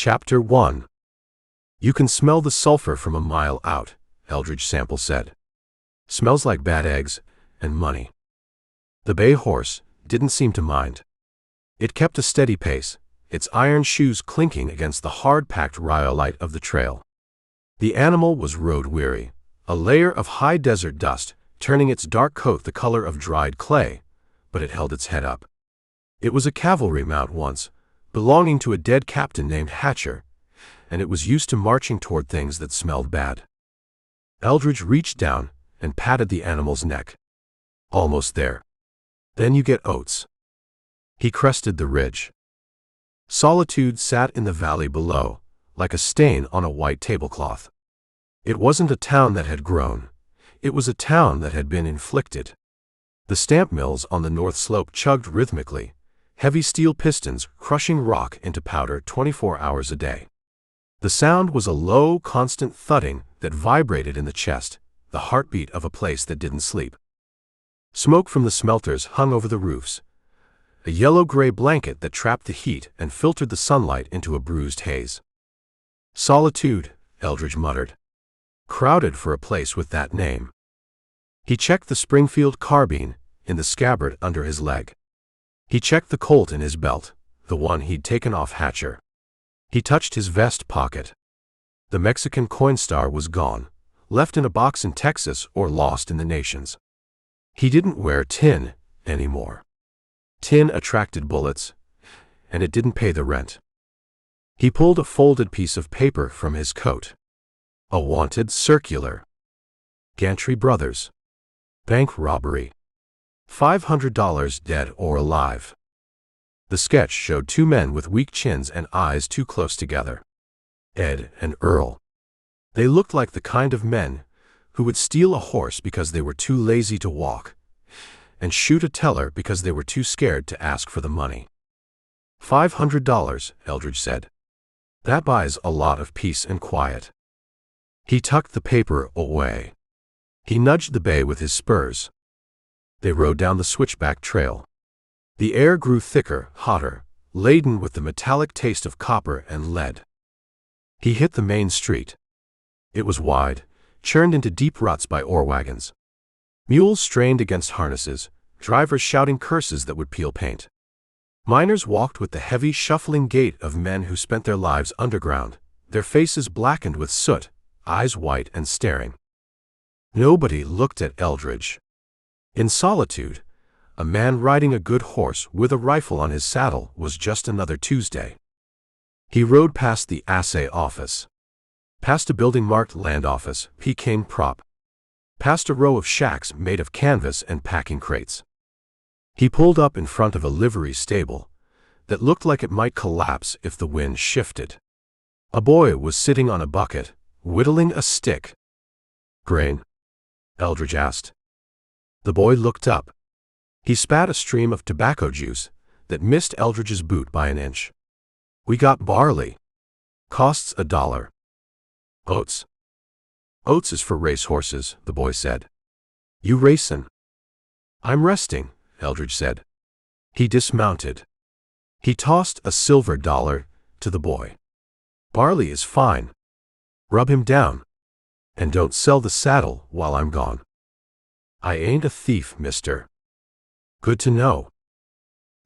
Chapter 1. You can smell the sulfur from a mile out, Eldridge Sample said. Smells like bad eggs and money. The bay horse didn't seem to mind. It kept a steady pace, its iron shoes clinking against the hard-packed rhyolite of the trail. The animal was road-weary, a layer of high desert dust turning its dark coat the color of dried clay, but it held its head up. It was a cavalry mount once, belonging to a dead captain named Hatcher, and it was used to marching toward things that smelled bad. Eldridge reached down and patted the animal's neck. Almost there. Then you get oats. He crested the ridge. Solitude sat in the valley below, like a stain on a white tablecloth. It wasn't a town that had grown. It was a town that had been inflicted. The stamp mills on the north slope chugged rhythmically, heavy steel pistons crushing rock into powder 24 hours a day. The sound was a low, constant thudding that vibrated in the chest, the heartbeat of a place that didn't sleep. Smoke from the smelters hung over the roofs, a yellow-gray blanket that trapped the heat and filtered the sunlight into a bruised haze. Solitude, Eldridge muttered. Crowded for a place with that name. He checked the Springfield carbine in the scabbard under his leg. He checked the Colt in his belt, the one he'd taken off Hatcher. He touched his vest pocket. The Mexican Coinstar was gone, left in a box in Texas or lost in the nations. He didn't wear tin anymore. Tin attracted bullets, and it didn't pay the rent. He pulled a folded piece of paper from his coat. A wanted circular. Gantry Brothers. Bank robbery. $500 dead or alive. The sketch showed two men with weak chins and eyes too close together. Ed and Earl. They looked like the kind of men who would steal a horse because they were too lazy to walk, and shoot a teller because they were too scared to ask for the money. $500, Eldridge said. That buys a lot of peace and quiet. He tucked the paper away. He nudged the bay with his spurs. They rode down the switchback trail. The air grew thicker, hotter, laden with the metallic taste of copper and lead. He hit the main street. It was wide, churned into deep ruts by ore wagons. Mules strained against harnesses, drivers shouting curses that would peel paint. Miners walked with the heavy, shuffling gait of men who spent their lives underground, their faces blackened with soot, eyes white and staring. Nobody looked at Eldridge. In Solitude, a man riding a good horse with a rifle on his saddle was just another Tuesday. He rode past the assay office. Past a building marked Land Office, Peking Prop. Past a row of shacks made of canvas and packing crates. He pulled up in front of a livery stable that looked like it might collapse if the wind shifted. A boy was sitting on a bucket, whittling a stick. Grain? Eldridge asked. The boy looked up. He spat a stream of tobacco juice that missed Eldridge's boot by an inch. We got barley. Costs $1. Oats. Oats is for race horses, the boy said. You racin'? I'm resting, Eldridge said. He dismounted. He tossed a silver dollar to the boy. Barley is fine. Rub him down. And don't sell the saddle while I'm gone. I ain't a thief, mister. Good to know.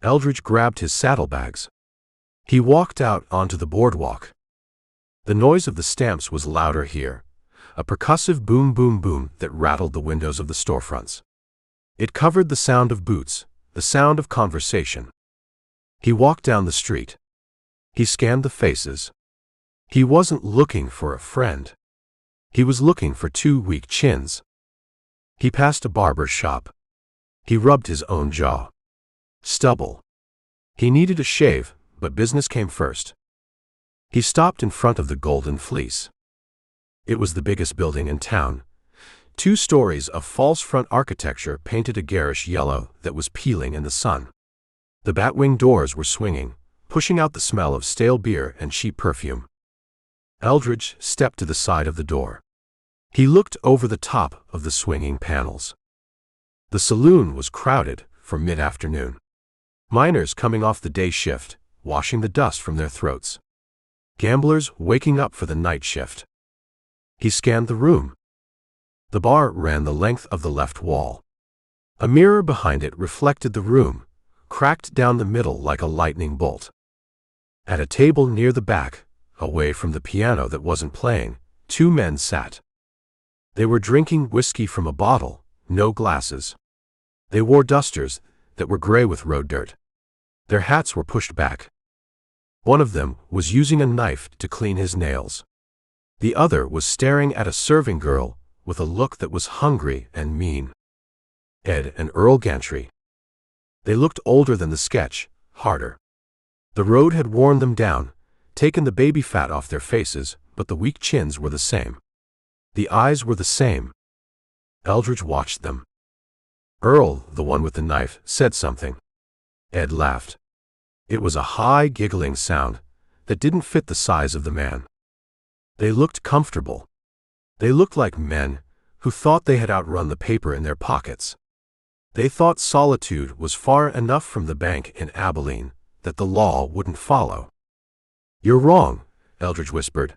Eldridge grabbed his saddlebags. He walked out onto the boardwalk. The noise of the stamps was louder here, a percussive boom boom boom that rattled the windows of the storefronts. It covered the sound of boots, the sound of conversation. He walked down the street. He scanned the faces. He wasn't looking for a friend. He was looking for two weak chins. He passed a barber's shop. He rubbed his own jaw. Stubble. He needed a shave, but business came first. He stopped in front of the Golden Fleece. It was the biggest building in town. 2 stories of false front architecture painted a garish yellow that was peeling in the sun. The batwing doors were swinging, pushing out the smell of stale beer and cheap perfume. Eldridge stepped to the side of the door. He looked over the top of the swinging panels. The saloon was crowded for mid-afternoon. Miners coming off the day shift, washing the dust from their throats. Gamblers waking up for the night shift. He scanned the room. The bar ran the length of the left wall. A mirror behind it reflected the room, cracked down the middle like a lightning bolt. At a table near the back, away from the piano that wasn't playing, two men sat. They were drinking whiskey from a bottle, no glasses. They wore dusters that were gray with road dirt. Their hats were pushed back. One of them was using a knife to clean his nails. The other was staring at a serving girl with a look that was hungry and mean. Ed and Earl Gantry. They looked older than the sketch, harder. The road had worn them down, taken the baby fat off their faces, but the weak chins were the same. The eyes were the same. Eldridge watched them. Earl, the one with the knife, said something. Ed laughed. It was a high, giggling sound that didn't fit the size of the man. They looked comfortable. They looked like men who thought they had outrun the paper in their pockets. They thought Solitude was far enough from the bank in Abilene that the law wouldn't follow. "You're wrong," Eldridge whispered.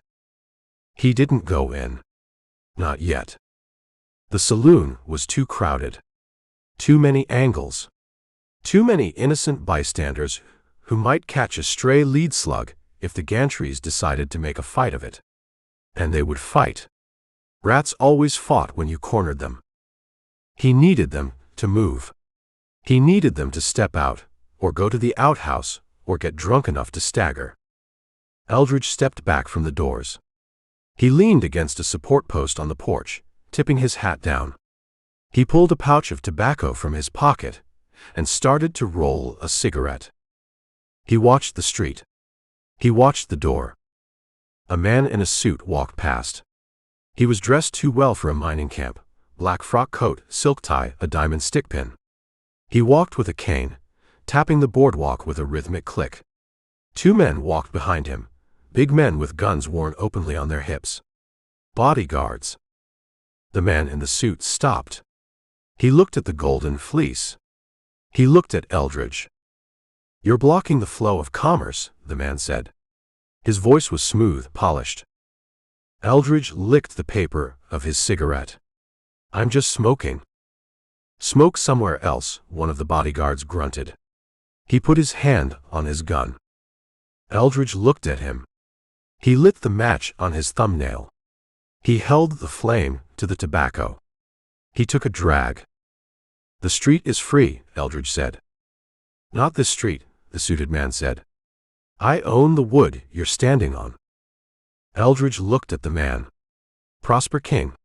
He didn't go in. Not yet. The saloon was too crowded. Too many angles. Too many innocent bystanders who might catch a stray lead slug if the Gantrys decided to make a fight of it. And they would fight. Rats always fought when you cornered them. He needed them to move. He needed them to step out, or go to the outhouse, or get drunk enough to stagger. Eldridge stepped back from the doors. He leaned against a support post on the porch, tipping his hat down. He pulled a pouch of tobacco from his pocket and started to roll a cigarette. He watched the street. He watched the door. A man in a suit walked past. He was dressed too well for a mining camp, black frock coat, silk tie, a diamond stick pin. He walked with a cane, tapping the boardwalk with a rhythmic click. Two men walked behind him, big men with guns worn openly on their hips. Bodyguards. The man in the suit stopped. He looked at the golden fleece. He looked at Eldridge. "You're blocking the flow of commerce," the man said. His voice was smooth, polished. Eldridge licked the paper of his cigarette. "I'm just smoking." "Smoke somewhere else," one of the bodyguards grunted. He put his hand on his gun. Eldridge looked at him. He lit the match on his thumbnail. He held the flame to the tobacco. He took a drag. "The street is free," Eldridge said. "Not this street," the suited man said. "I own the wood you're standing on." Eldridge looked at the man. Prosper King.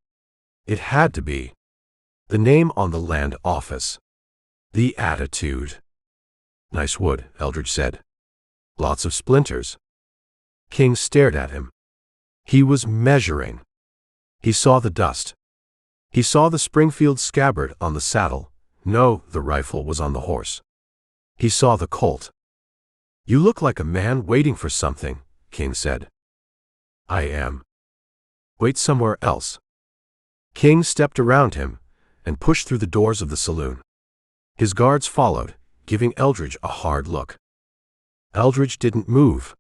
It had to be. The name on the land office. The attitude. "Nice wood," Eldridge said. "Lots of splinters." King stared at him. He was measuring. He saw the dust. He saw the Springfield scabbard on the saddle. No, the rifle was on the horse. He saw the Colt. "You look like a man waiting for something," King said. "I am." "Wait somewhere else." King stepped around him and pushed through the doors of the saloon. His guards followed, giving Eldridge a hard look. Eldridge didn't move.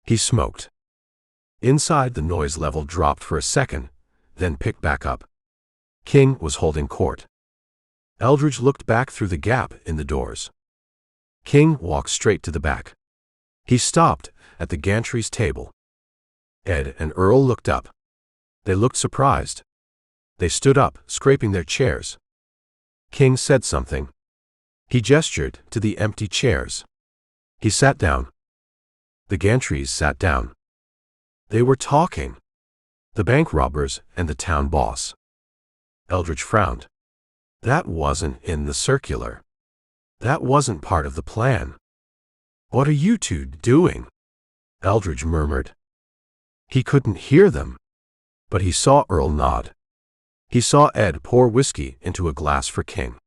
He smoked. Inside, the noise level dropped for a second, then picked back up. King was holding court. Eldridge looked back through the gap in the doors. King walked straight to the back. He stopped at the Gantry's table. Ed and Earl looked up. They looked surprised. They stood up, scraping their chairs. King said something. He gestured to the empty chairs. He sat down. The Gantrys sat down. They were talking. The bank robbers and the town boss. Eldridge frowned. That wasn't in the circular. That wasn't part of the plan. "What are you two doing?" Eldridge murmured. He couldn't hear them, but he saw Earl nod. He saw Ed pour whiskey into a glass for King.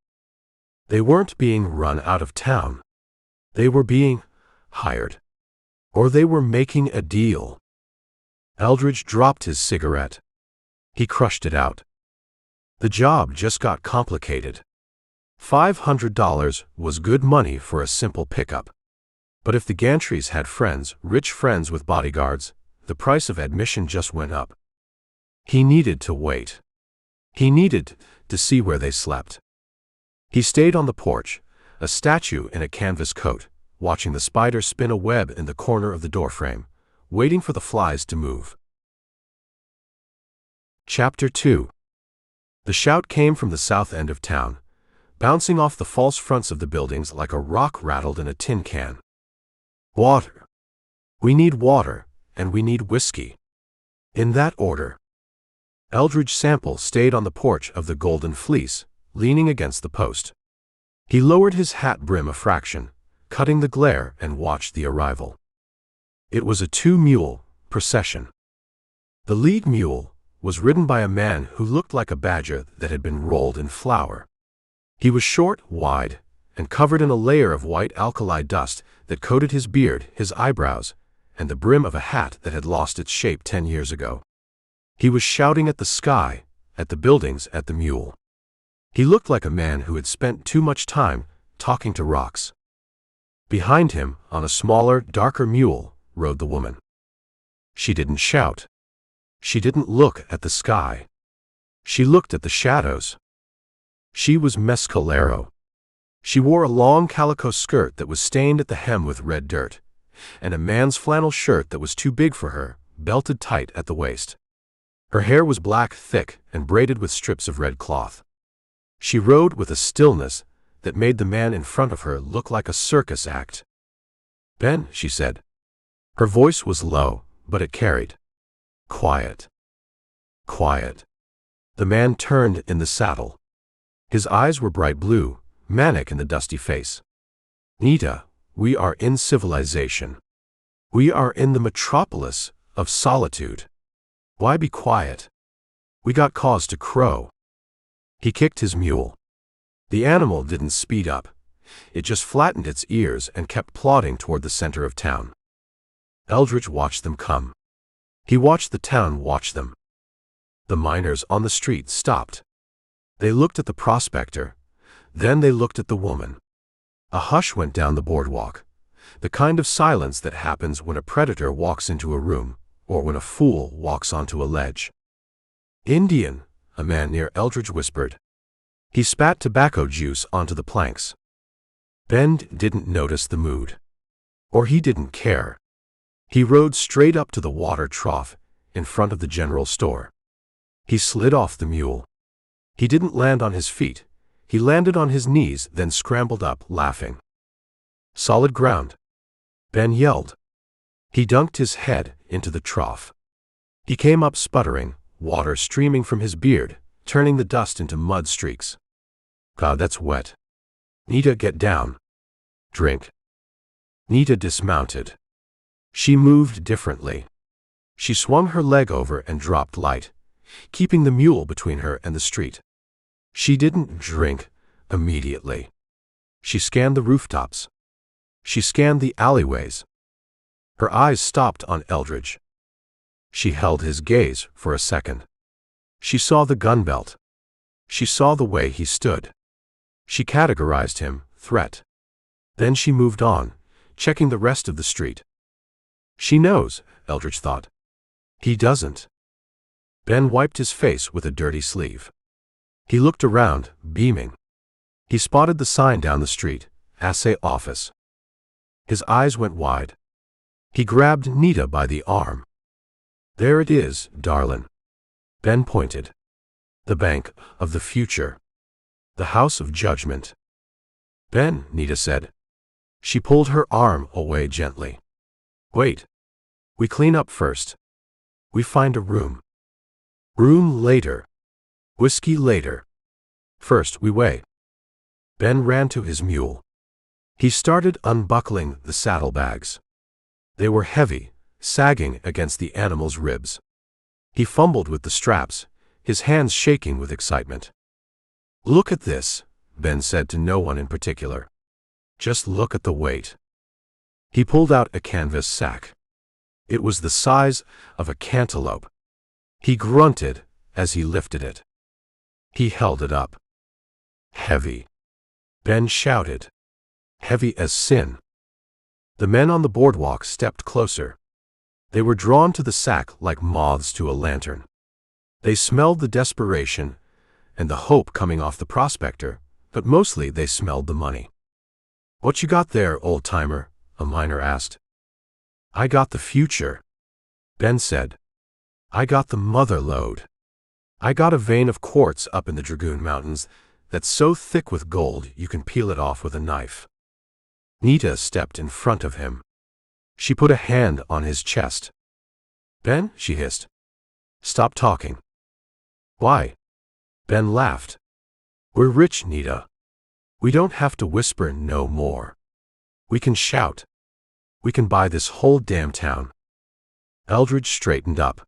They weren't being run out of town. They were being hired. Or they were making a deal. Eldridge dropped his cigarette. He crushed it out. The job just got complicated. $500 was good money for a simple pickup. But if the Gantrys had friends, rich friends with bodyguards, the price of admission just went up. He needed to wait. He needed to see where they slept. He stayed on the porch, a statue in a canvas coat, watching the spider spin a web in the corner of the doorframe, waiting for the flies to move. Chapter 2. The shout came from the south end of town, bouncing off the false fronts of the buildings like a rock rattled in a tin can. Water. We need water, and we need whiskey. In that order. Eldridge Sample stayed on the porch of the Golden Fleece, leaning against the post. He lowered his hat brim a fraction, cutting the glare, and watched the arrival. It was a two-mule procession. The lead mule was ridden by a man who looked like a badger that had been rolled in flour. He was short, wide, and covered in a layer of white alkali dust that coated his beard, his eyebrows, and the brim of a hat that had lost its shape 10 years ago. He was shouting at the sky, at the buildings, at the mule. He looked like a man who had spent too much time talking to rocks. Behind him, on a smaller, darker mule, rode the woman. She didn't shout. She didn't look at the sky. She looked at the shadows. She was Mescalero. She wore a long calico skirt that was stained at the hem with red dirt, and a man's flannel shirt that was too big for her, belted tight at the waist. Her hair was black, thick, and braided with strips of red cloth. She rode with a stillness that made the man in front of her look like a circus act. "Ben," she said. Her voice was low, but it carried. "Quiet. Quiet." The man turned in the saddle. His eyes were bright blue, manic in the dusty face. "Nita, we are in civilization. We are in the metropolis of Solitude. Why be quiet? We got cause to crow." He kicked his mule. The animal didn't speed up. It just flattened its ears and kept plodding toward the center of town. Eldridge watched them come. He watched the town watch them. The miners on the street stopped. They looked at the prospector. Then they looked at the woman. A hush went down the boardwalk, the kind of silence that happens when a predator walks into a room, or when a fool walks onto a ledge. "Indian," a man near Eldridge whispered. He spat tobacco juice onto the planks. Ben didn't notice the mood. Or he didn't care. He rode straight up to the water trough in front of the general store. He slid off the mule. He didn't land on his feet. He landed on his knees, then scrambled up, laughing. "Solid ground," Ben yelled. He dunked his head into the trough. He came up sputtering, water streaming from his beard, turning the dust into mud streaks. "God, that's wet." "Nita, get down. Drink." Nita dismounted. She moved differently. She swung her leg over and dropped light, keeping the mule between her and the street. She didn't drink immediately. She scanned the rooftops. She scanned the alleyways. Her eyes stopped on Eldridge. She held his gaze for a second. She saw the gun belt. She saw the way he stood. She categorized him, threat. Then she moved on, checking the rest of the street. She knows, Eldridge thought. He doesn't. Ben wiped his face with a dirty sleeve. He looked around, beaming. He spotted the sign down the street, Assay Office. His eyes went wide. He grabbed Nita by the arm. "There it is, darlin'." Ben pointed. "The bank of the future. The house of judgment." "Ben," Nita said. She pulled her arm away gently. "Wait. We clean up first. We find a room. Room later. Whiskey later. First we weigh." Ben ran to his mule. He started unbuckling the saddlebags. They were heavy, sagging against the animal's ribs. He fumbled with the straps, his hands shaking with excitement. "Look at this," Ben said to no one in particular. "Just look at the weight." He pulled out a canvas sack. It was the size of a cantaloupe. He grunted as he lifted it. He held it up. "Heavy." Ben shouted. "Heavy as sin." The men on the boardwalk stepped closer. They were drawn to the sack like moths to a lantern. They smelled the desperation and the hope coming off the prospector, but mostly they smelled the money. "What you got there, old-timer?" a miner asked. "I got the future," Ben said. "I got the mother lode. I got a vein of quartz up in the Dragoon Mountains that's so thick with gold you can peel it off with a knife." Nita stepped in front of him. She put a hand on his chest. "Ben," she hissed, "stop talking." "Why?" Ben laughed. "We're rich, Nita. We don't have to whisper no more. We can shout. We can buy this whole damn town." Eldridge straightened up.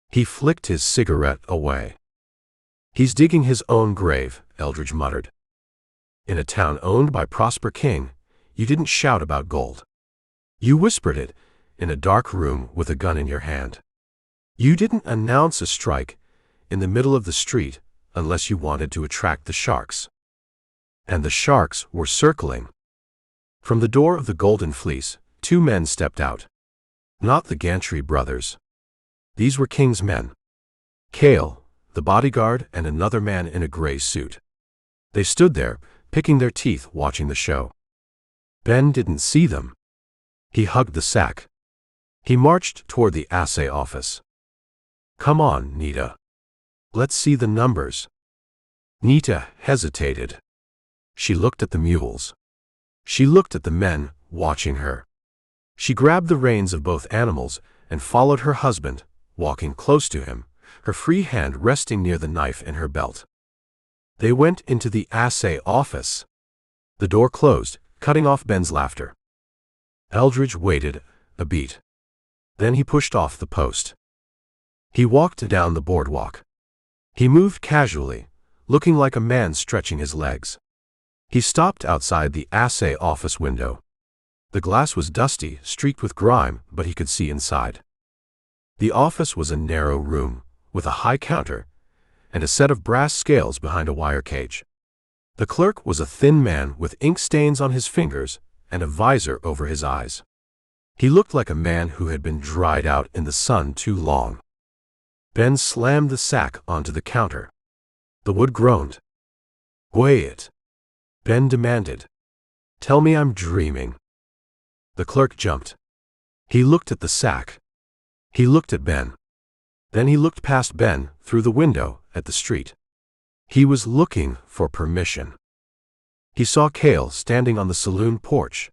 He flicked his cigarette away. "He's digging his own grave," Eldridge muttered. "In a town owned by Prosper King, you didn't shout about gold. You whispered it in a dark room with a gun in your hand. You didn't announce a strike in the middle of the street unless you wanted to attract the sharks." And the sharks were circling. From the door of the Golden Fleece, two men stepped out. Not the Gantry brothers. These were King's men. Cale, the bodyguard, and another man in a gray suit. They stood there, picking their teeth, watching the show. Ben didn't see them. He hugged the sack. He marched toward the assay office. "Come on, Nita. Let's see the numbers." Nita hesitated. She looked at the mules. She looked at the men watching her. She grabbed the reins of both animals and followed her husband, walking close to him, her free hand resting near the knife in her belt. They went into the assay office. The door closed, cutting off Ben's laughter. Eldridge waited a beat. Then he pushed off the post. He walked down the boardwalk. He moved casually, looking like a man stretching his legs. He stopped outside the assay office window. The glass was dusty, streaked with grime, but he could see inside. The office was a narrow room, with a high counter and a set of brass scales behind a wire cage. The clerk was a thin man with ink stains on his fingers and a visor over his eyes. He looked like a man who had been dried out in the sun too long. Ben slammed the sack onto the counter. The wood groaned. "Weigh it," Ben demanded. "Tell me I'm dreaming." The clerk jumped. He looked at the sack. He looked at Ben. Then he looked past Ben, through the window, at the street. He was looking for permission. He saw Cale standing on the saloon porch.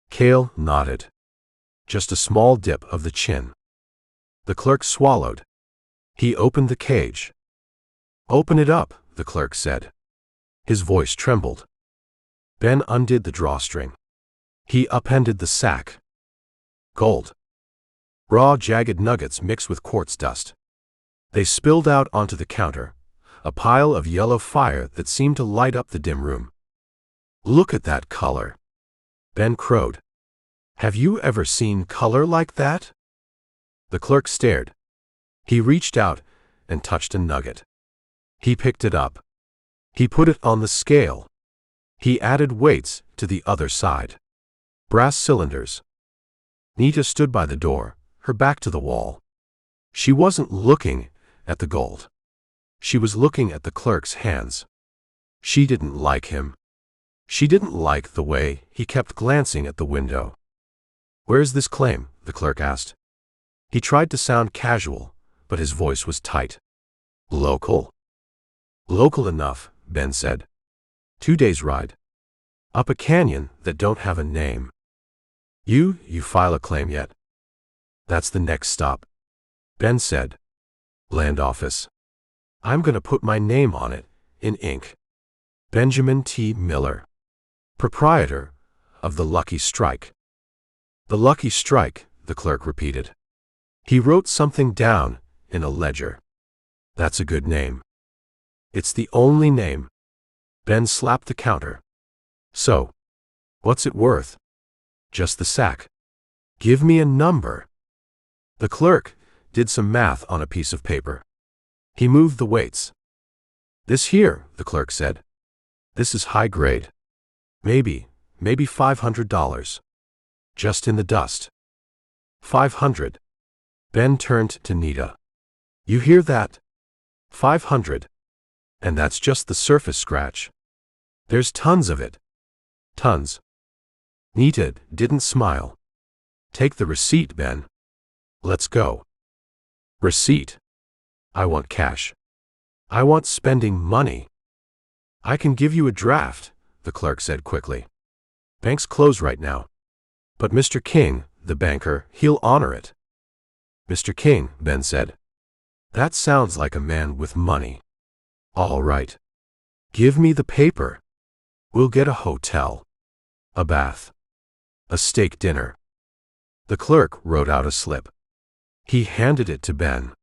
Cale nodded. Just a small dip of the chin. The clerk swallowed. He opened the cage. "Open it up," the clerk said. His voice trembled. Ben undid the drawstring. He upended the sack. Gold. Raw, jagged nuggets mixed with quartz dust. They spilled out onto the counter, a pile of yellow fire that seemed to light up the dim room. "Look at that color," Ben crowed. "Have you ever seen color like that?" The clerk stared. He reached out and touched a nugget. He picked it up. He put it on the scale. He added weights to the other side. Brass cylinders. Nita stood by the door, her back to the wall. She wasn't looking at the gold. She was looking at the clerk's hands. She didn't like him. She didn't like the way he kept glancing at the window. "Where's this claim?" the clerk asked. He tried to sound casual, but his voice was tight. "Local." "Local enough," Ben said. 2 days' ride. Up a canyon that don't have a name. You file a claim yet?" "That's the next stop," Ben said. "Land office. I'm gonna put my name on it, in ink. Benjamin T. Miller, proprietor of the Lucky Strike." "The Lucky Strike," the clerk repeated. He wrote something down in a ledger. "That's a good name." "It's the only name." Ben slapped the counter. "So, what's it worth?" "Just the sack." "Give me a number." The clerk did some math on a piece of paper. He moved the weights. "This here," the clerk said. "This is high grade. Maybe $500. Just in the dust." 500, Ben turned to Nita. You hear that? 500. And that's just the surface scratch. There's tons of it. Tons. Nita didn't smile. Take the receipt, Ben. Let's go. Receipt. I want cash. I want spending money. I can give you a draft, the clerk said quickly. Banks close right now. But Mr. King, the banker, he'll honor it. Mr. King, Ben said. That sounds like a man with money. All right. Give me the paper. We'll get a hotel. A bath. A steak dinner. The clerk wrote out a slip. He handed it to Ben.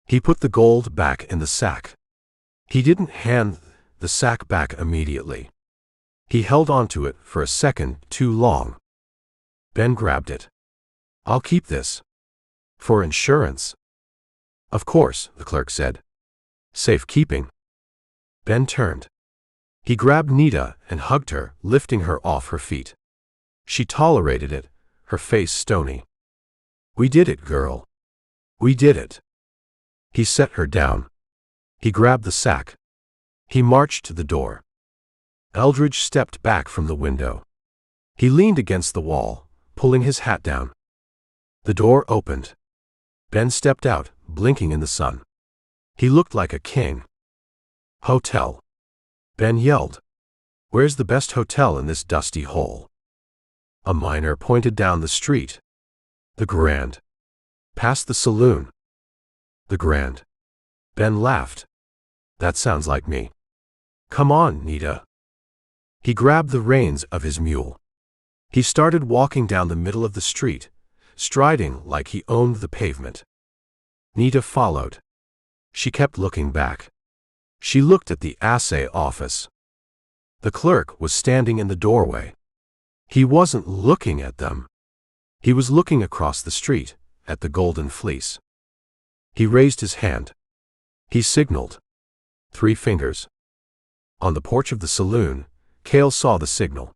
He put the gold back in the sack. He didn't hand the sack back immediately. He held on to it for a second too long. Ben grabbed it. I'll keep this. For insurance. Of course, the clerk said. Safekeeping. Ben turned. He grabbed Nita and hugged her, lifting her off her feet. She tolerated it, her face stony. We did it, girl. We did it. He set her down. He grabbed the sack. He marched to the door. Eldridge stepped back from the window. He leaned against the wall, pulling his hat down. The door opened. Ben stepped out, blinking in the sun. He looked like a king. Hotel. Ben yelled. Where's the best hotel in this dusty hole? A miner pointed down the street. The Grand. Past the saloon. The Grand. Ben laughed. That sounds like me. Come on, Nita. He grabbed the reins of his mule. He started walking down the middle of the street, striding like he owned the pavement. Nita followed. She kept looking back. She looked at the assay office. The clerk was standing in the doorway. He wasn't looking at them. He was looking across the street, at the Golden Fleece. He raised his hand. He signaled. 3 fingers. On the porch of the saloon, Cale saw the signal.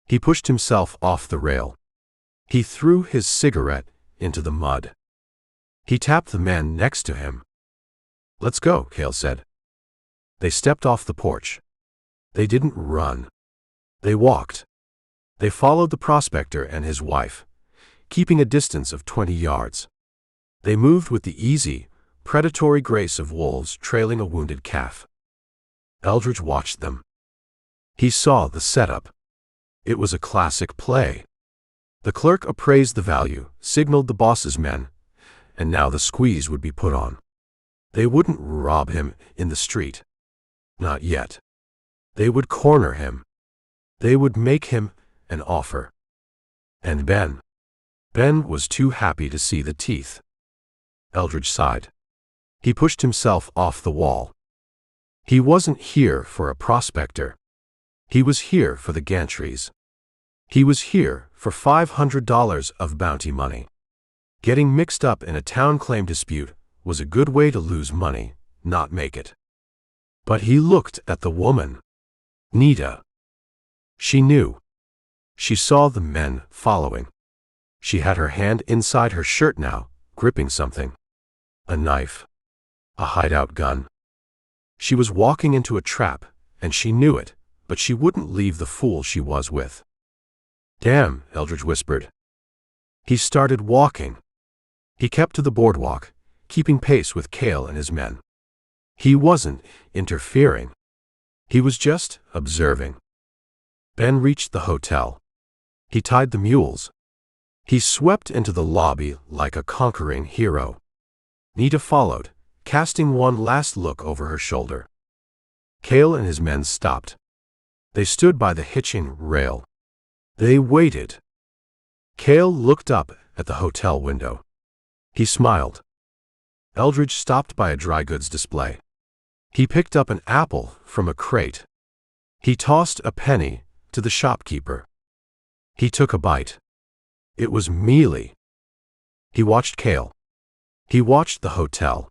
He pushed himself off the rail. He threw his cigarette into the mud. He tapped the man next to him. Let's go, Cale said. They stepped off the porch. They didn't run. They walked. They followed the prospector and his wife, keeping a distance of 20 yards. They moved with the easy, predatory grace of wolves trailing a wounded calf. Eldridge watched them. He saw the setup. It was a classic play. The clerk appraised the value, signaled the boss's men, and now the squeeze would be put on. They wouldn't rob him in the street. Not yet. They would corner him. They would make him an offer. And Ben was too happy to see the teeth. Eldridge sighed. He pushed himself off the wall. He wasn't here for a prospector. He was here for the gantries. He was here for $500 of bounty money. Getting mixed up in a town claim dispute was a good way to lose money, not make it. But he looked at the woman. Nita. She knew. She saw the men following. She had her hand inside her shirt now, gripping something. A knife. A hideout gun. She was walking into a trap, and she knew it, but she wouldn't leave the fool she was with. Damn, Eldridge whispered. He started walking. He kept to the boardwalk, keeping pace with Cale and his men. He wasn't interfering. He was just observing. Ben reached the hotel. He tied the mules. He swept into the lobby like a conquering hero. Nita followed, casting one last look over her shoulder. Cale and his men stopped. They stood by the hitching rail. They waited. Cale looked up at the hotel window. He smiled. Eldridge stopped by a dry goods display. He picked up an apple from a crate. He tossed a penny to the shopkeeper. He took a bite. It was mealy. He watched Cale. He watched the hotel.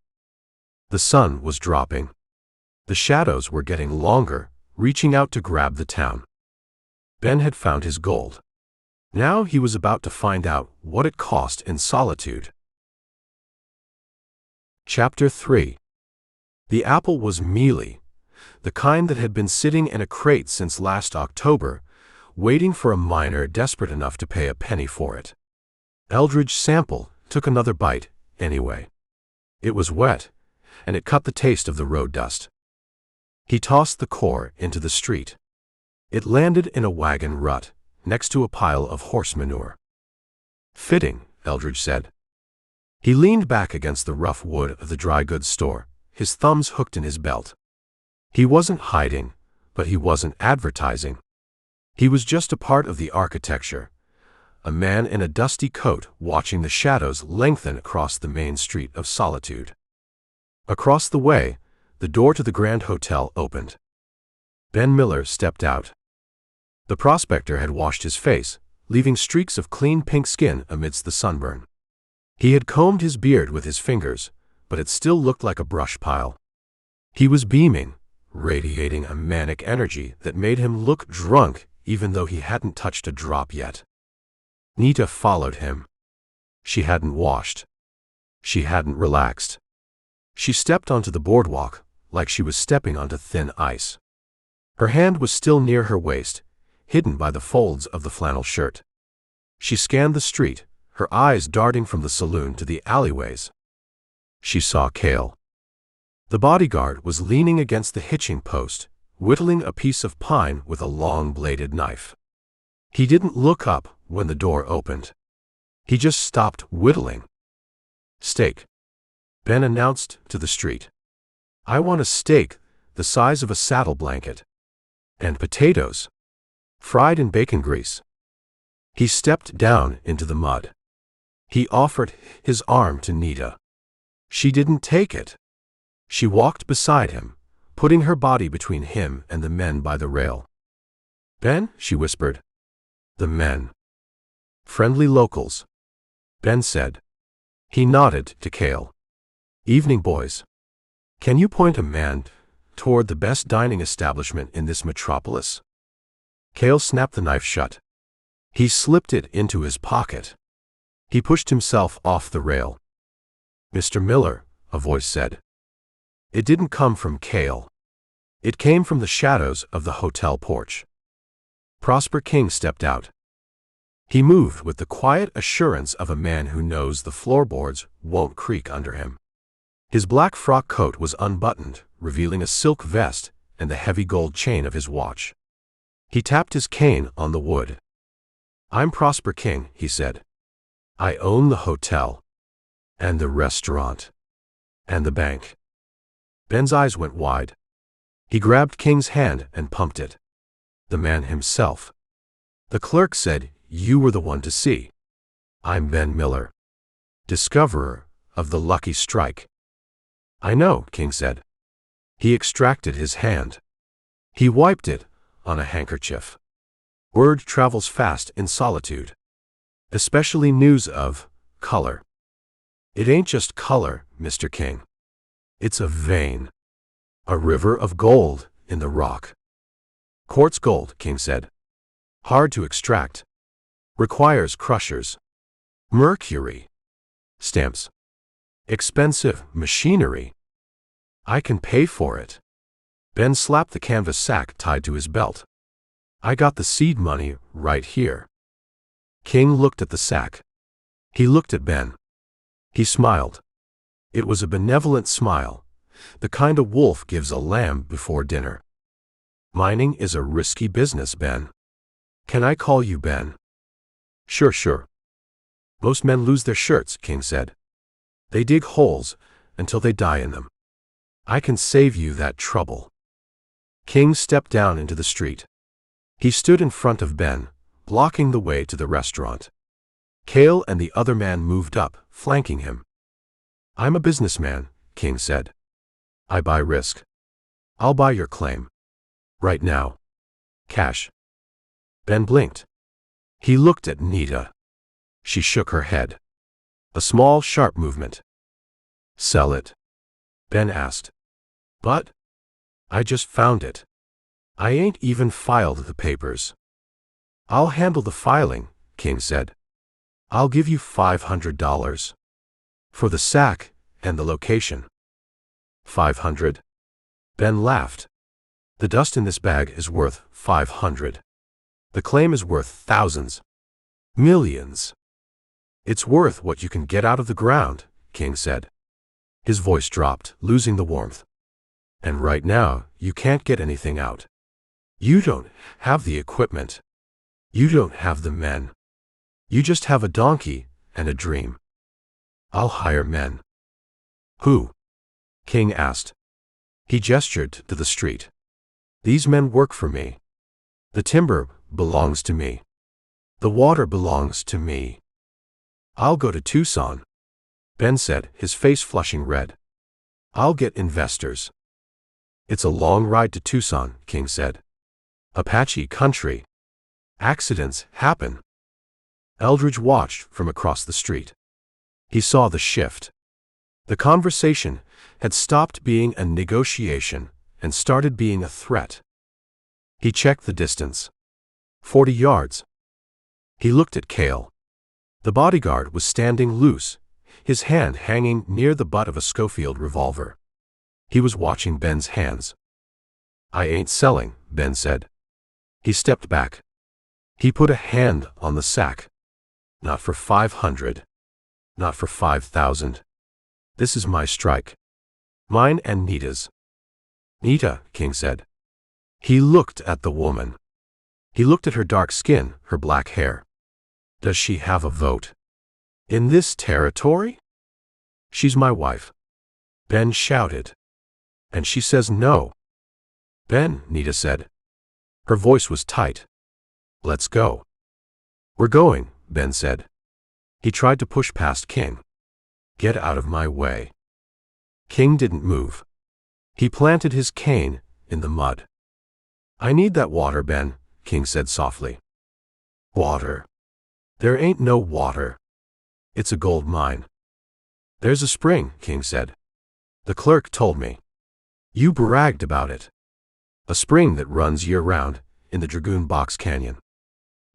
The sun was dropping. The shadows were getting longer, reaching out to grab the town. Ben had found his gold. Now he was about to find out what it cost in Solitude. Chapter 3. The apple was mealy, the kind that had been sitting in a crate since last October, waiting for a miner desperate enough to pay a penny for it. Eldridge Sample took another bite, anyway. It was wet, and it cut the taste of the road dust. He tossed the core into the street. It landed in a wagon rut, next to a pile of horse manure. "Fitting," Eldridge said. He leaned back against the rough wood of the dry goods store, his thumbs hooked in his belt. He wasn't hiding, but he wasn't advertising. He was just a part of the architecture, a man in a dusty coat watching the shadows lengthen across the main street of Solitude. Across the way, the door to the Grand Hotel opened. Ben Miller stepped out. The prospector had washed his face, leaving streaks of clean pink skin amidst the sunburn. He had combed his beard with his fingers, but it still looked like a brush pile. He was beaming, radiating a manic energy that made him look drunk even though he hadn't touched a drop yet. Nita followed him. She hadn't washed. She hadn't relaxed. She stepped onto the boardwalk like she was stepping onto thin ice. Her hand was still near her waist, hidden by the folds of the flannel shirt. She scanned the street, her eyes darting from the saloon to the alleyways. She saw Cale. The bodyguard was leaning against the hitching post, whittling a piece of pine with a long-bladed knife. He didn't look up when the door opened. He just stopped whittling. "Steak," Ben announced to the street. "I want a steak the size of a saddle blanket. And potatoes, fried in bacon grease." He stepped down into the mud. He offered his arm to Nita. She didn't take it. She walked beside him, putting her body between him and the men by the rail. "Ben," she whispered. "The men. Friendly locals," Ben said. He nodded to Cale. "Evening, boys. Can you point a man toward the best dining establishment in this metropolis?" Cale snapped the knife shut. He slipped it into his pocket. He pushed himself off the rail. "Mr. Miller," a voice said. It didn't come from Cale. It came from the shadows of the hotel porch. Prosper King stepped out. He moved with the quiet assurance of a man who knows the floorboards won't creak under him. His black frock coat was unbuttoned, revealing a silk vest and the heavy gold chain of his watch. He tapped his cane on the wood. "I'm Prosper King," he said. "I own the hotel, and the restaurant, and the bank." Ben's eyes went wide. He grabbed King's hand and pumped it. "The man himself." The clerk said, "You were the one to see." "I'm Ben Miller, discoverer of the Lucky Strike." "I know," King said. He extracted his hand. He wiped it on a handkerchief. Word travels fast in Solitude, especially news of color. It ain't just color, Mr. King. It's a vein, a river of gold in the rock. "Quartz gold," King said. "Hard to extract. Requires crushers. Mercury. Stamps. Expensive machinery. I can pay for it." Ben slapped the canvas sack tied to his belt. "I got the seed money right here." King looked at the sack. He looked at Ben. He smiled. It was a benevolent smile, the kind a wolf gives a lamb before dinner. "Mining is a risky business, Ben. Can I call you Ben?" Sure. "Most men lose their shirts," King said. "They dig holes until they die in them. I can save you that trouble." King stepped down into the street. He stood in front of Ben, blocking the way to the restaurant. Cale and the other man moved up, flanking him. "I'm a businessman," King said. "I buy risk. I'll buy your claim. Right now. Cash." Ben blinked. He looked at Nita. She shook her head. A small, sharp movement. "Sell it?" Ben asked. "But I just found it. I ain't even filed the papers." "I'll handle the filing," King said. "I'll give you $500. For the sack and the location. 500. Ben laughed. The dust in this bag is worth 500. The claim is worth thousands. Millions. It's worth what you can get out of the ground, King said. His voice dropped, losing the warmth. And right now, you can't get anything out. You don't have the equipment. You don't have the men. You just have a donkey and a dream. I'll hire men. Who? King asked. He gestured to the street. These men work for me. The timber belongs to me. The water belongs to me. I'll go to Tucson, Ben said, his face flushing red. I'll get investors. It's a long ride to Tucson, King said. Apache country. Accidents happen. Eldridge watched from across the street. He saw the shift. The conversation had stopped being a negotiation and started being a threat. He checked the distance. 40 yards. He looked at Cale. The bodyguard was standing loose, his hand hanging near the butt of a Schofield revolver. He was watching Ben's hands. I ain't selling, Ben said. He stepped back. He put a hand on the sack. Not for 500. Not for 5,000. This is my strike. Mine and Nita's. Nita, King said. He looked at the woman. He looked at her dark skin, her black hair. Does she have a vote? In this territory? She's my wife. Ben shouted. And she says no. Ben, Nita said. Her voice was tight. Let's go. We're going, Ben said. He tried to push past King. Get out of my way. King didn't move. He planted his cane in the mud. I need that water, Ben, King said softly. Water. There ain't no water. It's a gold mine. There's a spring, King said. The clerk told me. You bragged about it. A spring that runs year-round in the Dragoon Box Canyon.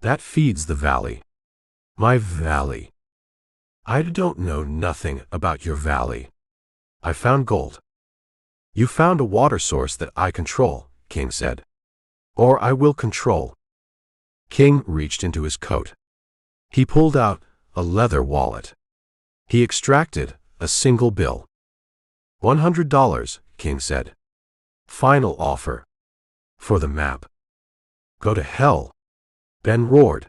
That feeds the valley. My valley. I don't know nothing about your valley. I found gold. You found a water source that I control, King said. Or I will control. King reached into his coat. He pulled out a leather wallet. He extracted a single bill. $100, King said. Final offer. For the map. Go to hell. Ben roared.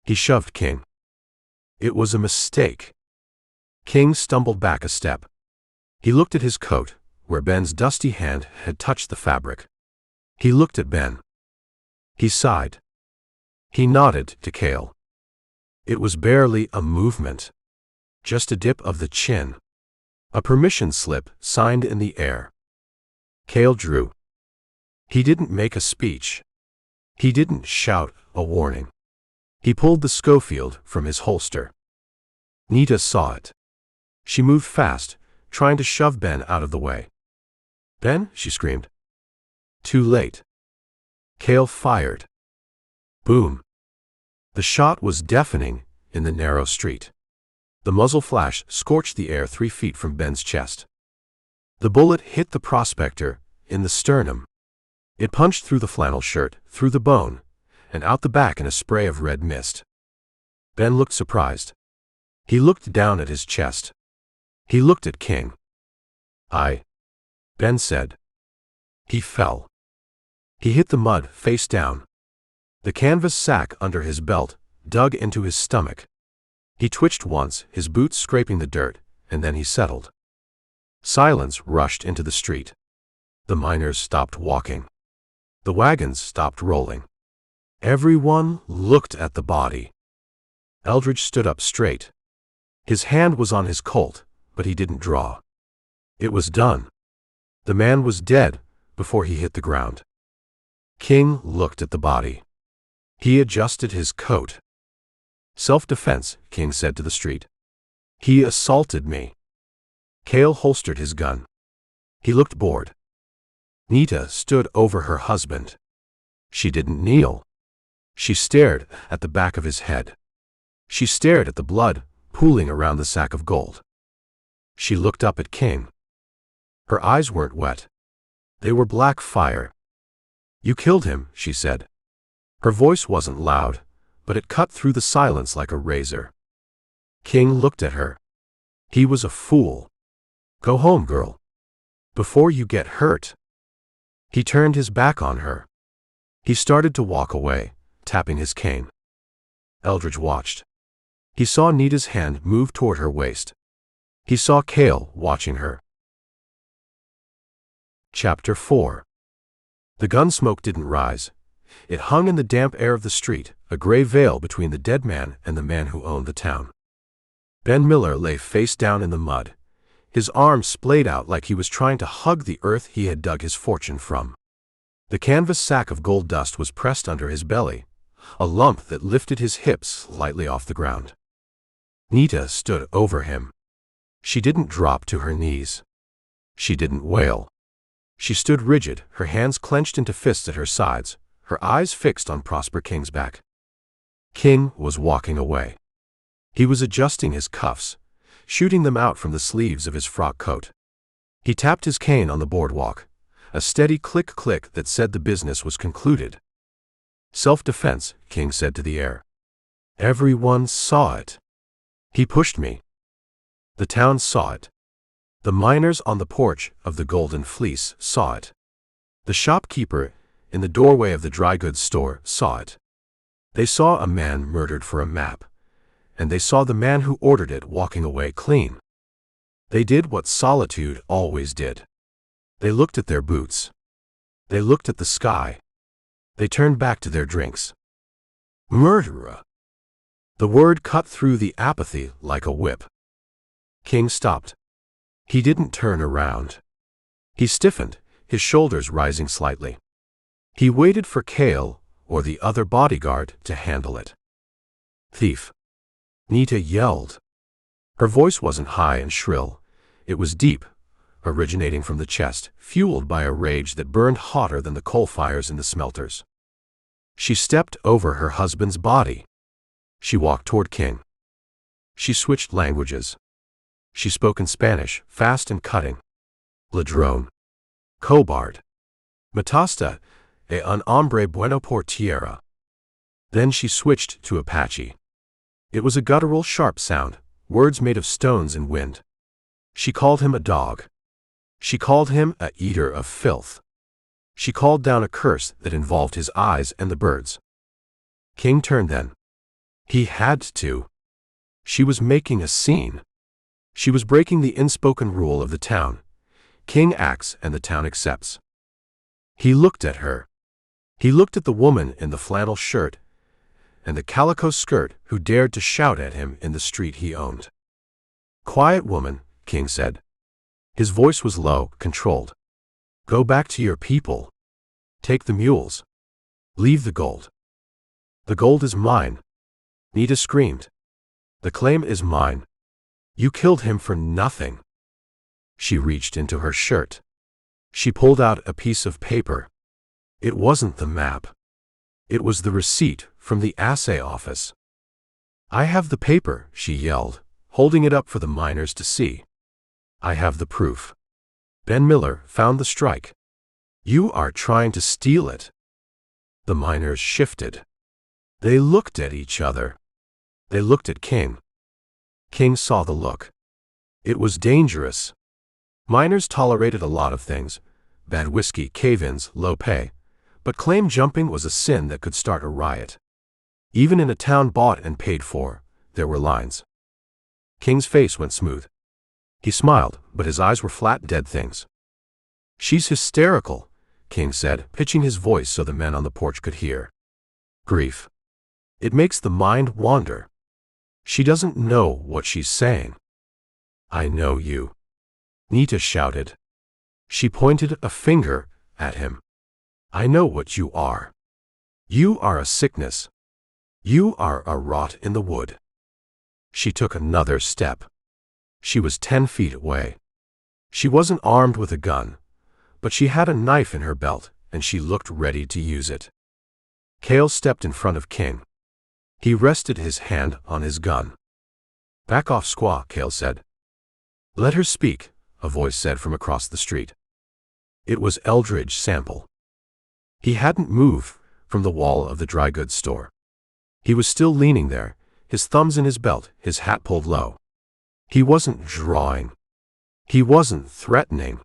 He shoved King. It was a mistake. King stumbled back a step. He looked at his coat, where Ben's dusty hand had touched the fabric. He looked at Ben. He sighed. He nodded to Cale. It was barely a movement. Just a dip of the chin. A permission slip signed in the air. Cale drew. He didn't make a speech. He didn't shout a warning. He pulled the Schofield from his holster. Nita saw it. She moved fast, trying to shove Ben out of the way. Ben, she screamed. Too late. Cale fired. Boom. The shot was deafening in the narrow street. The muzzle flash scorched the air 3 feet from Ben's chest. The bullet hit the prospector in the sternum. It punched through the flannel shirt, through the bone, and out the back in a spray of red mist. Ben looked surprised. He looked down at his chest. He looked at King. Ben said. He fell. He hit the mud face down. The canvas sack under his belt dug into his stomach. He twitched once, his boots scraping the dirt, and then he settled. Silence rushed into the street. The miners stopped walking. The wagons stopped rolling. Everyone looked at the body. Eldridge stood up straight. His hand was on his Colt, but he didn't draw. It was done. The man was dead before he hit the ground. King looked at the body. He adjusted his coat. Self-defense, King said to the street. He assaulted me. Cale holstered his gun. He looked bored. Nita stood over her husband. She didn't kneel. She stared at the back of his head. She stared at the blood pooling around the sack of gold. She looked up at King. Her eyes weren't wet. They were black fire. "You killed him," she said. Her voice wasn't loud, but it cut through the silence like a razor. King looked at her. He was a fool. "Go home, girl. Before you get hurt." He turned his back on her. He started to walk away, tapping his cane. Eldridge watched. He saw Nita's hand move toward her waist. He saw Cale watching her. Chapter 4. The gun smoke didn't rise. It hung in the damp air of the street, a gray veil between the dead man and the man who owned the town. Ben Miller lay face down in the mud, his arms splayed out like he was trying to hug the earth he had dug his fortune from. The canvas sack of gold dust was pressed under his belly, a lump that lifted his hips slightly off the ground. Nita stood over him. She didn't drop to her knees. She didn't wail. She stood rigid, her hands clenched into fists at her sides, her eyes fixed on Prosper King's back. King was walking away. He was adjusting his cuffs, shooting them out from the sleeves of his frock coat. He tapped his cane on the boardwalk, a steady click-click that said the business was concluded. "Self-defense," King said to the air. "Everyone saw it. He pushed me. The town saw it. The miners on the porch of the Golden Fleece saw it. The shopkeeper in the doorway of the dry goods store saw it. They saw a man murdered for a map, and they saw the man who ordered it walking away clean. They did what Solitude always did. They looked at their boots. They looked at the sky. They turned back to their drinks. Murderer! The word cut through the apathy like a whip. King stopped. He didn't turn around. He stiffened, his shoulders rising slightly. He waited for Cale or the other bodyguard to handle it. "Thief!" Nita yelled. Her voice wasn't high and shrill. It was deep, originating from the chest, fueled by a rage that burned hotter than the coal fires in the smelters. She stepped over her husband's body. She walked toward King. She switched languages. She spoke in Spanish, fast and cutting. Ladrón. Cobard. Mataste a un hombre bueno por tierra. Then she switched to Apache. It was a guttural, sharp sound, words made of stones and wind. She called him a dog. She called him a eater of filth. She called down a curse that involved his eyes and the birds. King turned then. He had to. She was making a scene. She was breaking the unspoken rule of the town. King acts and the town accepts. He looked at her. He looked at the woman in the flannel shirt and the calico skirt who dared to shout at him in the street he owned. "Quiet, woman," King said. His voice was low, controlled. "Go back to your people. Take the mules. Leave the gold." "The gold is mine," Nita screamed. "The claim is mine. You killed him for nothing." She reached into her shirt. She pulled out a piece of paper. It wasn't the map. It was the receipt from the assay office. "I have the paper," she yelled, holding it up for the miners to see. "I have the proof. Ben Miller found the strike. You are trying to steal it." The miners shifted. They looked at each other. They looked at King. King saw the look. It was dangerous. Miners tolerated a lot of things: bad whiskey, cave-ins, low pay. But claim jumping was a sin that could start a riot. Even in a town bought and paid for, there were lines. King's face went smooth. He smiled, but his eyes were flat, dead things. "She's hysterical," King said, pitching his voice so the men on the porch could hear. "Grief. It makes the mind wander. She doesn't know what she's saying." "I know you," Nita shouted. She pointed a finger at him. "I know what you are. You are a sickness. You are a rot in the wood." She took another step. She was 10 feet away. She wasn't armed with a gun, but she had a knife in her belt, and she looked ready to use it. Cale stepped in front of King. He rested his hand on his gun. "Back off, SQUAW," Cale said. Let her speak, a voice said from across the street. It was Eldridge Sample. He hadn't moved from the wall of the dry goods store. He was still leaning there, his thumbs in his belt, his hat pulled low. He wasn't drawing. He wasn't threatening.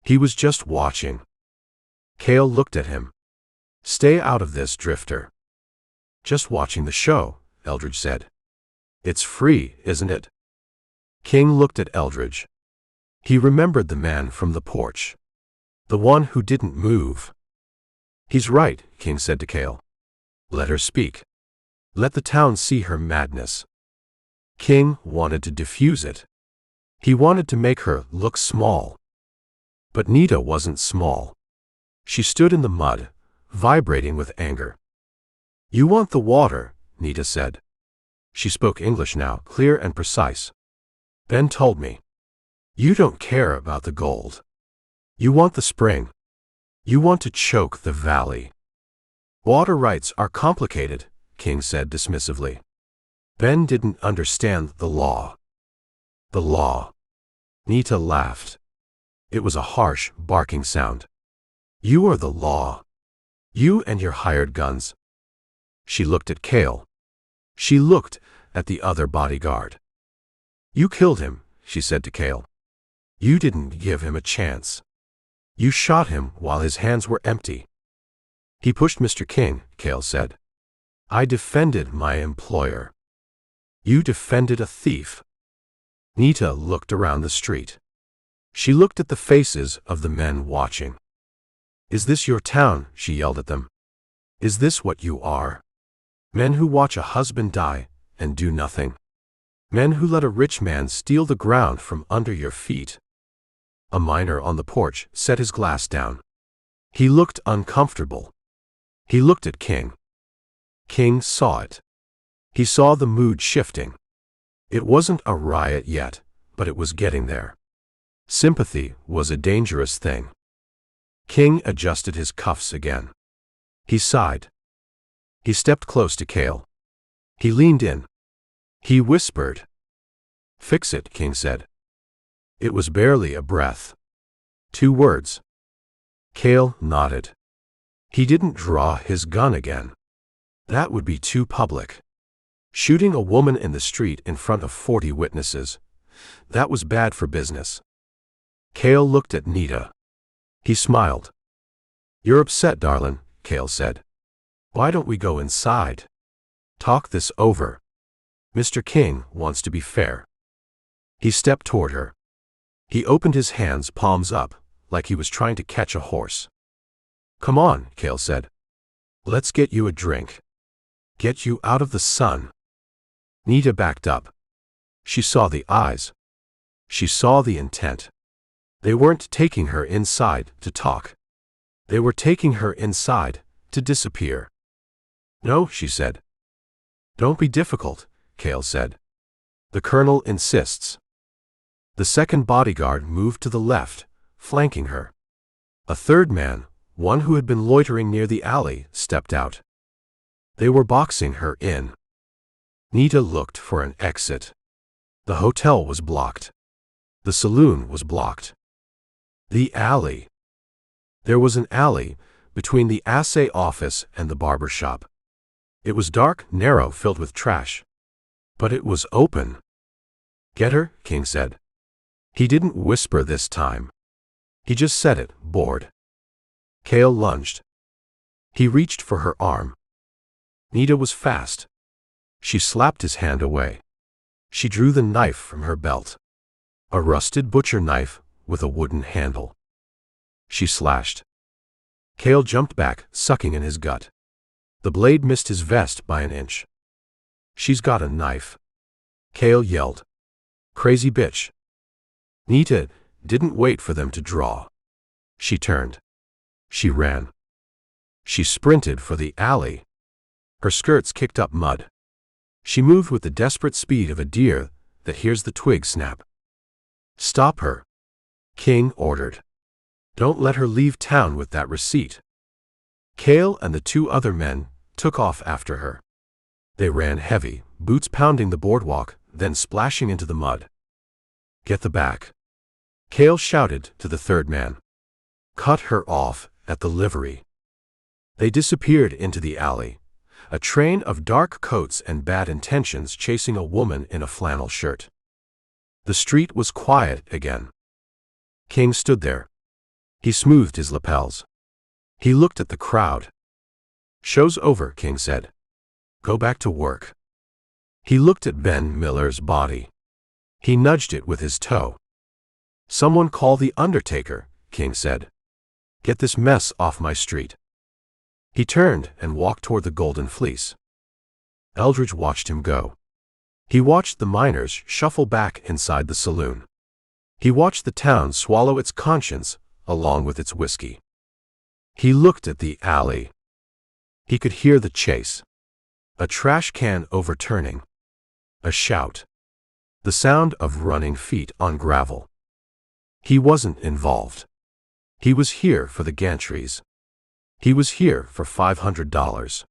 He was just watching. Cale looked at him. Stay out of this, Drifter. Just watching the show, Eldridge said. It's free, isn't it? King looked at Eldridge. He remembered the man from the porch. The one who didn't move. He's right, King said to Cale. Let her speak. Let the town see her madness. King wanted to diffuse it. He wanted to make her look small. But Nita wasn't small. She stood in the mud, vibrating with anger. You want the water, Nita said. She spoke English now, clear and precise. Ben told me. You don't care about the gold. You want the spring. You want to choke the valley. Water rights are complicated, King said dismissively. Ben didn't understand the law. The law. Nita laughed. It was a harsh, barking sound. You are the law. You and your hired guns. She looked at Cale. She looked at the other bodyguard. You killed him, she said to Cale. You didn't give him a chance. You shot him while his hands were empty. He pushed Mr. King, Cale said. I defended my employer. You defended a thief. Nita looked around the street. She looked at the faces of the men watching. Is this your town? She yelled at them. Is this what you are? Men who watch a husband die and do nothing. Men who let a rich man steal the ground from under your feet. A miner on the porch set his glass down. He looked uncomfortable. He looked at King. King saw it. He saw the mood shifting. It wasn't a riot yet, but it was getting there. Sympathy was a dangerous thing. King adjusted his cuffs again. He sighed. He stepped close to Cale. He leaned in. He whispered. Fix it, King said. It was barely a breath. 2 words. Cale nodded. He didn't draw his gun again. That would be too public. Shooting a woman in the street in front of 40 witnesses. That was bad for business. Cale looked at Nita. He smiled. You're upset, darling, Cale said. Why don't we go inside? Talk this over. Mr. King wants to be fair. He stepped toward her. He opened his hands, palms up, like he was trying to catch a horse. Come on, Cale said. Let's get you a drink. Get you out of the sun. Nita backed up. She saw the eyes. She saw the intent. They weren't taking her inside to talk. They were taking her inside to disappear. No, she said. Don't be difficult, Cale said. The colonel insists. The second bodyguard moved to the left, flanking her. A third man, one who had been loitering near the alley, stepped out. They were boxing her in. Nita looked for an exit. The hotel was blocked. The saloon was blocked. The alley. There was an alley between the assay office and the barber shop. It was dark, narrow, filled with trash. But it was open. Get her, King said. He didn't whisper this time. He just said it, bored. Cale lunged. He reached for her arm. Nita was fast. She slapped his hand away. She drew the knife from her belt. A rusted butcher knife with a wooden handle. She slashed. Cale jumped back, sucking in his gut. The blade missed his vest by an inch. She's got a knife. Cale yelled. Crazy bitch. Nita didn't wait for them to draw. She turned. She ran. She sprinted for the alley. Her skirts kicked up mud. She moved with the desperate speed of a deer that hears the twig snap. Stop her, King ordered. Don't let her leave town with that receipt. Cale and the 2 other men took off after her. They ran heavy, boots pounding the boardwalk, then splashing into the mud. Get the back. Cale shouted to the third man. Cut her off at the livery. They disappeared into the alley, a train of dark coats and bad intentions chasing a woman in a flannel shirt. The street was quiet again. King stood there. He smoothed his lapels. He looked at the crowd. Show's over, King said. Go back to work. He looked at Ben Miller's body. He nudged it with his toe. Someone call the undertaker, King said. Get this mess off my street. He turned and walked toward the Golden Fleece. Eldridge watched him go. He watched the miners shuffle back inside the saloon. He watched the town swallow its conscience along with its whiskey. He looked at the alley. He could hear the chase. A trash can overturning. A shout. The sound of running feet on gravel. He wasn't involved. He was here for the gantries. He was here for $500.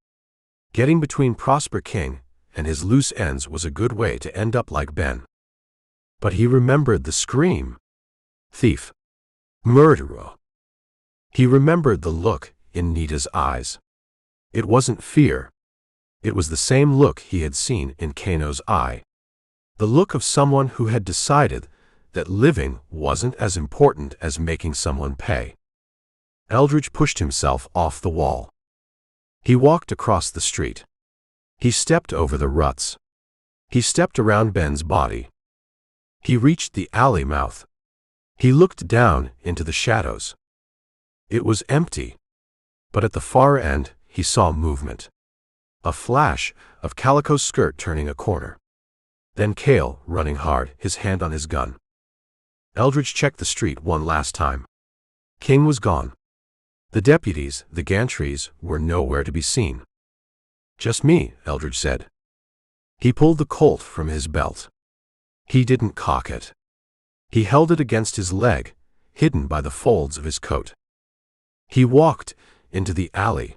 Getting between Prosper King and his loose ends was a good way to end up like Ben. But he remembered the scream. Thief. Murderer. He remembered the look in Nita's eyes. It wasn't fear. It was the same look he had seen in Kano's eye. The look of someone who had decided that living wasn't as important as making someone pay. Eldridge pushed himself off the wall. He walked across the street. He stepped over the ruts. He stepped around Ben's body. He reached the alley mouth. He looked down into the shadows. It was empty. But at the far end, he saw movement. A flash of Calico's skirt turning a corner. Then Cale running hard, his hand on his gun. Eldridge checked the street one last time. King was gone. The deputies, the gantries, were nowhere to be seen. Just me, Eldridge said. He pulled the Colt from his belt. He didn't cock it. He held it against his leg, hidden by the folds of his coat. He walked into the alley.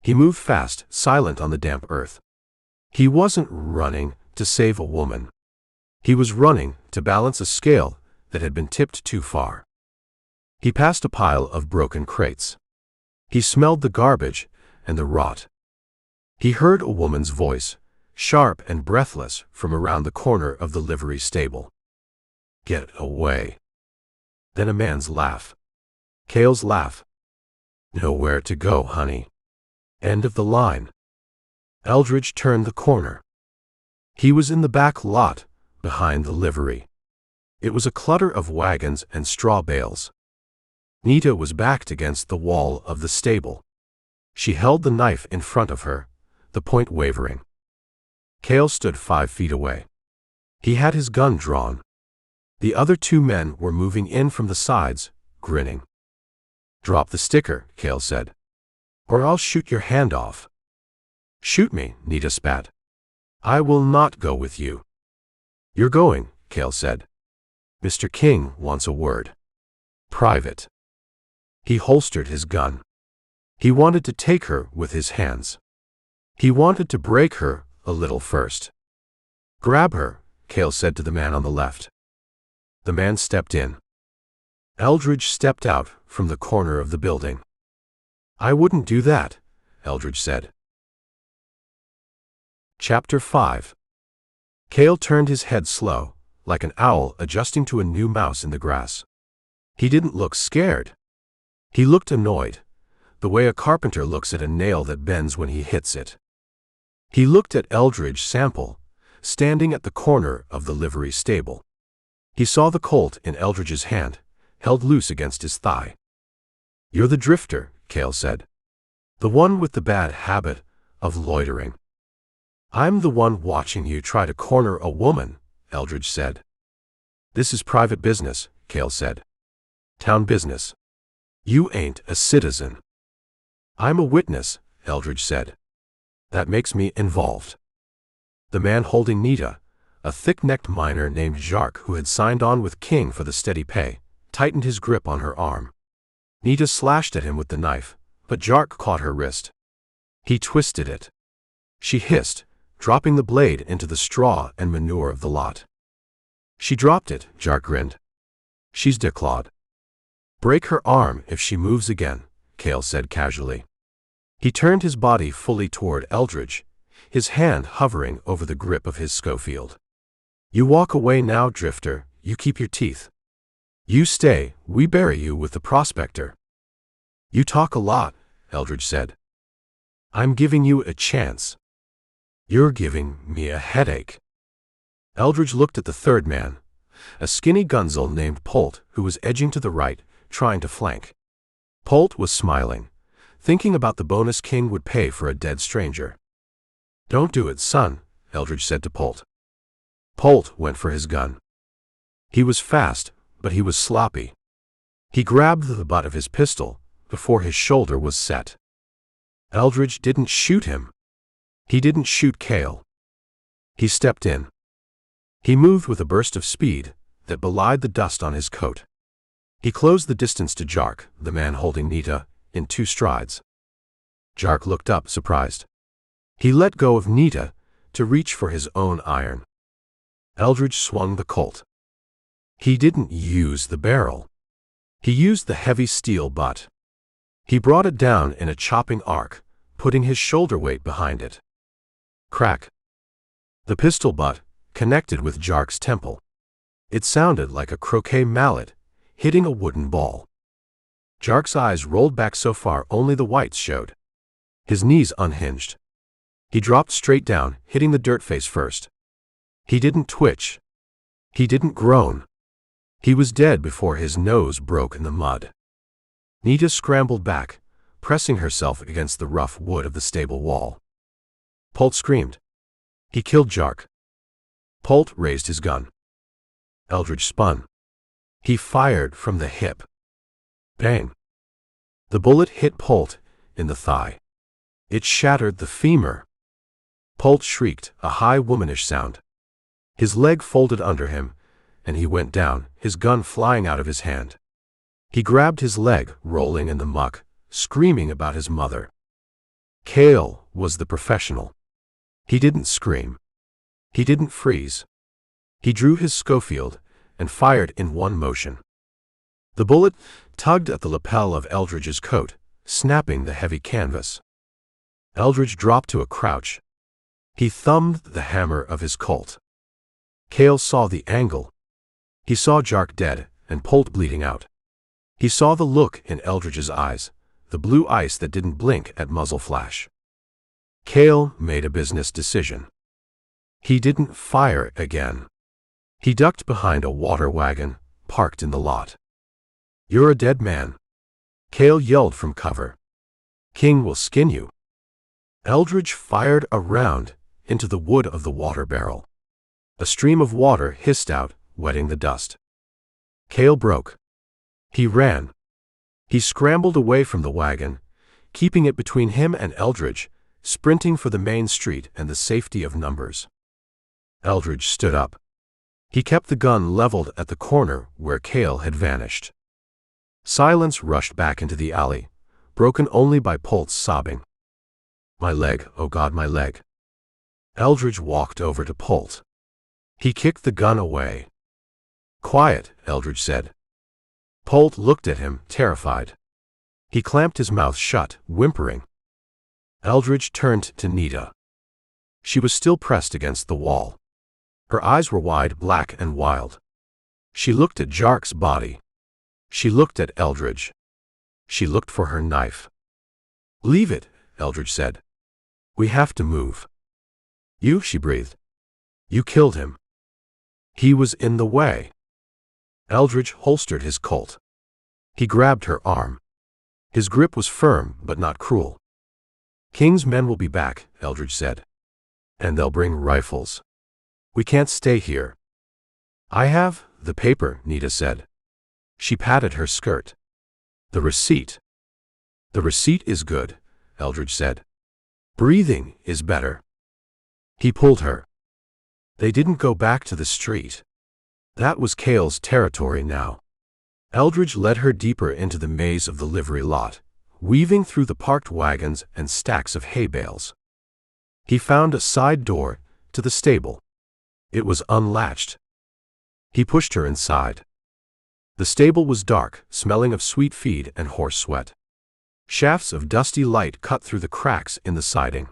He moved fast, silent on the damp earth. He wasn't running to save a woman. He was running to balance a scale that had been tipped too far. He passed a pile of broken crates. He smelled the garbage and the rot. He heard a woman's voice, sharp and breathless, from around the corner of the livery stable. Get away. Then a man's laugh. Cale's laugh. Nowhere to go, honey. End of the line. Eldridge turned the corner. He was in the back lot, behind the livery. It was a clutter of wagons and straw bales. Nita was backed against the wall of the stable. She held the knife in front of her, the point wavering. Cale stood 5 feet away. He had his gun drawn. The other 2 men were moving in from the sides, grinning. Drop the sticker, Cale said. Or I'll shoot your hand off. Shoot me, Nita spat. I will not go with you. You're going, Cale said. Mr. King wants a word. Private. He holstered his gun. He wanted to take her with his hands. He wanted to break her a little first. Grab her, Cale said to the man on the left. The man stepped in. Eldridge stepped out from the corner of the building. I wouldn't do that, Eldridge said. Chapter 5. Cale turned his head slow, like an owl adjusting to a new mouse in the grass. He didn't look scared. He looked annoyed, the way a carpenter looks at a nail that bends when he hits it. He looked at Eldridge Sample, standing at the corner of the livery stable. He saw the Colt in Eldridge's hand, held loose against his thigh. You're the drifter, Cale said. The one with the bad habit of loitering. I'm the one watching you try to corner a woman, Eldridge said. This is private business, Cale said. Town business. You ain't a citizen. I'm a witness, Eldridge said. That makes me involved. The man holding Nita, a thick-necked miner named Jacques who had signed on with King for the steady pay, tightened his grip on her arm. Nita slashed at him with the knife, but Jacques caught her wrist. He twisted it. She hissed, dropping the blade into the straw and manure of the lot. She dropped it, Jark grinned. She's declawed. Break her arm if she moves again, Cale said casually. He turned his body fully toward Eldridge, his hand hovering over the grip of his Schofield. You walk away now, Drifter, you keep your teeth. You stay, we bury you with the prospector. You talk a lot, Eldridge said. I'm giving you a chance. You're giving me a headache. Eldridge looked at the third man, a skinny gunzel named Polt who was edging to the right, trying to flank. Polt was smiling, thinking about the bonus King would pay for a dead stranger. Don't do it, son, Eldridge said to Polt. Polt went for his gun. He was fast, but he was sloppy. He grabbed the butt of his pistol before his shoulder was set. Eldridge didn't shoot him. He didn't shoot Cale. He stepped in. He moved with a burst of speed that belied the dust on his coat. He closed the distance to Jark, the man holding Nita, in 2 strides. Jark looked up, surprised. He let go of Nita to reach for his own iron. Eldridge swung the Colt. He didn't use the barrel. He used the heavy steel butt. He brought it down in a chopping arc, putting his shoulder weight behind it. Crack. The pistol butt connected with Jark's temple. It sounded like a croquet mallet hitting a wooden ball. Jark's eyes rolled back so far only the whites showed. His knees unhinged. He dropped straight down, hitting the dirt face first. He didn't twitch. He didn't groan. He was dead before his nose broke in the mud. Nita scrambled back, pressing herself against the rough wood of the stable wall. Polt screamed. He killed Jark. Polt raised his gun. Eldridge spun. He fired from the hip. Bang. The bullet hit Polt in the thigh. It shattered the femur. Polt shrieked, a high womanish sound. His leg folded under him, and he went down, his gun flying out of his hand. He grabbed his leg, rolling in the muck, screaming about his mother. Cale was the professional. He didn't scream. He didn't freeze. He drew his Schofield and fired in one motion. The bullet tugged at the lapel of Eldridge's coat, snapping the heavy canvas. Eldridge dropped to a crouch. He thumbed the hammer of his Colt. Cale saw the angle. He saw Jark dead and Polt bleeding out. He saw the look in Eldridge's eyes, the blue ice that didn't blink at muzzle flash. Cale made a business decision. He didn't fire again. He ducked behind a water wagon, parked in the lot. You're a dead man. Cale yelled from cover. King will skin you. Eldridge fired a round into the wood of the water barrel. A stream of water hissed out, wetting the dust. Cale broke. He ran. He scrambled away from the wagon, keeping it between him and Eldridge, sprinting for the main street and the safety of numbers. Eldridge stood up. He kept the gun leveled at the corner where Cale had vanished. Silence rushed back into the alley, broken only by Polt's sobbing. My leg, oh God, my leg. Eldridge walked over to Polt. He kicked the gun away. Quiet, Eldridge said. Polt looked at him, terrified. He clamped his mouth shut, whimpering. Eldridge turned to Nita. She was still pressed against the wall. Her eyes were wide, black and wild. She looked at Jark's body. She looked at Eldridge. She looked for her knife. Leave it, Eldridge said. We have to move. You, she breathed. You killed him. He was in the way. Eldridge holstered his Colt. He grabbed her arm. His grip was firm, but not cruel. King's men will be back, Eldridge said. And they'll bring rifles. We can't stay here. I have the paper, Nita said. She patted her skirt. The receipt. The receipt is good, Eldridge said. Breathing is better. He pulled her. They didn't go back to the street. That was Cale's territory now. Eldridge led her deeper into the maze of the livery lot, weaving through the parked wagons and stacks of hay bales. He found a side door to the stable. It was unlatched. He pushed her inside. The stable was dark, smelling of sweet feed and horse sweat. Shafts of dusty light cut through the cracks in the siding.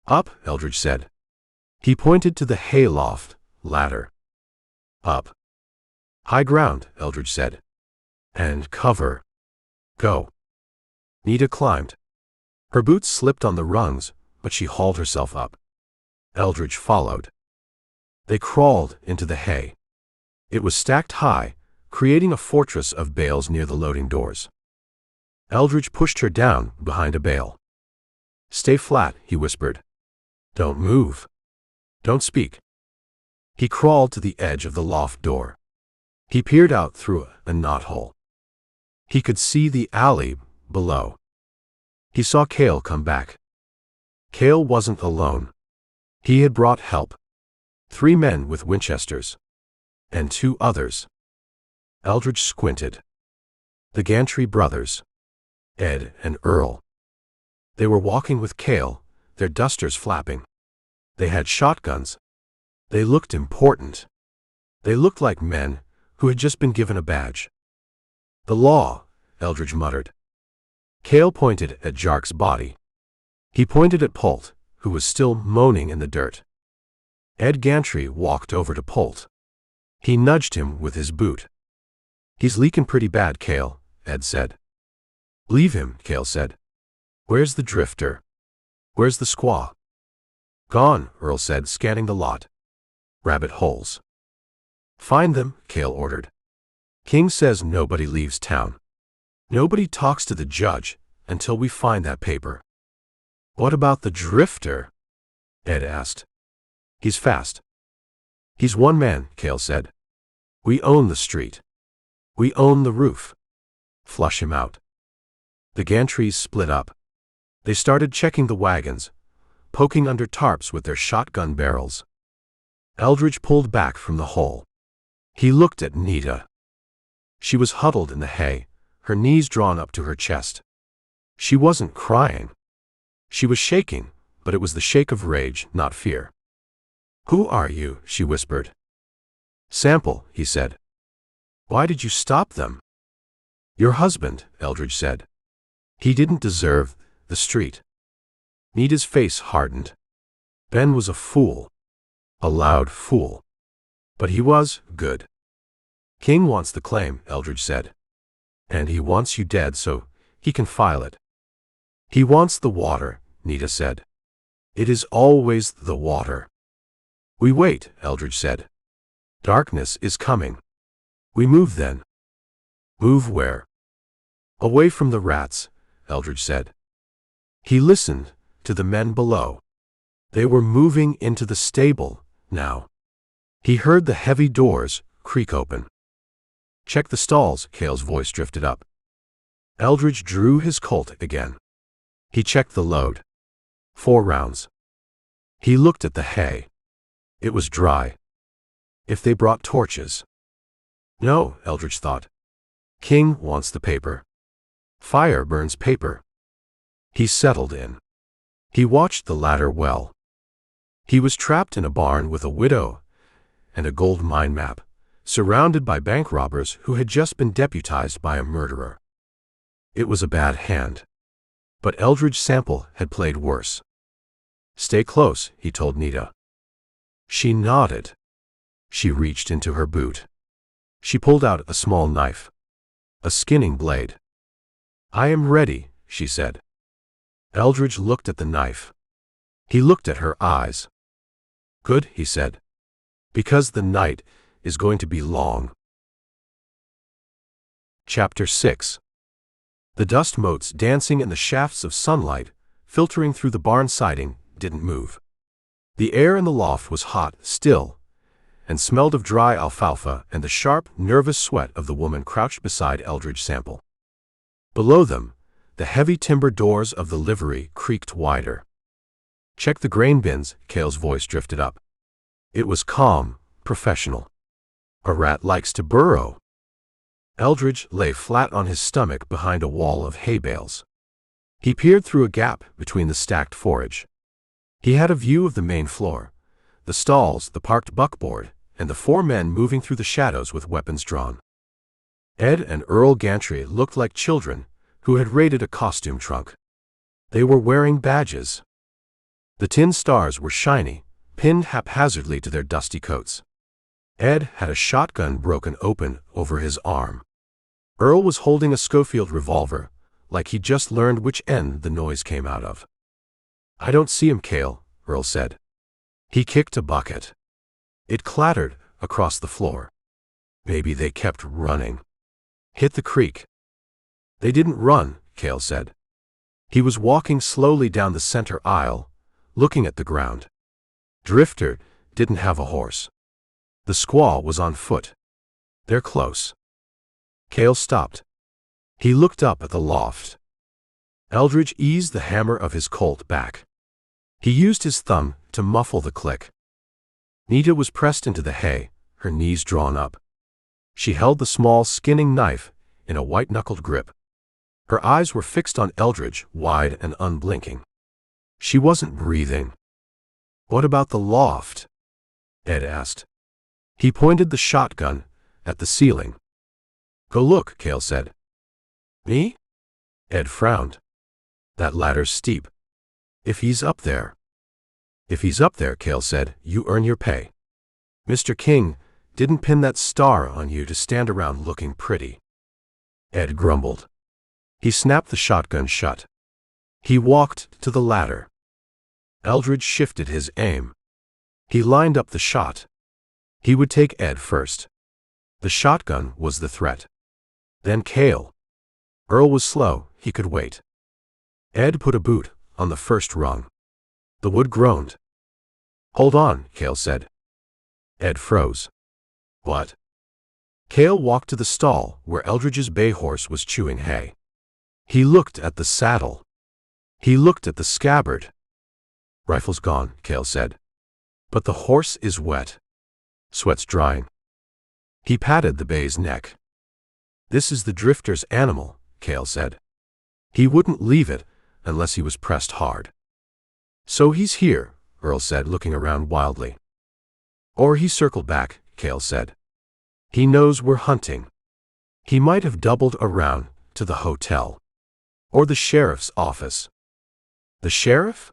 Up, Eldridge said. He pointed to the hay loft ladder. Up. High ground, Eldridge said. And cover. Go. Nita climbed. Her boots slipped on the rungs, but she hauled herself up. Eldridge followed. They crawled into the hay. It was stacked high, creating a fortress of bales near the loading doors. Eldridge pushed her down behind a bale. Stay flat, he whispered. Don't move. Don't speak. He crawled to the edge of the loft door. He peered out through a knothole. He could see the alley below. He saw Cale come back. Cale wasn't alone. He had brought help. 3 men with Winchesters. And 2 others. Eldridge squinted. The Gantry brothers. Ed and Earl. They were walking with Cale, their dusters flapping. They had shotguns. They looked important. They looked like men who had just been given a badge. The law, Eldridge muttered. Cale pointed at Jark's body. He pointed at Polt, who was still moaning in the dirt. Ed Gantry walked over to Polt. He nudged him with his boot. He's leaking pretty bad, Cale, Ed said. Leave him, Cale said. Where's the drifter? Where's the squaw? Gone, Earl said, scanning the lot. Rabbit holes. Find them, Cale ordered. King says nobody leaves town. Nobody talks to the judge until we find that paper. What about the drifter? Ed asked. He's fast. He's 1 man, Cale said. We own the street. We own the roof. Flush him out. The Gantrys split up. They started checking the wagons, poking under tarps with their shotgun barrels. Eldridge pulled back from the hole. He looked at Nita. She was huddled in the hay, her knees drawn up to her chest. She wasn't crying. She was shaking, but it was the shake of rage, not fear. Who are you? She whispered. Sample, he said. Why did you stop them? Your husband, Eldridge said. He didn't deserve the street. Nita's face hardened. Ben was a fool. A loud fool. But he was good. King wants the claim, Eldridge said. And he wants you dead so he can file it. He wants the water, Nita said. It is always the water. We wait, Eldridge said. Darkness is coming. We move then. Move where? Away from the rats, Eldridge said. He listened to the men below. They were moving into the stable now. He heard the heavy doors creak open. Check the stalls, Cale's voice drifted up. Eldridge drew his Colt again. He checked the load. 4 rounds. He looked at the hay. It was dry. If they brought torches. No, Eldridge thought. King wants the paper. Fire burns paper. He settled in. He watched the ladder well. He was trapped in a barn with a widow and a gold mine map, surrounded by bank robbers who had just been deputized by a murderer. It was a bad hand. But Eldridge Sample had played worse. Stay close, he told Nita. She nodded. She reached into her boot. She pulled out a small knife. A skinning blade. I am ready, she said. Eldridge looked at the knife. He looked at her eyes. Good, he said. Because the night is going to be long. Chapter 6. The dust motes dancing in the shafts of sunlight, filtering through the barn siding, didn't move. The air in the loft was hot, still, and smelled of dry alfalfa and the sharp, nervous sweat of the woman crouched beside Eldridge Sample. Below them, the heavy timber doors of the livery creaked wider. Check the grain bins, Cale's voice drifted up. It was calm, professional. A rat likes to burrow. Eldridge lay flat on his stomach behind a wall of hay bales. He peered through a gap between the stacked forage. He had a view of the main floor, the stalls, the parked buckboard, and the four men moving through the shadows with weapons drawn. Ed and Earl Gantry looked like children who had raided a costume trunk. They were wearing badges. The tin stars were shiny, pinned haphazardly to their dusty coats. Ed had a shotgun broken open over his arm. Earl was holding a Schofield revolver, like he'd just learned which end the noise came out of. "I don't see him, Cale," Earl said. He kicked a bucket. It clattered across the floor. Maybe they kept running. "Hit the creek." "They didn't run," Cale said. He was walking slowly down the center aisle, looking at the ground. Drifter didn't have a horse. The squaw was on foot. "They're close." Cale stopped. He looked up at the loft. Eldridge eased the hammer of his Colt back. He used his thumb to muffle the click. Nita was pressed into the hay, her knees drawn up. She held the small skinning knife in a white-knuckled grip. Her eyes were fixed on Eldridge, wide and unblinking. She wasn't breathing. "What about the loft?" Ed asked. He pointed the shotgun at the ceiling. "Go look," Cale said. "Me?" Ed frowned. "That ladder's steep. If he's up there." "If he's up there," Cale said, "you earn your pay. Mr. King didn't pin that star on you to stand around looking pretty." Ed grumbled. He snapped the shotgun shut. He walked to the ladder. Eldridge shifted his aim. He lined up the shot. He would take Ed first. The shotgun was the threat. Then Cale. Earl was slow, he could wait. Ed put a boot on the first rung. The wood groaned. "Hold on," Cale said. Ed froze. "What?" Cale walked to the stall where Eldridge's bay horse was chewing hay. He looked at the saddle. He looked at the scabbard. "Rifle's gone," Cale said. "But the horse is wet. Sweat's drying." He patted the bay's neck. "This is the drifter's animal," Cale said. "He wouldn't leave it unless he was pressed hard." "So he's here," Earl said, looking around wildly. "Or he circled back," Cale said. "He knows we're hunting. He might have doubled around to the hotel. Or the sheriff's office." "The sheriff?"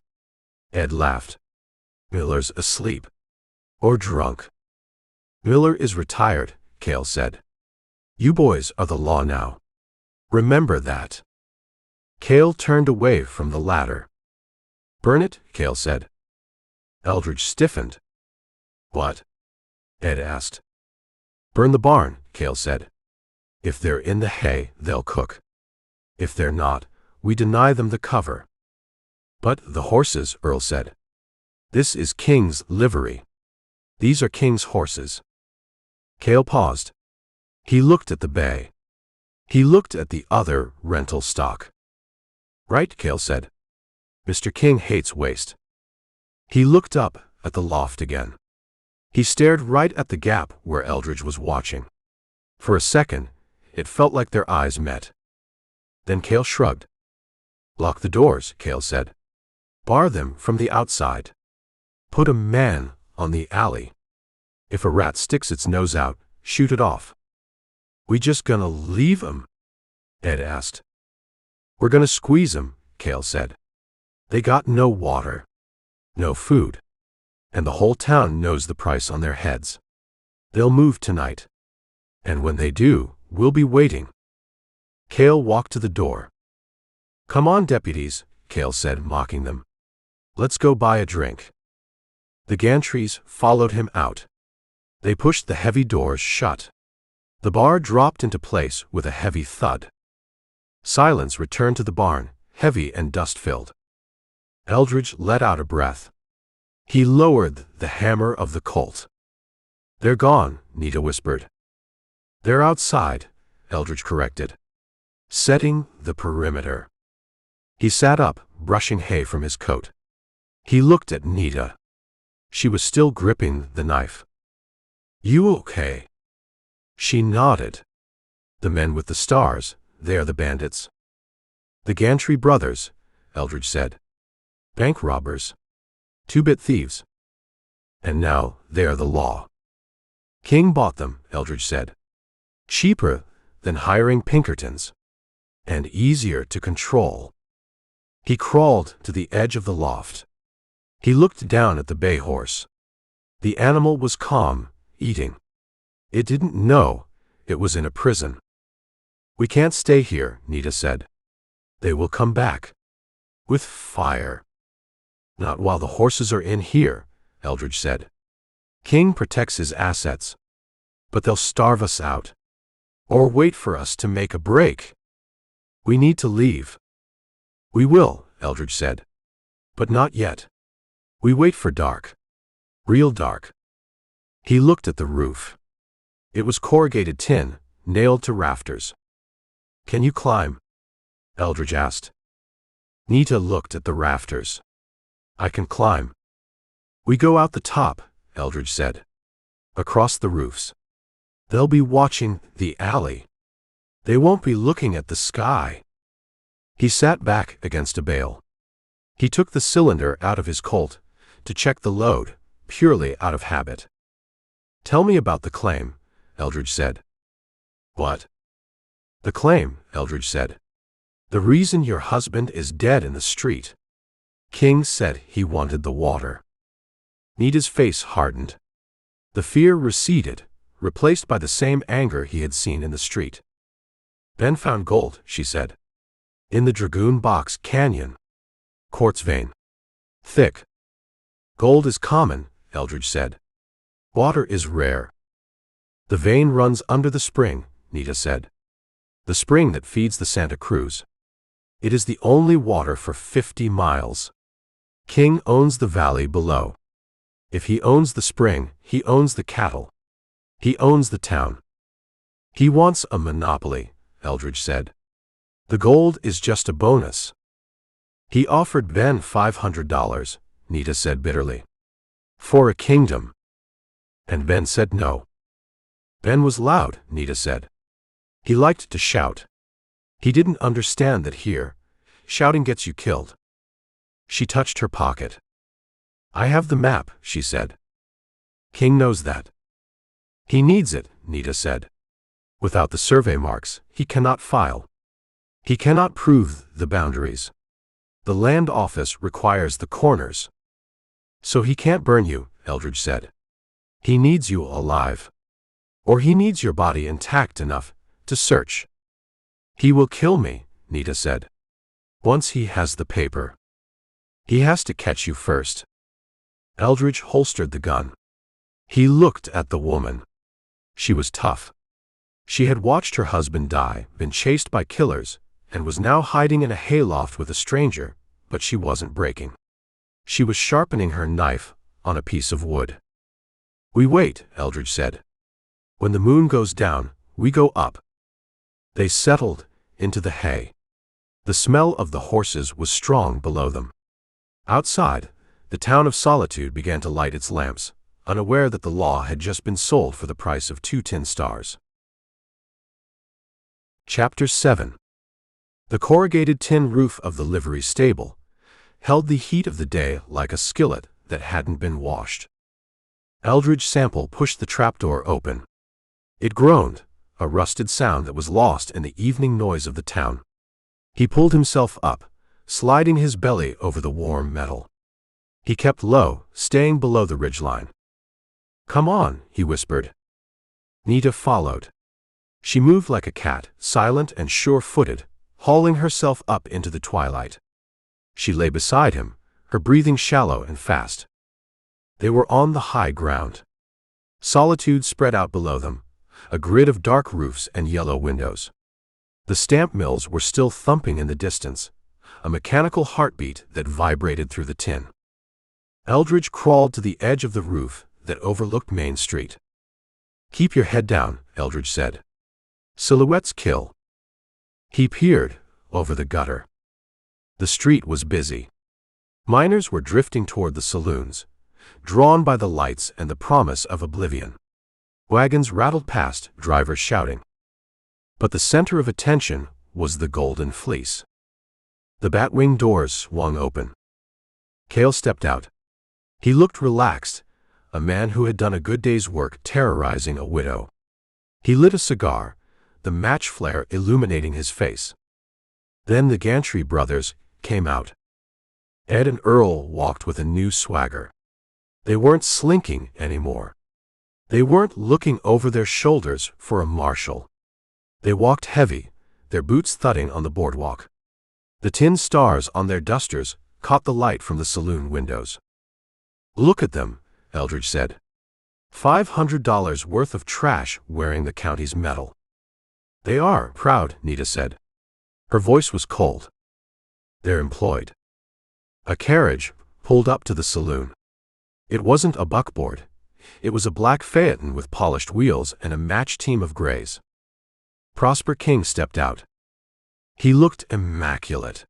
Ed laughed. "Miller's asleep. Or drunk." "Miller is retired," Cale said. "You boys are the law now. Remember that." Cale turned away from the ladder. "Burn it," Cale said. Eldridge stiffened. "What?" Ed asked. "Burn the barn," Cale said. "If they're in the hay, they'll cook. If they're not, we deny them the cover." "But the horses," Earl said. "This is King's livery. These are King's horses." Cale paused. He looked at the bay. He looked at the other rental stock. "Right," Cale said. "Mr. King hates waste." He looked up at the loft again. He stared right at the gap where Eldridge was watching. For a second, it felt like their eyes met. Then Cale shrugged. "Lock the doors," Cale said. "Bar them from the outside. Put a man on the alley. If a rat sticks its nose out, shoot it off." "We just gonna leave 'em?" Ed asked. "We're gonna squeeze 'em," Cale said. "They got no water. No food. And the whole town knows the price on their heads. They'll move tonight. And when they do, we'll be waiting." Cale walked to the door. "Come on, deputies," Cale said, mocking them. "Let's go buy a drink." The Gantrys followed him out. They pushed the heavy doors shut. The bar dropped into place with a heavy thud. Silence returned to the barn, heavy and dust-filled. Eldridge let out a breath. He lowered the hammer of the Colt. "They're gone," Nita whispered. "They're outside," Eldridge corrected. "Setting the perimeter." He sat up, brushing hay from his coat. He looked at Nita. She was still gripping the knife. "You okay?" She nodded. "The men with the stars, they're the bandits." "The Gantry brothers," Eldridge said. "Bank robbers. Two-bit thieves. And now they're the law." King bought them, Eldridge said. Cheaper than hiring Pinkertons. And easier to control. He crawled to the edge of the loft. He looked down at the bay horse. The animal was calm, eating. It didn't know it was in a prison. We can't stay here, Nita said. They will come back. With fire. Not while the horses are in here, Eldridge said. King protects his assets. But they'll starve us out. Or wait for us to make a break. We need to leave. We will, Eldridge said. But not yet. We wait for dark. Real dark. He looked at the roof. It was corrugated tin, nailed to rafters. Can you climb? Eldridge asked. Nita looked at the rafters. I can climb. We go out the top, Eldridge said. Across the roofs. They'll be watching the alley. They won't be looking at the sky. He sat back against a bale. He took the cylinder out of his Colt to check the load, purely out of habit. Tell me about the claim, Eldridge said. What? The claim, Eldridge said. The reason your husband is dead in the street. King said he wanted the water. Nita's face hardened. The fear receded, replaced by the same anger he had seen in the street. Ben found gold, she said. In the Dragoon Box Canyon. Quartz vein. Thick. Gold is common, Eldridge said. Water is rare. The vein runs under the spring, Nita said. The spring that feeds the Santa Cruz. It is the only water for 50 miles. King owns the valley below. If he owns the spring, he owns the cattle. He owns the town. He wants a monopoly, Eldridge said. The gold is just a bonus. He offered Ben $500, Nita said bitterly. For a kingdom. And Ben said no. Ben was loud, Nita said. He liked to shout. He didn't understand that here, shouting gets you killed. She touched her pocket. I have the map, she said. King knows that. He needs it, Nita said. Without the survey marks, he cannot file. He cannot prove the boundaries. The land office requires the corners. So he can't burn you, Eldridge said. He needs you alive. Or he needs your body intact enough to search. He will kill me, Nita said. Once he has the paper. He has to catch you first. Eldridge holstered the gun. He looked at the woman. She was tough. She had watched her husband die, been chased by killers, and was now hiding in a hayloft with a stranger, but she wasn't breaking. She was sharpening her knife on a piece of wood. We wait, Eldridge said. When the moon goes down, we go up. They settled into the hay. The smell of the horses was strong below them. Outside, the town of Solitude began to light its lamps, unaware that the law had just been sold for the price of 2 tin stars. Chapter 7. The corrugated tin roof of the livery stable held the heat of the day like a skillet that hadn't been washed. Eldridge Sample pushed the trapdoor open. It groaned, a rusted sound that was lost in the evening noise of the town. He pulled himself up, sliding his belly over the warm metal. He kept low, staying below the ridgeline. Come on, he whispered. Nita followed. She moved like a cat, silent and sure-footed, hauling herself up into the twilight. She lay beside him, her breathing shallow and fast. They were on the high ground. Solitude spread out below them, a grid of dark roofs and yellow windows. The stamp mills were still thumping in the distance, a mechanical heartbeat that vibrated through the tin. Eldridge crawled to the edge of the roof that overlooked Main Street. Keep your head down, Eldridge said. Silhouettes kill. He peered over the gutter. The street was busy. Miners were drifting toward the saloons, drawn by the lights and the promise of oblivion. Wagons rattled past, drivers shouting. But the center of attention was the Golden Fleece. The batwing doors swung open. Cale stepped out. He looked relaxed, a man who had done a good day's work terrorizing a widow. He lit a cigar, the match flare illuminating his face. Then the Gantry brothers came out. Ed and Earl walked with a new swagger. They weren't slinking anymore. They weren't looking over their shoulders for a marshal. They walked heavy, their boots thudding on the boardwalk. The tin stars on their dusters caught the light from the saloon windows. "Look at them," Eldridge said. $500 worth of trash wearing the county's medal. "They are proud," Nita said. Her voice was cold. "They're employed." A carriage pulled up to the saloon. It wasn't a buckboard. It was a black phaeton with polished wheels and a matched team of grays. Prosper King stepped out. He looked immaculate.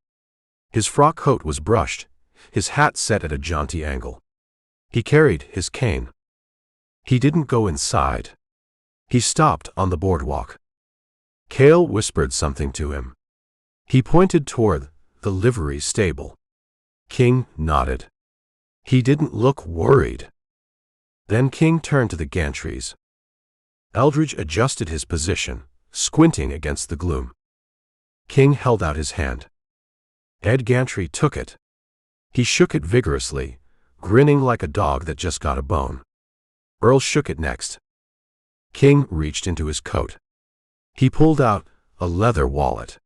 His frock coat was brushed, his hat set at a jaunty angle. He carried his cane. He didn't go inside. He stopped on the boardwalk. Cale whispered something to him. He pointed toward the livery stable. King nodded. He didn't look worried. Then King turned to the Gantrys. Eldridge adjusted his position, squinting against the gloom. King held out his hand. Ed Gantry took it. He shook it vigorously, grinning like a dog that just got a bone. Earl shook it next. King reached into his coat. He pulled out a leather wallet.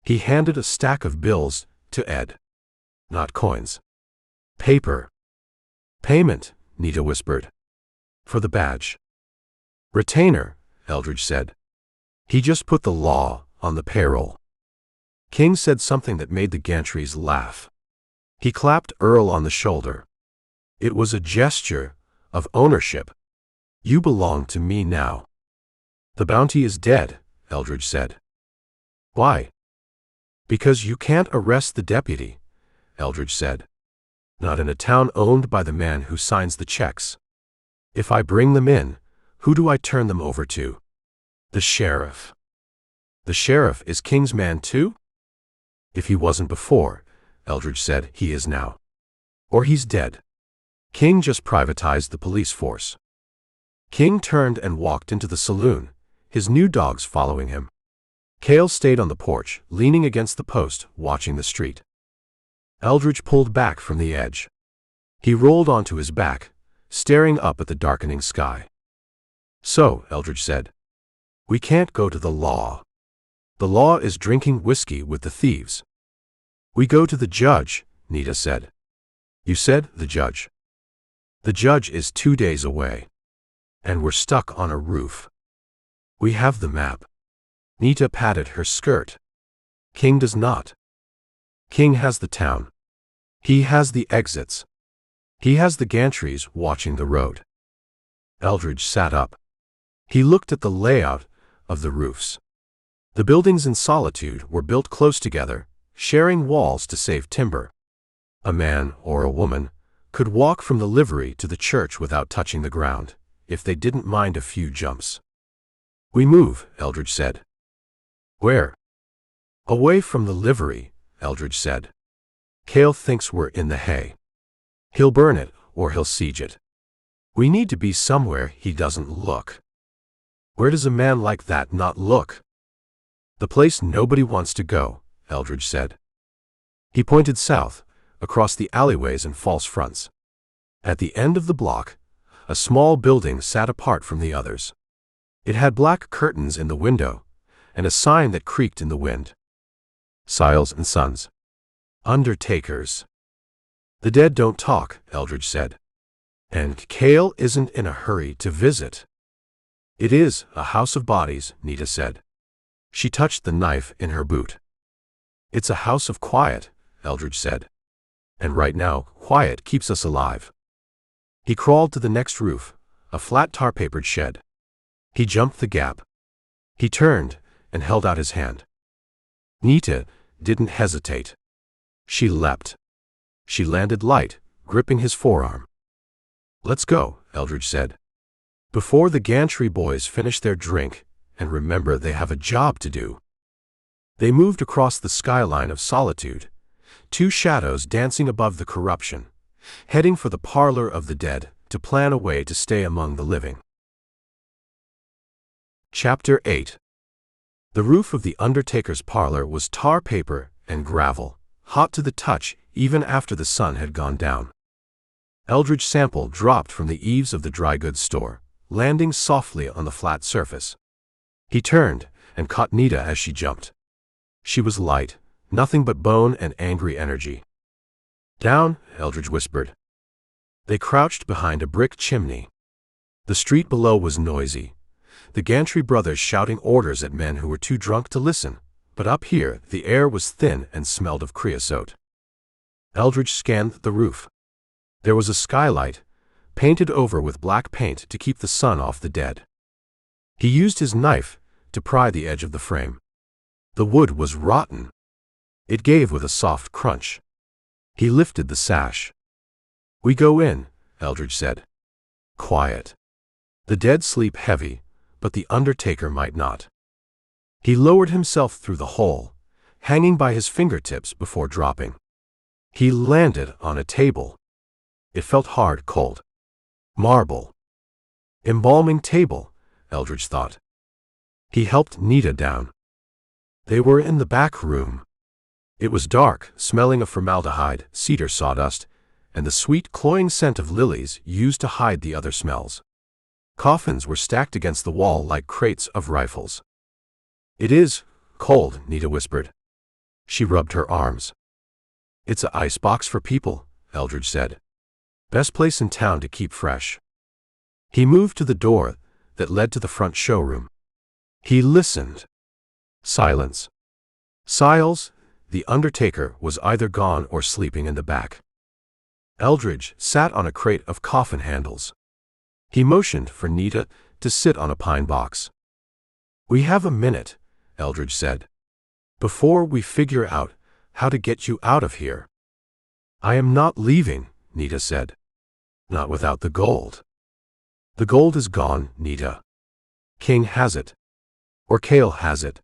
He handed a stack of bills to Ed. Not coins. Paper. "Payment," Nita whispered. "For the badge." "Retainer," Eldridge said. "He just put the law on the payroll." King said something that made the Gantrys laugh. He clapped Earl on the shoulder. It was a gesture of ownership. "You belong to me now." "The bounty is dead," Eldridge said. "Why?" "Because you can't arrest the deputy," Eldridge said. "Not in a town owned by the man who signs the checks. If I bring them in, who do I turn them over to?" "The sheriff." "The sheriff is King's man too?" "If he wasn't before," Eldridge said, "he is now. Or he's dead. King just privatized the police force." King turned and walked into the saloon, his new dogs following him. Cale stayed on the porch, leaning against the post, watching the street. Eldridge pulled back from the edge. He rolled onto his back, staring up at the darkening sky. "So," Eldridge said, "we can't go to the law. The law is drinking whiskey with the thieves." "We go to the judge," Nita said. "You said the judge." "The judge is 2 days away. And we're stuck on a roof." "We have the map." Nita patted her skirt. "King does not. King has the town. He has the exits. He has the Gantrys watching the road." Eldridge sat up. He looked at the layout of the roofs. The buildings in Solitude were built close together, sharing walls to save timber. A man or a woman could walk from the livery to the church without touching the ground, if they didn't mind a few jumps. "We move," Eldridge said. "Where?" "Away from the livery," Eldridge said. "Cale thinks we're in the hay. He'll burn it or he'll siege it. We need to be somewhere he doesn't look." "Where does a man like that not look?" "The place nobody wants to go," Eldridge said. He pointed south, across the alleyways and false fronts. At the end of the block, a small building sat apart from the others. It had black curtains in the window, and a sign that creaked in the wind. Siles and Sons. Undertakers. "The dead don't talk," Eldridge said. "And Cale isn't in a hurry to visit." "It is a house of bodies," Nita said. She touched the knife in her boot. "It's a house of quiet," Eldridge said. "And right now, quiet keeps us alive." He crawled to the next roof, a flat tar-papered shed. He jumped the gap. He turned and held out his hand. Nita didn't hesitate. She leapt. She landed light, gripping his forearm. "Let's go," Eldridge said. "Before the Gantry boys finish their drink, and remember they have a job to do." They moved across the skyline of Solitude, 2 shadows dancing above the corruption, heading for the parlor of the dead, to plan a way to stay among the living. Chapter 8. The roof of the undertaker's parlor was tar paper and gravel, hot to the touch even after the sun had gone down. Eldridge Sample dropped from the eaves of the dry goods store, landing softly on the flat surface. He turned and caught Nita as she jumped. She was light, nothing but bone and angry energy. "Down," Eldridge whispered. They crouched behind a brick chimney. The street below was noisy, the Gantry brothers shouting orders at men who were too drunk to listen, but up here the air was thin and smelled of creosote. Eldridge scanned the roof. There was a skylight, painted over with black paint to keep the sun off the dead. He used his knife to pry the edge of the frame. The wood was rotten. It gave with a soft crunch. He lifted the sash. "We go in," Eldridge said. "Quiet. The dead sleep heavy, but the undertaker might not." He lowered himself through the hole, hanging by his fingertips before dropping. He landed on a table. It felt hard, cold. Marble. Embalming table, Eldridge thought. He helped Nita down. They were in the back room. It was dark, smelling of formaldehyde, cedar sawdust, and the sweet, cloying scent of lilies used to hide the other smells. Coffins were stacked against the wall like crates of rifles. "It is cold," Nita whispered. She rubbed her arms. "It's a ice box for people," Eldridge said. "Best place in town to keep fresh." He moved to the door that led to the front showroom. He listened. Silence. Siles, the undertaker, was either gone or sleeping in the back. Eldridge sat on a crate of coffin handles. He motioned for Nita to sit on a pine box. "We have a minute," Eldridge said, "before we figure out how to get you out of here." "I am not leaving," Nita said. "Not without the gold." "The gold is gone, Nita. King has it. Or Cale has it.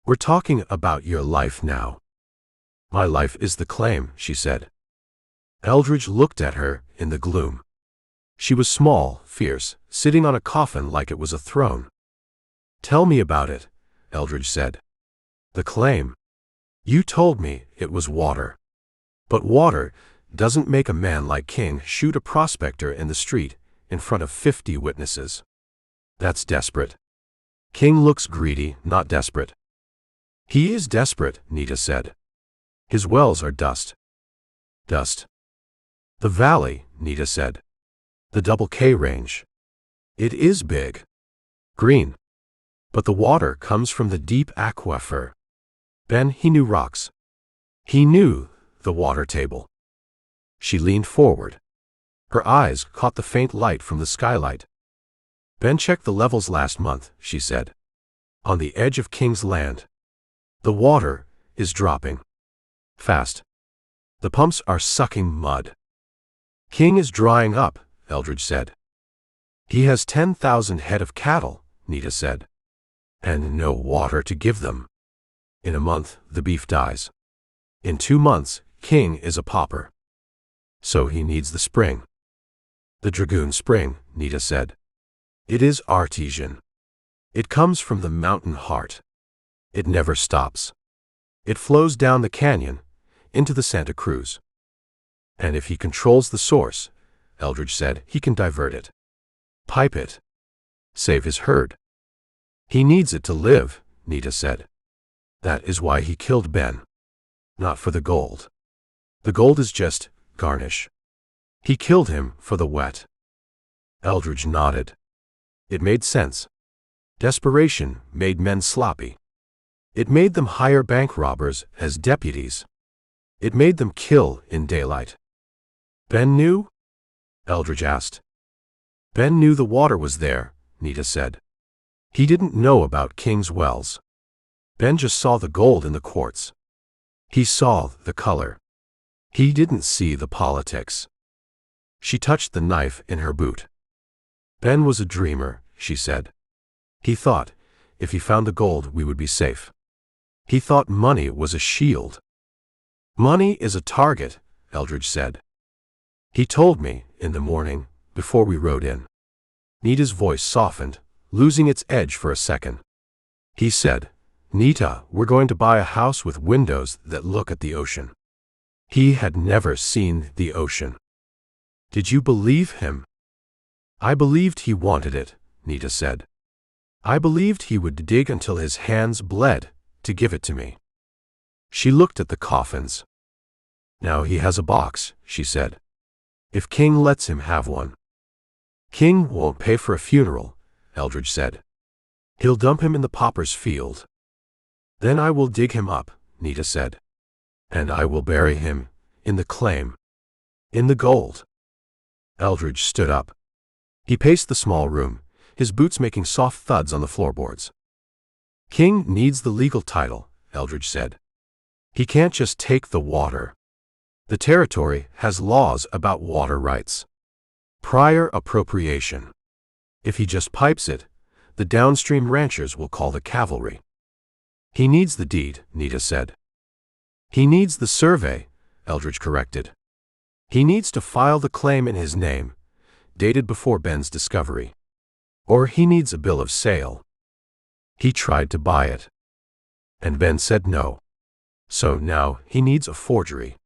We're talking about your life now." "My life is the claim," she said. Eldridge looked at her in the gloom. She was small, fierce, sitting on a coffin like it was a throne. "Tell me about it," Eldridge said. "The claim. You told me it was water. But water doesn't make a man like King shoot a prospector in the street in front of 50 witnesses. That's desperate. King looks greedy, not desperate." "He is desperate," Nita said. "His wells are dust." "Dust." "The valley," Nita said. "The Double K range. It is big. Green. But the water comes from the deep aquifer." Ben, he knew rocks. He knew the water table. She leaned forward. Her eyes caught the faint light from the skylight. "Ben checked the levels last month," she said. "On the edge of King's Land. The water is dropping. Fast. The pumps are sucking mud." "King is drying up," Eldridge said. "He has 10,000 head of cattle," Nita said. "And no water to give them. In a month, the beef dies. In 2 months, King is a pauper. So he needs the spring." "The Dragoon Spring," Nita said. "It is artesian. It comes from the mountain heart. It never stops. It flows down the canyon into the Santa Cruz. And if he controls the source," Eldridge said, "he can divert it. Pipe it. Save his herd." "He needs it to live," Nita said. "That is why he killed Ben. Not for the gold. The gold is just garnish. He killed him for the wet." Eldridge nodded. It made sense. Desperation made men sloppy. It made them hire bank robbers as deputies. It made them kill in daylight. "Ben knew?" Eldridge asked. "Ben knew the water was there," Nita said. "He didn't know about King's wells. Ben just saw the gold in the quartz. He saw the color. He didn't see the politics." She touched the knife in her boot. "Ben was a dreamer," she said. "He thought, if he found the gold, we would be safe. He thought money was a shield." "Money is a target," Eldridge said. "He told me, in the morning, before we rode in. Nita's voice softened, losing its edge for a second. He said, "Nita, we're going to buy a house with windows that look at the ocean." He had never seen the ocean. Did you believe him? I believed he wanted it, Nita said. I believed he would dig until his hands bled to give it to me. She looked at the coffins. Now he has a box, she said. If King lets him have one. King won't pay for a funeral, Eldridge said. He'll dump him in the pauper's field. Then I will dig him up, Nita said. And I will bury him in the claim. In the gold. Eldridge stood up. He paced the small room, his boots making soft thuds on the floorboards. King needs the legal title, Eldridge said. He can't just take the water. The territory has laws about water rights. Prior appropriation. If he just pipes it, the downstream ranchers will call the cavalry. He needs the deed, Nita said. He needs the survey, Eldridge corrected. He needs to file the claim in his name, dated before Ben's discovery. Or he needs a bill of sale. He tried to buy it. And Ben said no. So now he needs a forgery.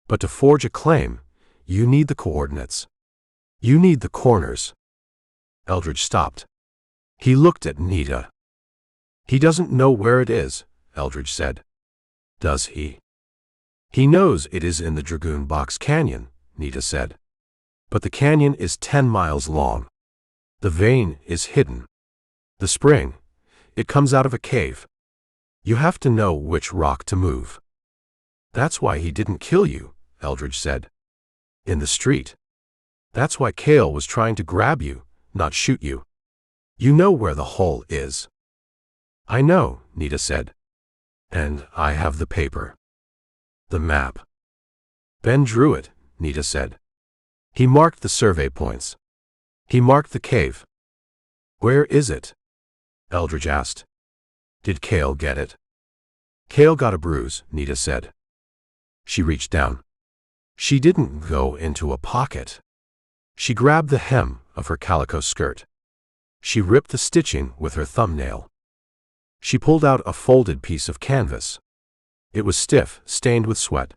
But to forge a claim, you need the coordinates. You need the corners. Eldridge stopped. He looked at Nita. He doesn't know where it is, Eldridge said. Does he? He knows it is in the Dragoon Box Canyon, Nita said. But the canyon is 10 miles long. The vein is hidden. The spring, it comes out of a cave. You have to know which rock to move. That's why he didn't kill you, Eldridge said. In the street. That's why Cale was trying to grab you, not shoot you. You know where the hole is. I know, Nita said. And I have the paper. The map. Ben drew it, Nita said. He marked the survey points. He marked the cave. Where is it? Eldridge asked. Did Cale get it? Cale got a bruise, Nita said. She reached down. She didn't go into a pocket. She grabbed the hem of her calico skirt. She ripped the stitching with her thumbnail. She pulled out a folded piece of canvas. It was stiff, stained with sweat.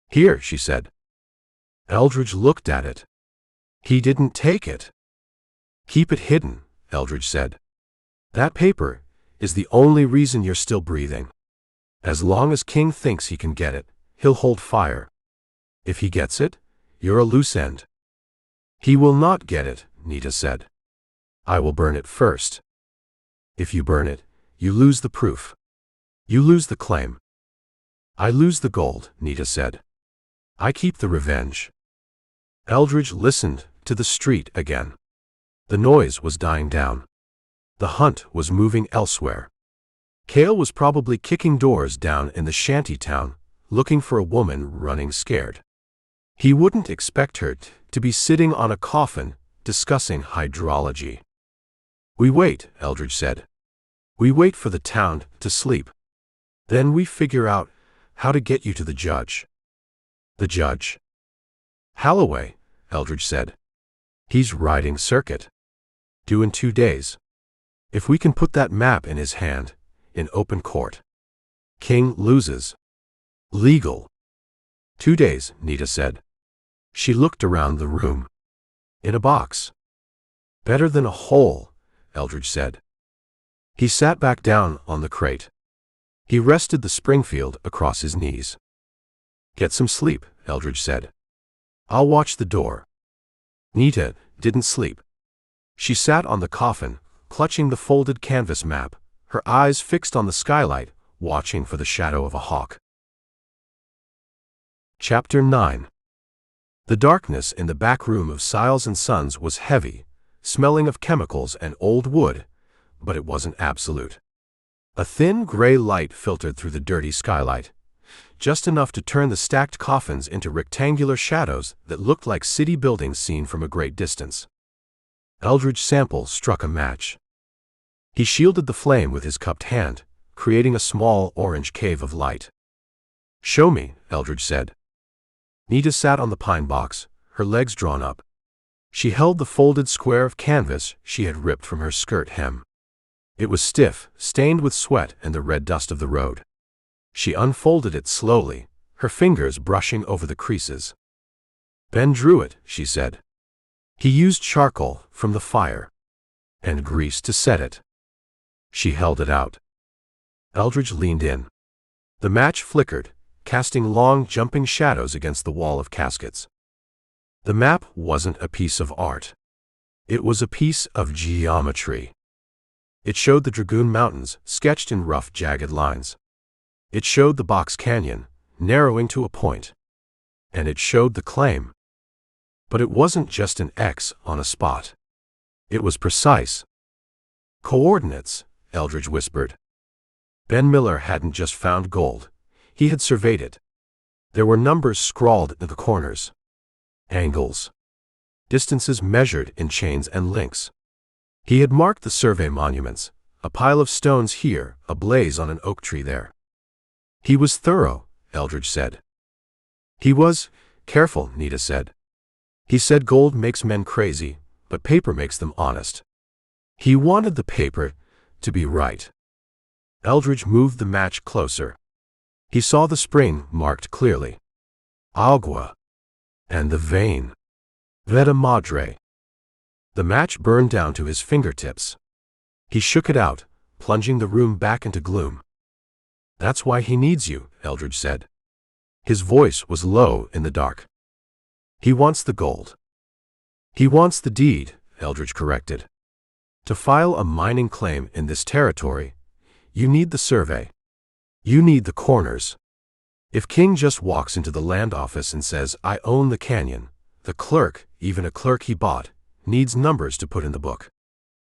Here, she said. Eldridge looked at it. He didn't take it. Keep it hidden, Eldridge said. That paper is the only reason you're still breathing. As long as King thinks he can get it, he'll hold fire. If he gets it, you're a loose end. He will not get it, Nita said. I will burn it first. If you burn it, you lose the proof. You lose the claim. I lose the gold, Nita said. I keep the revenge. Eldridge listened to the street again. The noise was dying down. The hunt was moving elsewhere. Cale was probably kicking doors down in the shanty town, looking for a woman running scared. He wouldn't expect her to be sitting on a coffin, discussing hydrology. We wait, Eldridge said. We wait for the town to sleep. Then we figure out how to get you to the judge. The judge? Holloway, Eldridge said. He's riding circuit. Due in 2 days. If we can put that map in his hand, in open court. King loses. Legal. 2 days, Nita said. She looked around the room. In a box. Better than a hole, Eldridge said. He sat back down on the crate. He rested the Springfield across his knees. Get some sleep, Eldridge said. I'll watch the door. Nita didn't sleep. She sat on the coffin, clutching the folded canvas map, her eyes fixed on the skylight, watching for the shadow of a hawk. Chapter 9. The darkness in the back room of Siles & Sons was heavy, smelling of chemicals and old wood, but it wasn't absolute. A thin gray light filtered through the dirty skylight, just enough to turn the stacked coffins into rectangular shadows that looked like city buildings seen from a great distance. Eldridge Sample struck a match. He shielded the flame with his cupped hand, creating a small orange cave of light. Show me, Eldridge said. Nita sat on the pine box, her legs drawn up. She held the folded square of canvas she had ripped from her skirt hem. It was stiff, stained with sweat and the red dust of the road. She unfolded it slowly, her fingers brushing over the creases. Ben drew it, she said. He used charcoal from the fire and grease to set it. She held it out. Eldridge leaned in. The match flickered, casting long, jumping shadows against the wall of caskets. The map wasn't a piece of art. It was a piece of geometry. It showed the Dragoon Mountains, sketched in rough, jagged lines. It showed the Box Canyon, narrowing to a point. And it showed the claim. But it wasn't just an X on a spot. It was precise. Coordinates, Eldridge whispered. Ben Miller hadn't just found gold. He had surveyed it. There were numbers scrawled in the corners. Angles. Distances measured in chains and links. He had marked the survey monuments, a pile of stones here, a blaze on an oak tree there. He was thorough, Eldridge said. He was careful, Nita said. He said gold makes men crazy, but paper makes them honest. He wanted the paper to be right. Eldridge moved the match closer. He saw the spring marked clearly. Agua. And the vein. Veta Madre. The match burned down to his fingertips. He shook it out, plunging the room back into gloom. That's why he needs you, Eldridge said. His voice was low in the dark. He wants the gold. He wants the deed, Eldridge corrected. To file a mining claim in this territory, you need the survey. You need the corners. If King just walks into the land office and says, I own the canyon, the clerk, even a clerk he bought, needs numbers to put in the book.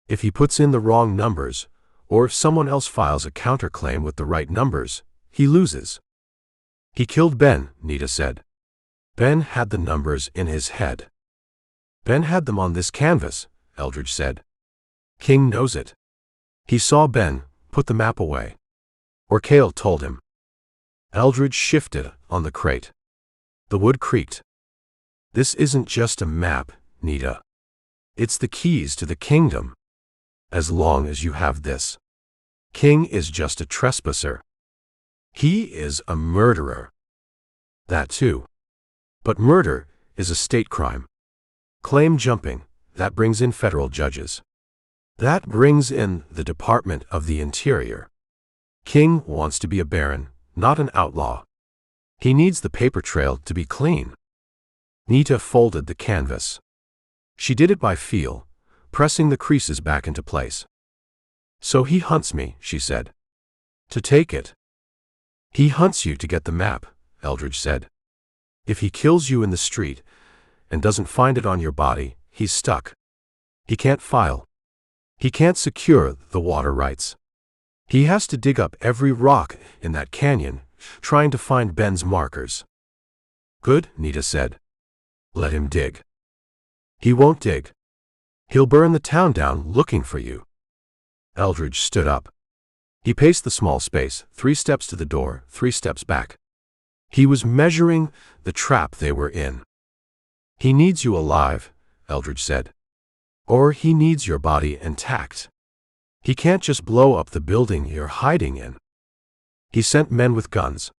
If he puts in the wrong numbers, or if someone else files a counterclaim with the right numbers, he loses. He killed Ben, Nita said. Ben had the numbers in his head. Ben had them on this canvas, Eldridge said. King knows it. He saw Ben put the map away. Or Cale told him. Eldridge shifted on the crate. The wood creaked. This isn't just a map, Nita. It's the keys to the kingdom. As long as you have this. King is just a trespasser. He is a murderer. That too. But murder is a state crime. Claim jumping, that brings in federal judges. That brings in the Department of the Interior. King wants to be a baron, not an outlaw. He needs the paper trail to be clean. Nita folded the canvas. She did it by feel, pressing the creases back into place. So he hunts me, she said. To take it. He hunts you to get the map, Eldridge said. If he kills you in the street and doesn't find it on your body, he's stuck. He can't file. He can't secure the water rights. He has to dig up every rock in that canyon, trying to find Ben's markers. Good, Nita said. Let him dig. He won't dig. He'll burn the town down looking for you. Eldridge stood up. He paced the small space, 3 steps to the door, 3 steps back. He was measuring the trap they were in. He needs you alive, Eldridge said. Or he needs your body intact. He can't just blow up the building you're hiding in. He sent men with guns.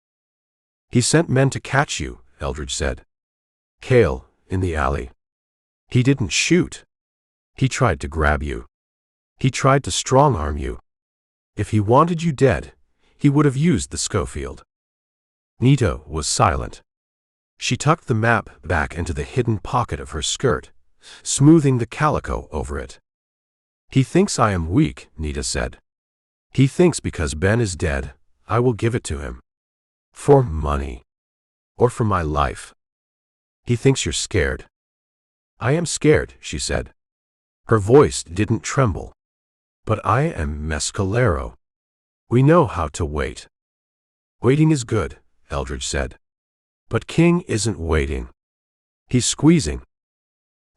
He sent men to catch you, Eldridge said. Cale, in the alley. He didn't shoot. He tried to grab you. He tried to strong-arm you. If he wanted you dead, he would have used the Schofield. Nita was silent. She tucked the map back into the hidden pocket of her skirt, smoothing the calico over it. He thinks I am weak, Nita said. He thinks because Ben is dead, I will give it to him. For money. Or for my life. He thinks you're scared. I am scared, she said. Her voice didn't tremble. But I am Mescalero. We know how to wait. Waiting is good, Eldridge said. But King isn't waiting. He's squeezing.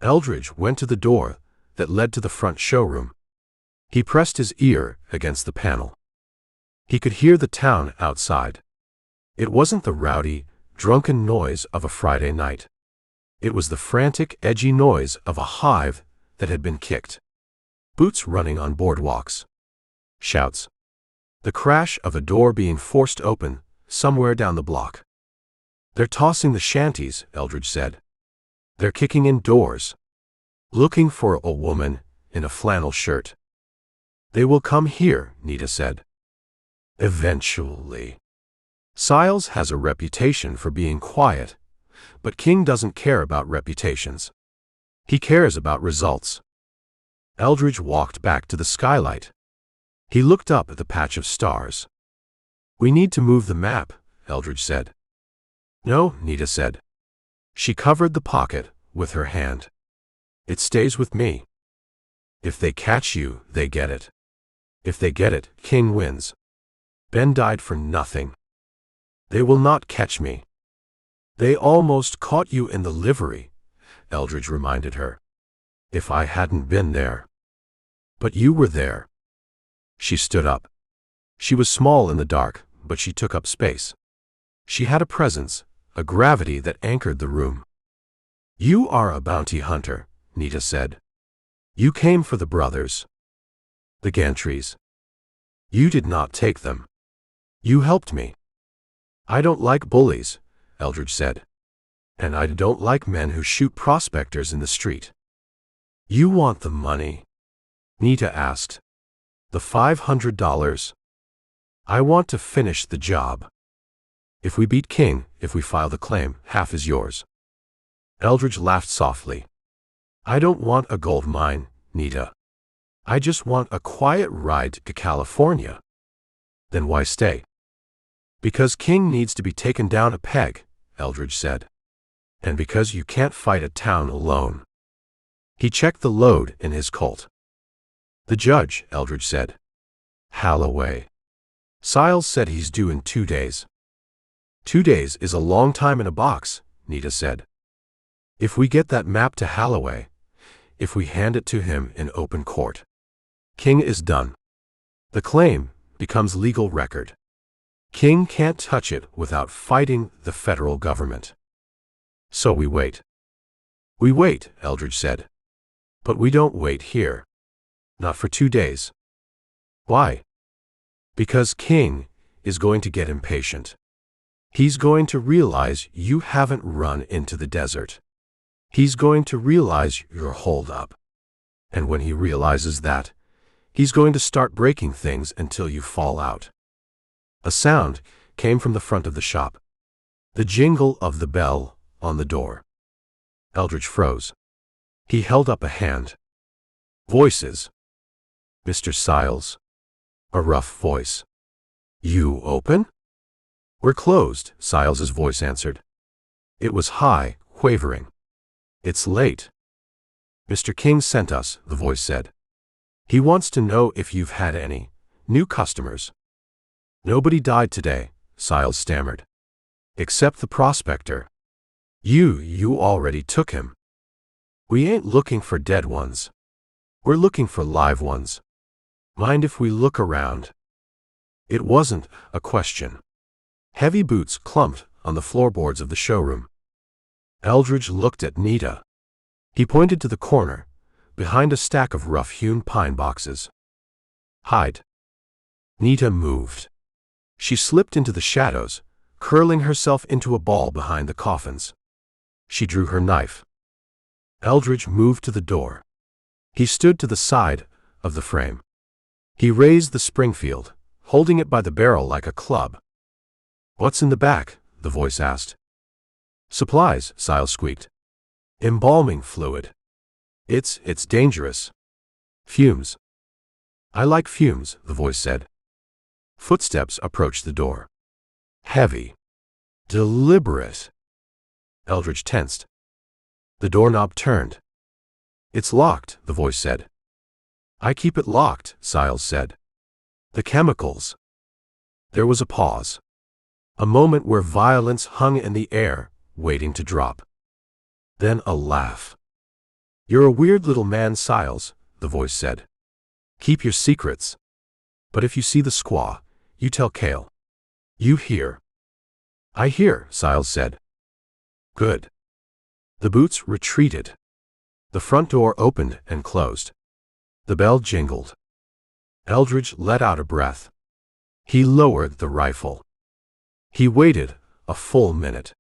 Eldridge went to the door that led to the front showroom. He pressed his ear against the panel. He could hear the town outside. It wasn't the rowdy, drunken noise of a Friday night. It was the frantic, edgy noise of a hive that had been kicked. Boots running on boardwalks. Shouts. The crash of a door being forced open somewhere down the block. "They're tossing the shanties," Eldridge said. "They're kicking in doors. Looking for a woman in a flannel shirt." "They will come here," Nita said. "Eventually." Siles has a reputation for being quiet, but King doesn't care about reputations. He cares about results. Eldridge walked back to the skylight. He looked up at the patch of stars. "We need to move the map," Eldridge said. "No," Nita said. She covered the pocket with her hand. "It stays with me. If they catch you, they get it. If they get it, King wins. Ben died for nothing. They will not catch me." "They almost caught you in the livery," Eldridge reminded her. "If I hadn't been there." "But you were there." She stood up. She was small in the dark, but she took up space. She had a presence, a gravity that anchored the room. "You are a bounty hunter," Nita said. "You came for the brothers. The Gantrys. You did not take them. You helped me." "I don't like bullies," Eldridge said. "And I don't like men who shoot prospectors in the street." "You want the money?" Nita asked. "The $500? I want to finish the job. If we beat King, if we file the claim, half is yours." Eldridge laughed softly. "I don't want a gold mine, Nita. I just want a quiet ride to California." "Then why stay?" "Because King needs to be taken down a peg," Eldridge said. "And because you can't fight a town alone." He checked the load in his Colt. "The judge," Eldridge said. "Holloway. Siles said he's due in 2 days." 2 days is a long time in a box," Nita said. "If we get that map to Holloway, if we hand it to him in open court, King is done. The claim becomes legal record. King can't touch it without fighting the federal government. So we wait." "We wait," Eldridge said. "But we don't wait here. Not for 2 days." "Why?" "Because King is going to get impatient. He's going to realize you haven't run into the desert. He's going to realize you're holed up. And when he realizes that, he's going to start breaking things until you fall out." A sound came from the front of the shop. The jingle of the bell on the door. Eldridge froze. He held up a hand. "Voices." "Mr. Siles." A rough voice. "You open?" "We're closed," Siles's voice answered. It was high, quavering. "It's late." "Mr. King sent us," the voice said. "He wants to know if you've had any new customers." "Nobody died today," Siles stammered. "Except the prospector. You already took him." "We ain't looking for dead ones. We're looking for live ones. Mind if we look around?" It wasn't a question. Heavy boots clumped on the floorboards of the showroom. Eldridge looked at Nita. He pointed to the corner, behind a stack of rough-hewn pine boxes. "Hide." Nita moved. She slipped into the shadows, curling herself into a ball behind the coffins. She drew her knife. Eldridge moved to the door. He stood to the side of the frame. He raised the Springfield, holding it by the barrel like a club. "What's in the back?" the voice asked. "Supplies," Siles squeaked. "Embalming fluid. It's dangerous. Fumes." "I like fumes," the voice said. Footsteps approached the door. Heavy. Deliberate. Eldridge tensed. The doorknob turned. "It's locked," the voice said. "I keep it locked," Siles said. "The chemicals." There was a pause. A moment where violence hung in the air, waiting to drop. Then a laugh. "You're a weird little man, Siles," the voice said. "Keep your secrets. But if you see the squaw, you tell Cale. You hear." "I hear," Siles said. "Good." The boots retreated. The front door opened and closed. The bell jingled. Eldridge let out a breath. He lowered the rifle. He waited a full minute.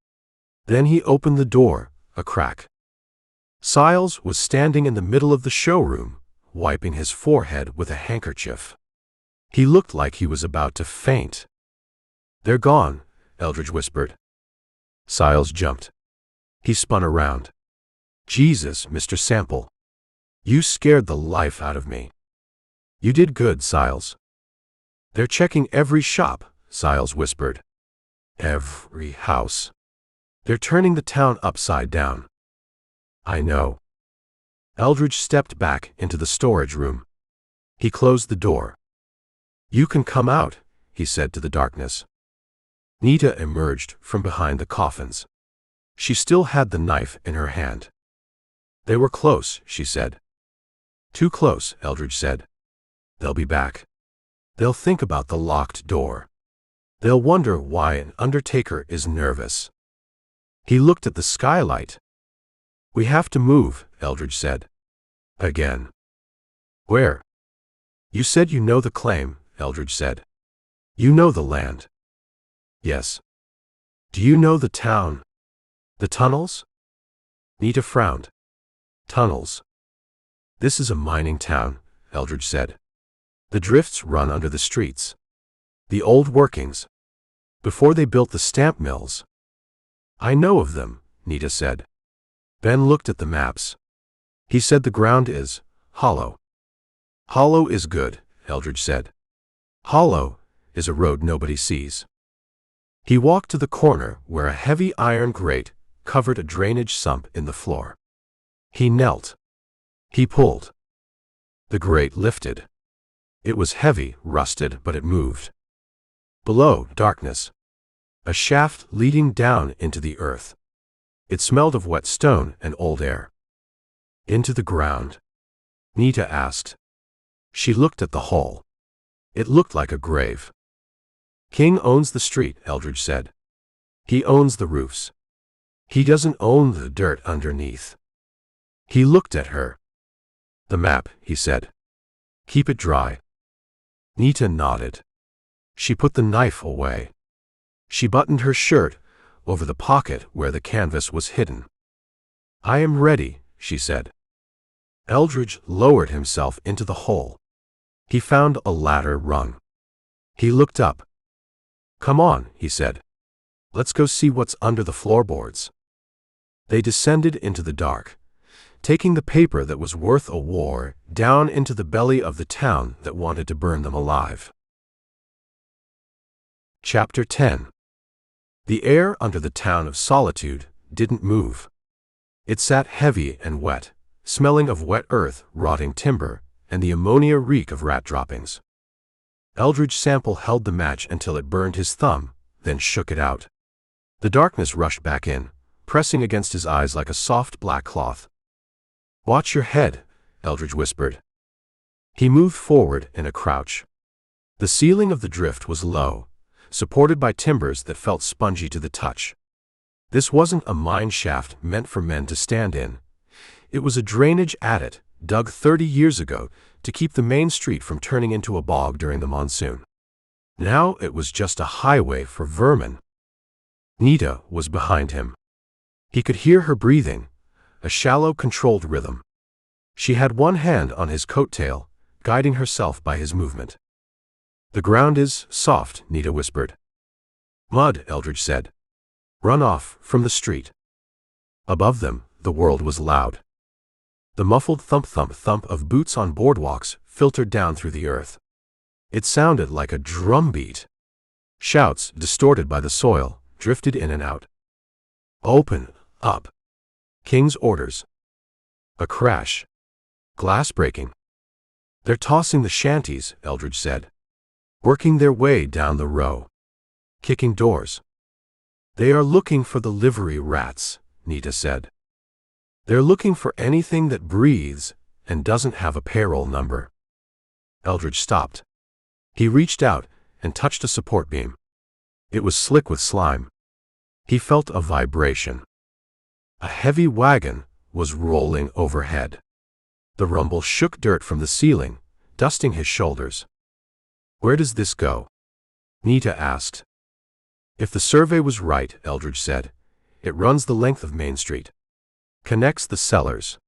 Then he opened the door a crack. Siles was standing in the middle of the showroom, wiping his forehead with a handkerchief. He looked like he was about to faint. "They're gone," Eldridge whispered. Siles jumped. He spun around. "Jesus, Mr. Sample. You scared the life out of me." "You did good, Siles." "They're checking every shop," Siles whispered. "Every house. They're turning the town upside down." "I know." Eldridge stepped back into the storage room. He closed the door. "You can come out," he said to the darkness. Nita emerged from behind the coffins. She still had the knife in her hand. "They were close," she said. "Too close," Eldridge said. "They'll be back. They'll think about the locked door. They'll wonder why an undertaker is nervous." He looked at the skylight. "We have to move," Eldridge said. "Again." "Where?" "You said you know the claim," Eldridge said. "You know the land." "Yes." "Do you know the town? The tunnels?" Nita frowned. "Tunnels. This is a mining town," Eldridge said. "The drifts run under the streets. The old workings. Before they built the stamp mills." "I know of them," Nita said. Ben looked at the maps. He said the ground is hollow. "Hollow is good," Eldridge said. "Hollow is a road nobody sees." He walked to the corner where a heavy iron grate covered a drainage sump in the floor. He knelt. He pulled. The grate lifted. It was heavy, rusted, but it moved. Below, darkness. A shaft leading down into the earth. It smelled of wet stone and old air. "Into the ground?" Nita asked. She looked at the hole. It looked like a grave. "King owns the street," Eldridge said. "He owns the roofs. He doesn't own the dirt underneath." He looked at her. "The map," he said. "Keep it dry." Nita nodded. She put the knife away. She buttoned her shirt over the pocket where the canvas was hidden. "I am ready," she said. Eldridge lowered himself into the hole. He found a ladder rung. He looked up. "Come on," he said. "Let's go see what's under the floorboards." They descended into the dark, taking the paper that was worth a war down into the belly of the town that wanted to burn them alive. Chapter 10. The air under the town of Solitude didn't move. It sat heavy and wet, smelling of wet earth, rotting timber, and the ammonia reek of rat droppings. Eldridge Sample held the match until it burned his thumb, then shook it out. The darkness rushed back in, pressing against his eyes like a soft black cloth. "Watch your head," Eldridge whispered. He moved forward in a crouch. The ceiling of the drift was low, supported by timbers that felt spongy to the touch. This wasn't a mine shaft meant for men to stand in. It was a drainage adit dug 30 years ago to keep the main street from turning into a bog during the monsoon. Now it was just a highway for vermin. Nita was behind him. He could hear her breathing, a shallow, controlled rhythm. She had one hand on his coattail, guiding herself by his movement. "The ground is soft," Nita whispered. "Mud," Eldridge said. "Run off from the street." Above them, the world was loud. The muffled thump-thump-thump of boots on boardwalks filtered down through the earth. It sounded like a drumbeat. Shouts, distorted by the soil, drifted in and out. "Open up." King's orders. A crash. Glass breaking. "They're tossing the shanties," Eldridge said. "Working their way down the row. Kicking doors." "They are looking for the livery rats," Nita said. "They're looking for anything that breathes and doesn't have a payroll number." Eldridge stopped. He reached out and touched a support beam. It was slick with slime. He felt a vibration. A heavy wagon was rolling overhead. The rumble shook dirt from the ceiling, dusting his shoulders. "Where does this go?" Nita asked. "If the survey was right," Eldridge said, "it runs the length of Main Street. Connects the cellars.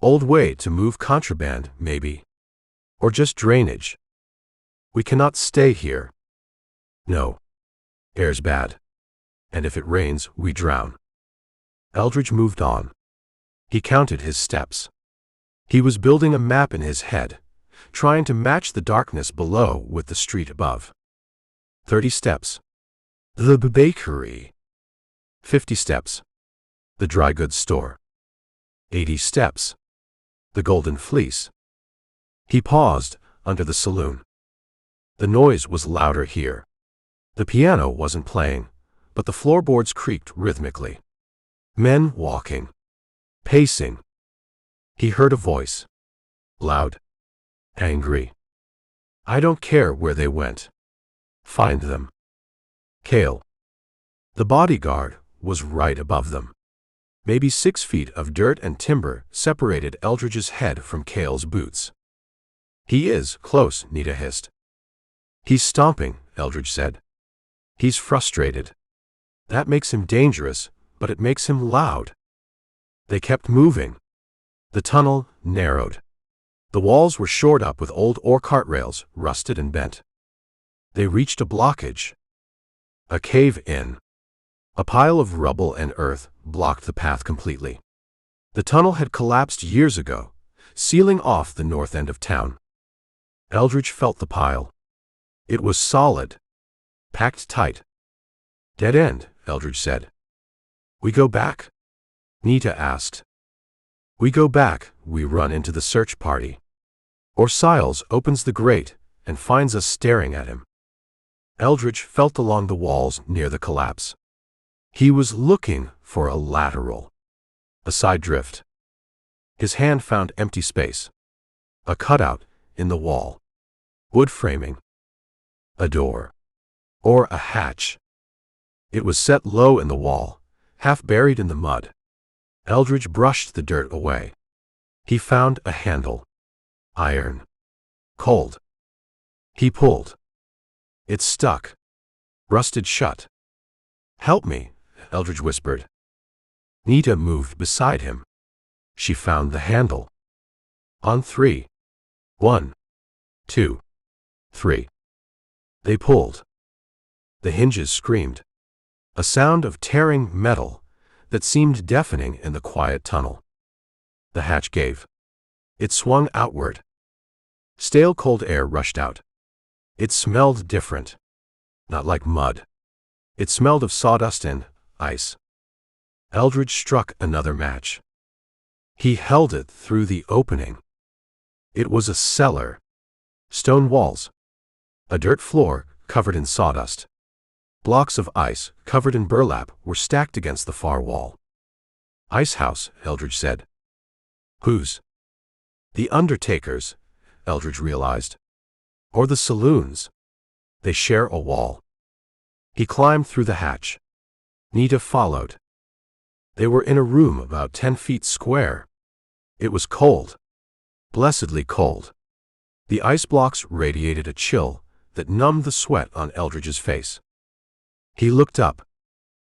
Old way to move contraband, maybe. Or just drainage. We cannot stay here." "No. Air's bad. And if it rains, we drown." Eldridge moved on. He counted his steps. He was building a map in his head, trying to match the darkness below with the street above. 30 steps. The bakery. 50 steps. The dry goods store. 80 steps. The Golden Fleece. He paused under the saloon. The noise was louder here. The piano wasn't playing, but the floorboards creaked rhythmically. Men walking. Pacing. He heard a voice. Loud. Angry. "I don't care where they went. Find them." Cale. The bodyguard was right above them. Maybe 6 feet of dirt and timber separated Eldridge's head from Cale's boots. "He is close," Nita hissed. "He's stomping," Eldridge said. "He's frustrated. That makes him dangerous, but it makes him loud." They kept moving. The tunnel narrowed. The walls were shored up with old ore cart rails, rusted and bent. They reached a blockage. A cave-in. A pile of rubble and earth blocked the path completely. The tunnel had collapsed years ago, sealing off the north end of town. Eldridge felt the pile. It was solid. Packed tight. "Dead end," Eldridge said. "We go back?" Nita asked. "We go back, we run into the search party. Or Siles opens the grate and finds us staring at him." Eldridge felt along the walls near the collapse. He was looking for a lateral. A side drift. His hand found empty space. A cutout in the wall. Wood framing. A door. Or a hatch. It was set low in the wall, half buried in the mud. Eldridge brushed the dirt away. He found a handle. Iron. Cold. He pulled. It stuck. Rusted shut. "Help me," Eldridge whispered. Nita moved beside him. She found the handle. On 3. 1, 2, 3. They pulled. The hinges screamed. A sound of tearing metal that seemed deafening in the quiet tunnel. The hatch gave. It swung outward. Stale cold air rushed out. It smelled different. Not like mud. It smelled of sawdust and ice. Eldridge struck another match. He held it through the opening. It was a cellar. Stone walls. A dirt floor covered in sawdust. Blocks of ice covered in burlap were stacked against the far wall. "Ice house," Eldridge said. "Whose?" "The undertaker's," Eldridge realized. "Or the saloon's. They share a wall." He climbed through the hatch. Nita followed. They were in a room about 10 feet square. It was cold. Blessedly cold. The ice blocks radiated a chill that numbed the sweat on Eldridge's face. He looked up.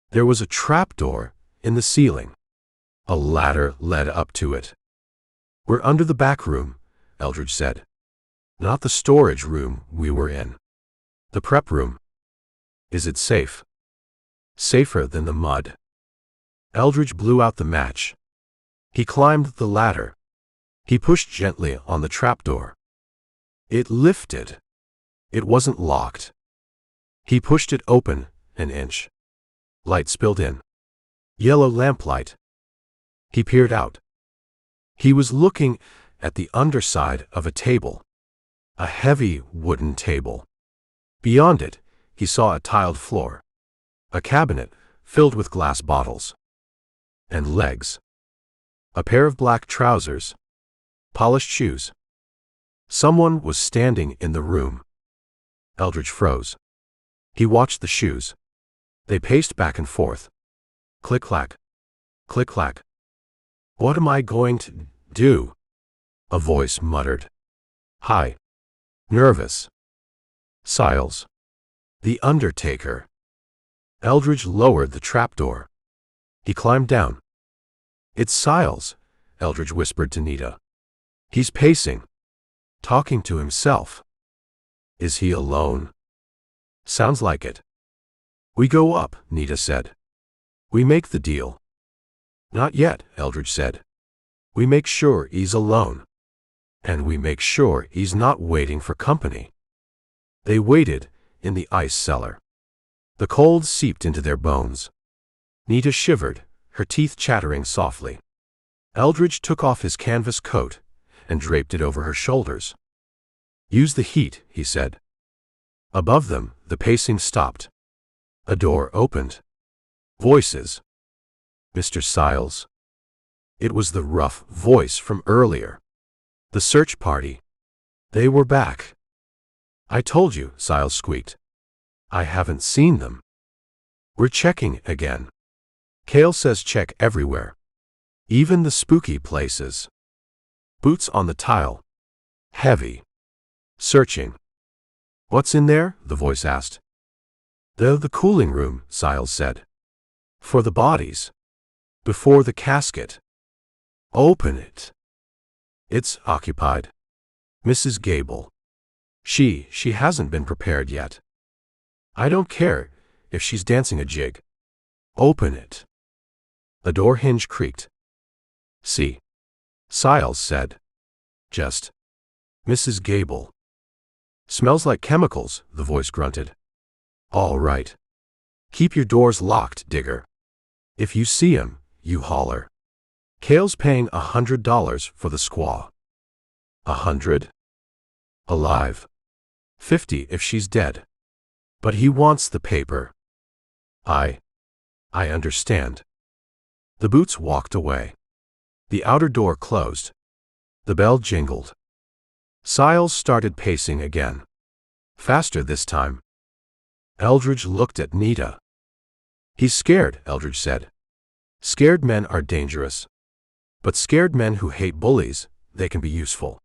There was a trapdoor in the ceiling. A ladder led up to it. "We're under the back room," Eldridge said. "Not the storage room we were in. The prep room." "Is it safe?" "Safer than the mud." Eldridge blew out the match. He climbed the ladder. He pushed gently on the trapdoor. It lifted. It wasn't locked. He pushed it open an inch. Light spilled in. Yellow lamplight. He peered out. He was looking at the underside of a table. A heavy wooden table. Beyond it, he saw a tiled floor. A cabinet filled with glass bottles. And legs. A pair of black trousers. Polished shoes. Someone was standing in the room. Eldridge froze. He watched the shoes. They paced back and forth. Click-clack. Click-clack. What am I going to do? A voice muttered. Hi. Nervous. Siles. The undertaker. Eldridge lowered the trapdoor. He climbed down. It's Siles, Eldridge whispered to Nita. He's pacing. Talking to himself. Is he alone? Sounds like it. We go up, Nita said. We make the deal. Not yet, Eldridge said. We make sure he's alone. And we make sure he's not waiting for company. They waited in the ice cellar. The cold seeped into their bones. Nita shivered, her teeth chattering softly. Eldridge took off his canvas coat and draped it over her shoulders. Use the heat, he said. Above them, the pacing stopped. A door opened. Voices. Mr. Siles. It was the rough voice from earlier. The search party. They were back. I told you, Siles squeaked. I haven't seen them. We're checking again. Cale says check everywhere. Even the spooky places. Boots on the tile. Heavy. Searching. What's in there? The voice asked. The cooling room, Siles said. For the bodies. Before the casket. Open it. It's occupied. Mrs. Gable. She hasn't been prepared yet. I don't care if she's dancing a jig. Open it. The door hinge creaked. See. Siles said. Just. Mrs. Gable. Smells like chemicals, the voice grunted. All right. Keep your doors locked, Digger. If you see him, you holler. Cale's paying $100 for the squaw. 100? Alive. 50 if she's dead. But he wants the paper. I understand. The boots walked away. The outer door closed. The bell jingled. Siles started pacing again. Faster this time. Eldridge looked at Nita. He's scared, Eldridge said. Scared men are dangerous. But scared men who hate bullies, they can be useful.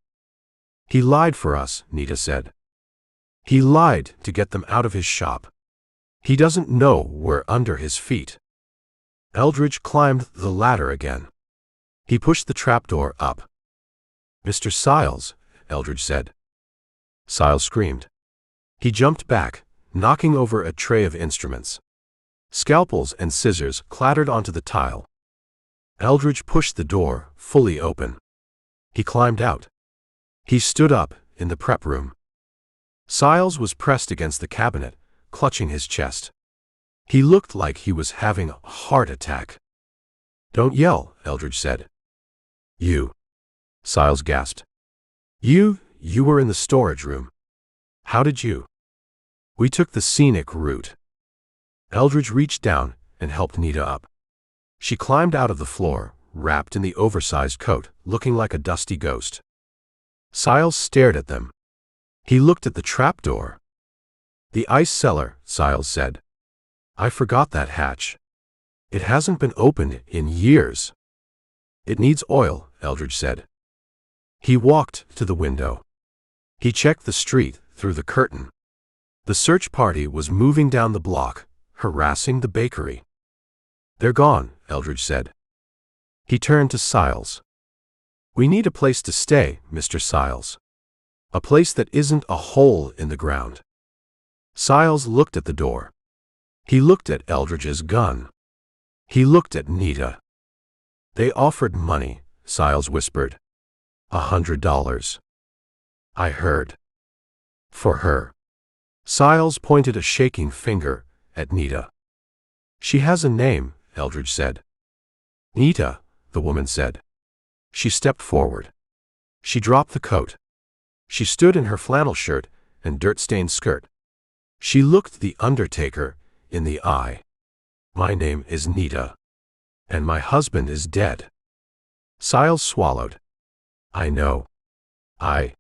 He lied for us, Nita said. He lied to get them out of his shop. He doesn't know we're under his feet. Eldridge climbed the ladder again. He pushed the trapdoor up. Mr. Siles, Eldridge said. Siles screamed. He jumped back, knocking over a tray of instruments. Scalpels and scissors clattered onto the tile. Eldridge pushed the door fully open. He climbed out. He stood up in the prep room. Siles was pressed against the cabinet, clutching his chest. He looked like he was having a heart attack. Don't yell, Eldridge said. You. Siles gasped. You were in the storage room. How did you? We took the scenic route. Eldridge reached down and helped Nita up. She climbed out of the floor, wrapped in the oversized coat, looking like a dusty ghost. Siles stared at them. He looked at the trapdoor. The ice cellar, Siles said. I forgot that hatch. It hasn't been opened in years. It needs oil, Eldridge said. He walked to the window. He checked the street through the curtain. The search party was moving down the block, harassing the bakery. They're gone, Eldridge said. He turned to Siles. We need a place to stay, Mr. Siles. A place that isn't a hole in the ground. Siles looked at the door. He looked at Eldridge's gun. He looked at Nita. They offered money, Siles whispered. $100. I heard. For her. Siles pointed a shaking finger at Nita. She has a name, Eldridge said. Nita, the woman said. She stepped forward. She dropped the coat. She stood in her flannel shirt and dirt-stained skirt. She looked the undertaker in the eye. My name is Nita. And my husband is dead. Siles swallowed. I know. I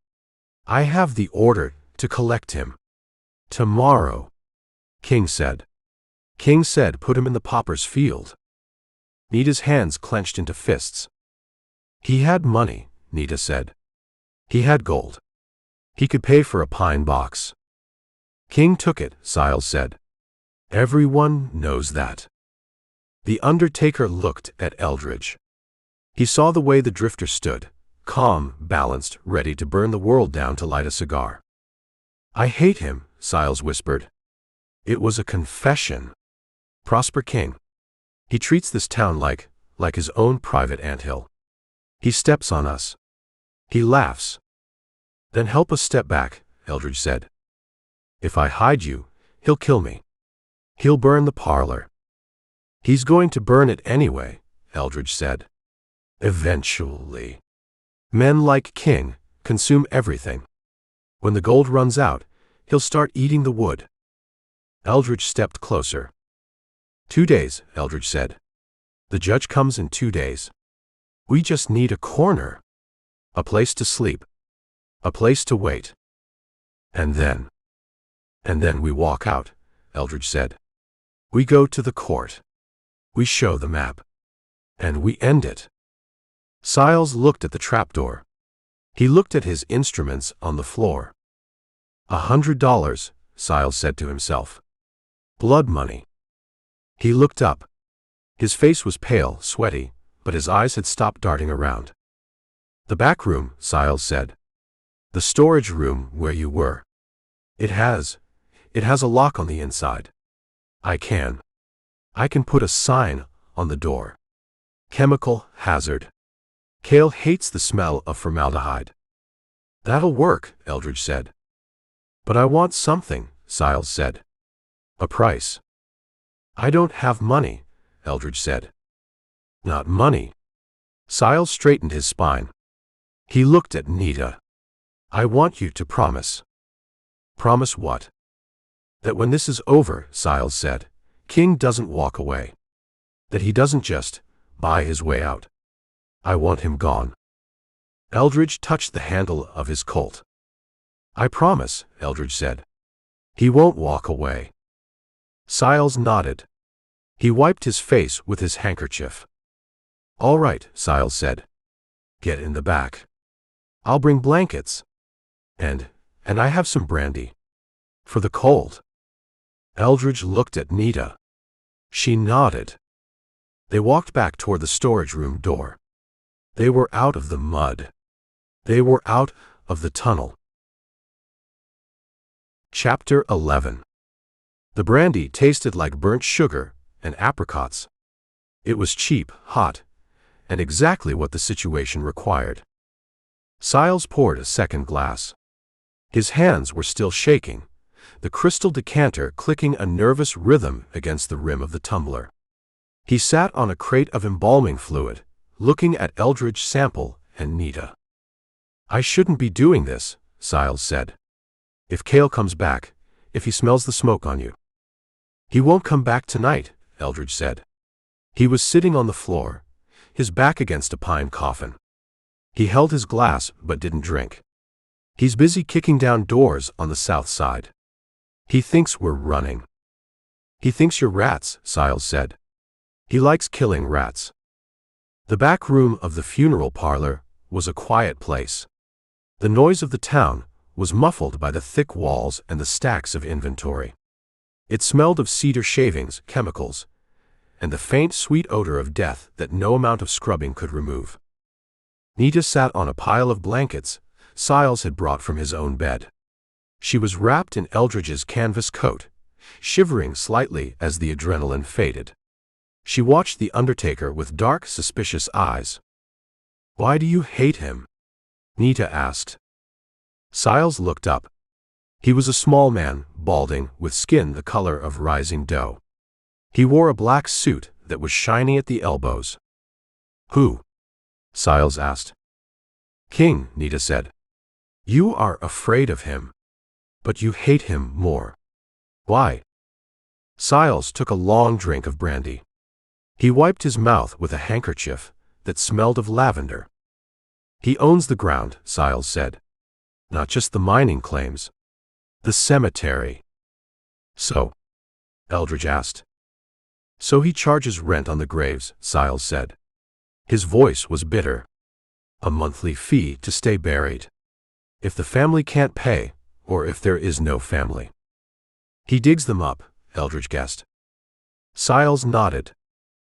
have the order to collect him. Tomorrow. King said. King said put him in the pauper's field. Nita's hands clenched into fists. He had money, Nita said. He had gold. He could pay for a pine box. King took it, Siles said. Everyone knows that. The undertaker looked at Eldridge. He saw the way the drifter stood, calm, balanced, ready to burn the world down to light a cigar. I hate him, Siles whispered. It was a confession. Prosper King. He treats this town like his own private anthill. He steps on us. He laughs. Then help us step back, Eldridge said. If I hide you, he'll kill me. He'll burn the parlor. He's going to burn it anyway, Eldridge said. Eventually. Men like King consume everything. When the gold runs out, he'll start eating the wood. Eldridge stepped closer. 2 days, Eldridge said. The judge comes in 2 days. We just need a corner. A place to sleep. A place to wait. And then we walk out, Eldridge said. We go to the court. We show the map. And we end it. Siles looked at the trapdoor. He looked at his instruments on the floor. $100, Siles said to himself. Blood money. He looked up. His face was pale, sweaty, but his eyes had stopped darting around. The back room, Siles said. The storage room where you were. It has a lock on the inside. I can put a sign on the door. Chemical hazard. Cale hates the smell of formaldehyde. That'll work, Eldridge said. But I want something, Siles said. A price. I don't have money, Eldridge said. Not money. Siles straightened his spine. He looked at Nita. I want you to promise. Promise what? That when this is over, Siles said, King doesn't walk away. That he doesn't just buy his way out. I want him gone. Eldridge touched the handle of his Colt. I promise, Eldridge said. He won't walk away. Siles nodded. He wiped his face with his handkerchief. All right, Siles said. Get in the back. I'll bring blankets. And I have some brandy. For the cold. Eldridge looked at Nita. She nodded. They walked back toward the storage room door. They were out of the mud. They were out of the tunnel. Chapter 11. The brandy tasted like burnt sugar and apricots. It was cheap, hot, and exactly what the situation required. Siles poured a second glass. His hands were still shaking, the crystal decanter clicking a nervous rhythm against the rim of the tumbler. He sat on a crate of embalming fluid, looking at Eldridge Sample and Nita. I shouldn't be doing this, Siles said. If Cale comes back, if he smells the smoke on you. He won't come back tonight, Eldridge said. He was sitting on the floor, his back against a pine coffin. He held his glass but didn't drink. He's busy kicking down doors on the south side. He thinks we're running. He thinks you're rats, Siles said. He likes killing rats. The back room of the funeral parlor was a quiet place. The noise of the town was muffled by the thick walls and the stacks of inventory. It smelled of cedar shavings, chemicals, and the faint, sweet odor of death that no amount of scrubbing could remove. Nita sat on a pile of blankets Siles had brought from his own bed. She was wrapped in Eldridge's canvas coat, shivering slightly as the adrenaline faded. She watched the undertaker with dark, suspicious eyes. Why do you hate him? Nita asked. Siles looked up. He was a small man, balding, with skin the color of rising dough. He wore a black suit that was shiny at the elbows. Who? Siles asked. King, Nita said. You are afraid of him. But you hate him more. Why? Siles took a long drink of brandy. He wiped his mouth with a handkerchief that smelled of lavender. He owns the ground, Siles said. Not just the mining claims. The cemetery. So? Eldridge asked. So he charges rent on the graves, Siles said. His voice was bitter. A monthly fee to stay buried. If the family can't pay, or if there is no family. He digs them up, Eldridge guessed. Siles nodded.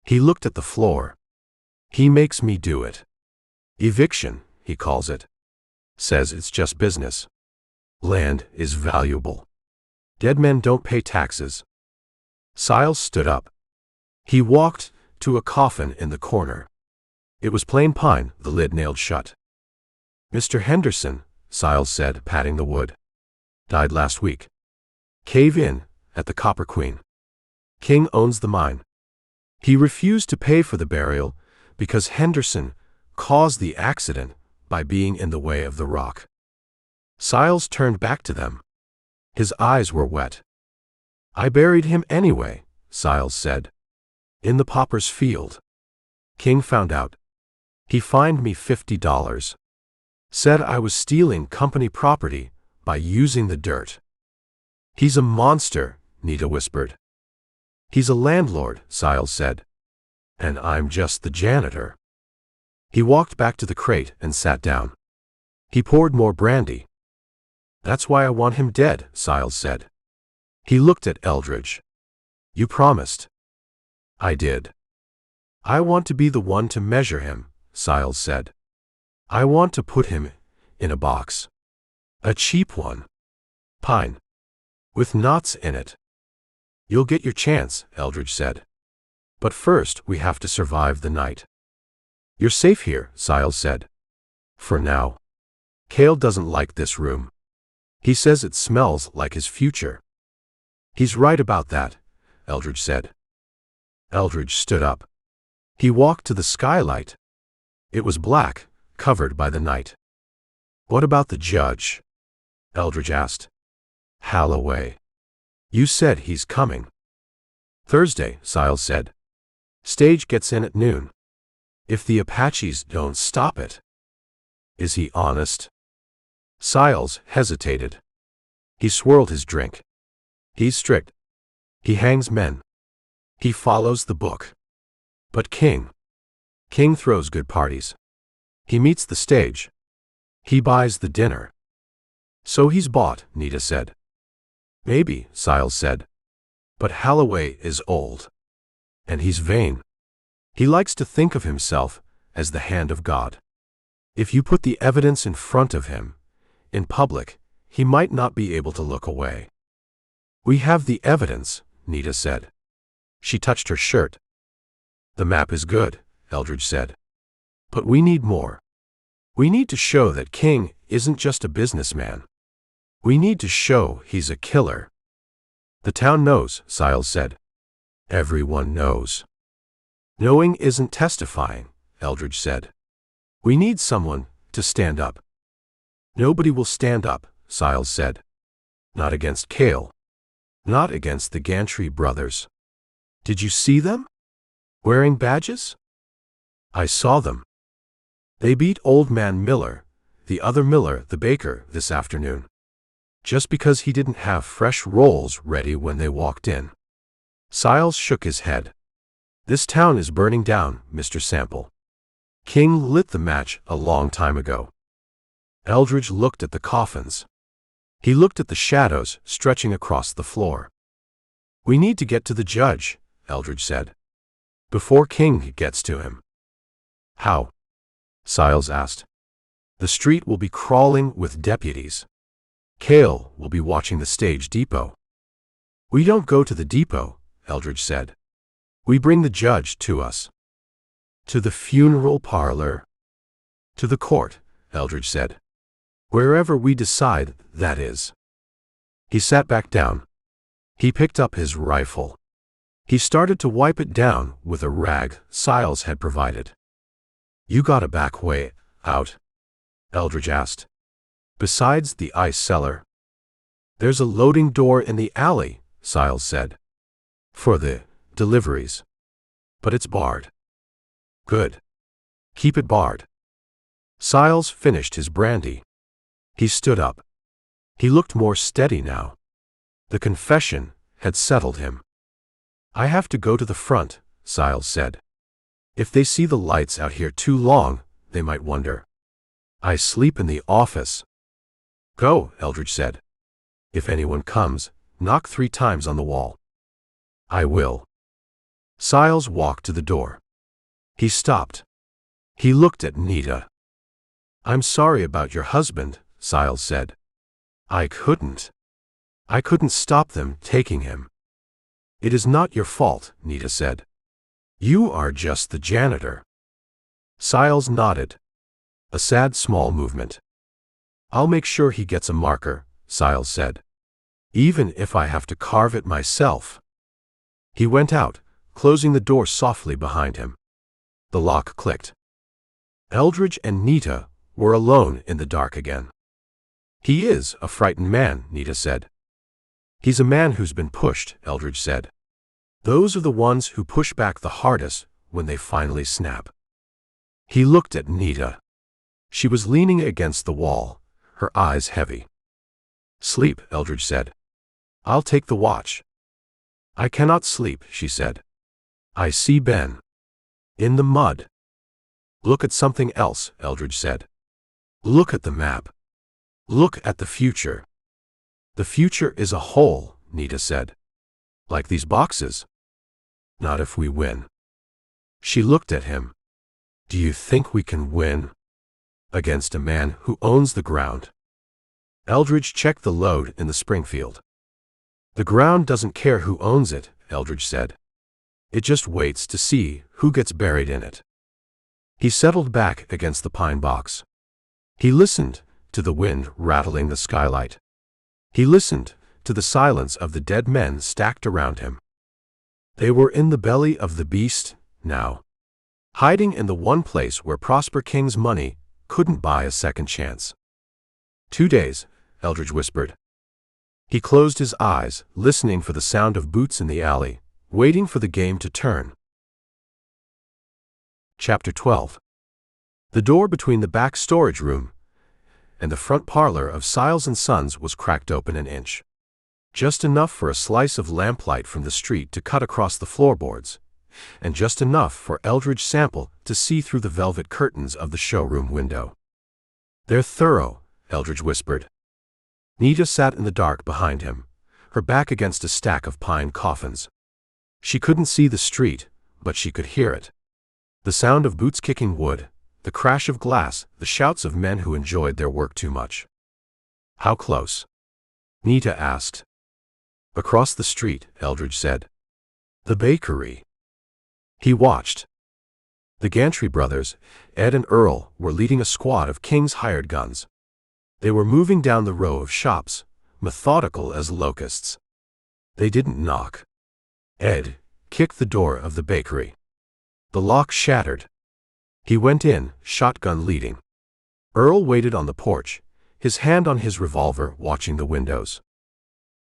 He looked at the floor. He makes me do it. Eviction, he calls it. Says it's just business. Land is valuable. Dead men don't pay taxes. Siles stood up. He walked to a coffin in the corner. It was plain pine, the lid nailed shut. Mr. Henderson, Siles said, patting the wood. Died last week. Cave in, at the Copper Queen. King owns the mine. He refused to pay for the burial because Henderson caused the accident by being in the way of the rock. Siles turned back to them. His eyes were wet. I buried him anyway, Siles said. In the pauper's field. King found out. He fined me $50. Said I was stealing company property by using the dirt. He's a monster, Nita whispered. He's a landlord, Siles said. And I'm just the janitor. He walked back to the crate and sat down. He poured more brandy. That's why I want him dead, Siles said. He looked at Eldridge. You promised. I did. I want to be the one to measure him, Siles said. I want to put him in a box. A cheap one. Pine. With knots in it. You'll get your chance, Eldridge said. But first we have to survive the night. You're safe here, Siles said. For now. Cale doesn't like this room. He says it smells like his future. He's right about that, Eldridge said. Eldridge stood up. He walked to the skylight. It was black, covered by the night. What about the judge? Eldridge asked. Holloway. You said he's coming. Thursday, Siles said. Stage gets in at noon. If the Apaches don't stop it. Is he honest? Siles hesitated. He swirled his drink. He's strict. He hangs men. He follows the book. But King throws good parties. He meets the stage. He buys the dinner. So he's bought, Nita said. Maybe, Siles said. But Holloway is old. And he's vain. He likes to think of himself as the hand of God. If you put the evidence in front of him, in public, he might not be able to look away. We have the evidence, Nita said. She touched her shirt. The map is good, Eldridge said. But we need more. We need to show that King isn't just a businessman. We need to show he's a killer. The town knows, Siles said. Everyone knows. Knowing isn't testifying, Eldridge said. We need someone to stand up. Nobody will stand up, Siles said. Not against Cale. Not against the Gantry brothers. Did you see them? Wearing badges? I saw them. They beat Old Man Miller, the other Miller, the baker, this afternoon. Just because he didn't have fresh rolls ready when they walked in. Siles shook his head. This town is burning down, Mr. Sample. King lit the match a long time ago. Eldridge looked at the coffins. He looked at the shadows stretching across the floor. We need to get to the judge, Eldridge said. Before King gets to him. How? Siles asked. The street will be crawling with deputies. Cale will be watching the stage depot. We don't go to the depot, Eldridge said. We bring the judge to us. To the funeral parlor. To the court, Eldridge said. Wherever we decide, that is. He sat back down. He picked up his rifle. He started to wipe it down with a rag Siles had provided. You got a back way out? Eldridge asked. Besides the ice cellar. There's a loading door in the alley, Siles said. For the deliveries. But it's barred. Good. Keep it barred. Siles finished his brandy. He stood up. He looked more steady now. The confession had settled him. I have to go to the front, Siles said. If they see the lights out here too long, they might wonder. I sleep in the office. Go, Eldridge said. If anyone comes, knock 3 times on the wall. I will. Siles walked to the door. He stopped. He looked at Nita. I'm sorry about your husband, Siles said. I couldn't stop them taking him. It is not your fault, Nita said. You are just the janitor. Siles nodded. A sad small movement. I'll make sure he gets a marker, Siles said. Even if I have to carve it myself. He went out, closing the door softly behind him. The lock clicked. Eldridge and Nita were alone in the dark again. He is a frightened man, Nita said. He's a man who's been pushed, Eldridge said. Those are the ones who push back the hardest when they finally snap. He looked at Nita. She was leaning against the wall, her eyes heavy. Sleep, Eldridge said. I'll take the watch. I cannot sleep, she said. I see Ben. In the mud. Look at something else, Eldridge said. Look at the map. Look at the future. The future is a hole, Nita said. Like these boxes. Not if we win. She looked at him. Do you think we can win? Against a man who owns the ground. Eldridge checked the load in the Springfield. The ground doesn't care who owns it, Eldridge said. It just waits to see who gets buried in it. He settled back against the pine box. He listened to the wind rattling the skylight. He listened to the silence of the dead men stacked around him. They were in the belly of the beast now, hiding in the one place where Prosper King's money couldn't buy a second chance. 2 days, Eldridge whispered. He closed his eyes, listening for the sound of boots in the alley, waiting for the game to turn. Chapter 12. The door between the back storage room and the front parlor of Siles & Sons was cracked open an inch. Just enough for a slice of lamplight from the street to cut across the floorboards, and just enough for Eldridge Sample to see through the velvet curtains of the showroom window. They're thorough, Eldridge whispered. Nita sat in the dark behind him, her back against a stack of pine coffins. She couldn't see the street, but she could hear it. The sound of boots kicking wood, the crash of glass, the shouts of men who enjoyed their work too much. How close? Nita asked. Across the street, Eldridge said. The bakery. He watched. The Gantry brothers, Ed and Earl, were leading a squad of King's hired guns. They were moving down the row of shops, methodical as locusts. They didn't knock. Ed kicked the door of the bakery. The lock shattered. He went in, shotgun leading. Earl waited on the porch, his hand on his revolver, watching the windows.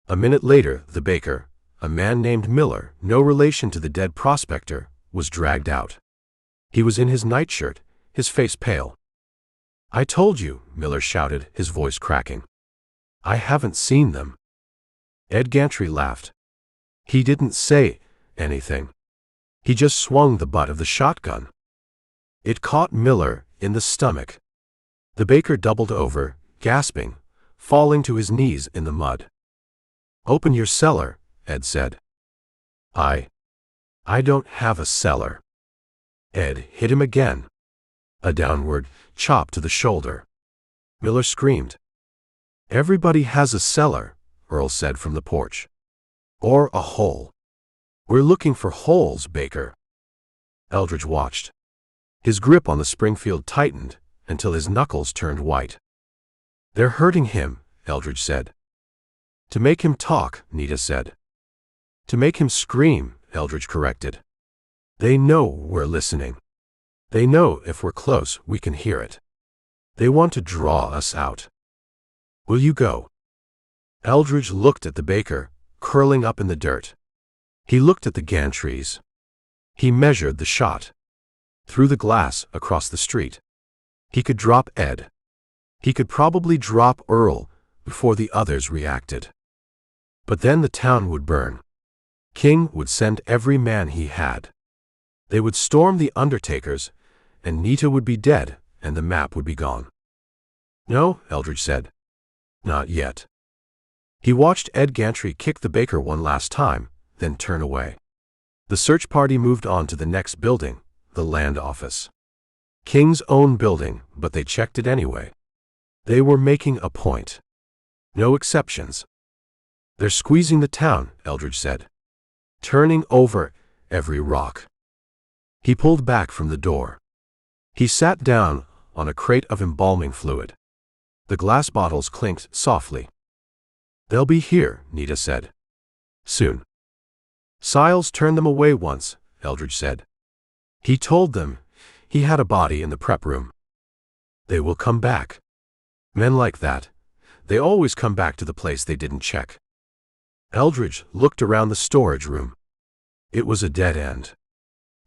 A minute later, the baker, a man named Miller, no relation to the dead prospector, was dragged out. He was in his nightshirt, his face pale. I told you, Miller shouted, his voice cracking. I haven't seen them. Ed Gantry laughed. He didn't say anything. He just swung the butt of the shotgun. It caught Miller in the stomach. The baker doubled over, gasping, falling to his knees in the mud. Open your cellar, Ed said. I don't have a cellar. Ed hit him again. A downward chop to the shoulder. Miller screamed. Everybody has a cellar, Earl said from the porch. Or a hole. We're looking for holes, Baker. Eldridge watched. His grip on the Springfield tightened until his knuckles turned white. They're hurting him, Eldridge said. To make him talk, Nita said. To make him scream, Eldridge corrected. They know we're listening. They know if we're close, we can hear it. They want to draw us out. Will you go? Eldridge looked at the baker, curling up in the dirt. He looked at the Gantrys. He measured the shot. Through the glass, across the street. He could drop Ed. He could probably drop Earl before the others reacted. But then the town would burn. King would send every man he had. They would storm the undertakers, and Nita would be dead, and the map would be gone. No, Eldridge said. Not yet. He watched Ed Gantry kick the baker one last time, then turn away. The search party moved on to the next building, the land office. King's own building, but they checked it anyway. They were making a point. No exceptions. They're squeezing the town, Eldridge said. Turning over every rock. He pulled back from the door. He sat down on a crate of embalming fluid. The glass bottles clinked softly. They'll be here, Nita said. Soon. Siles turned them away once, Eldridge said. He told them he had a body in the prep room. They will come back. Men like that, they always come back to the place they didn't check. Eldridge looked around the storage room. It was a dead end.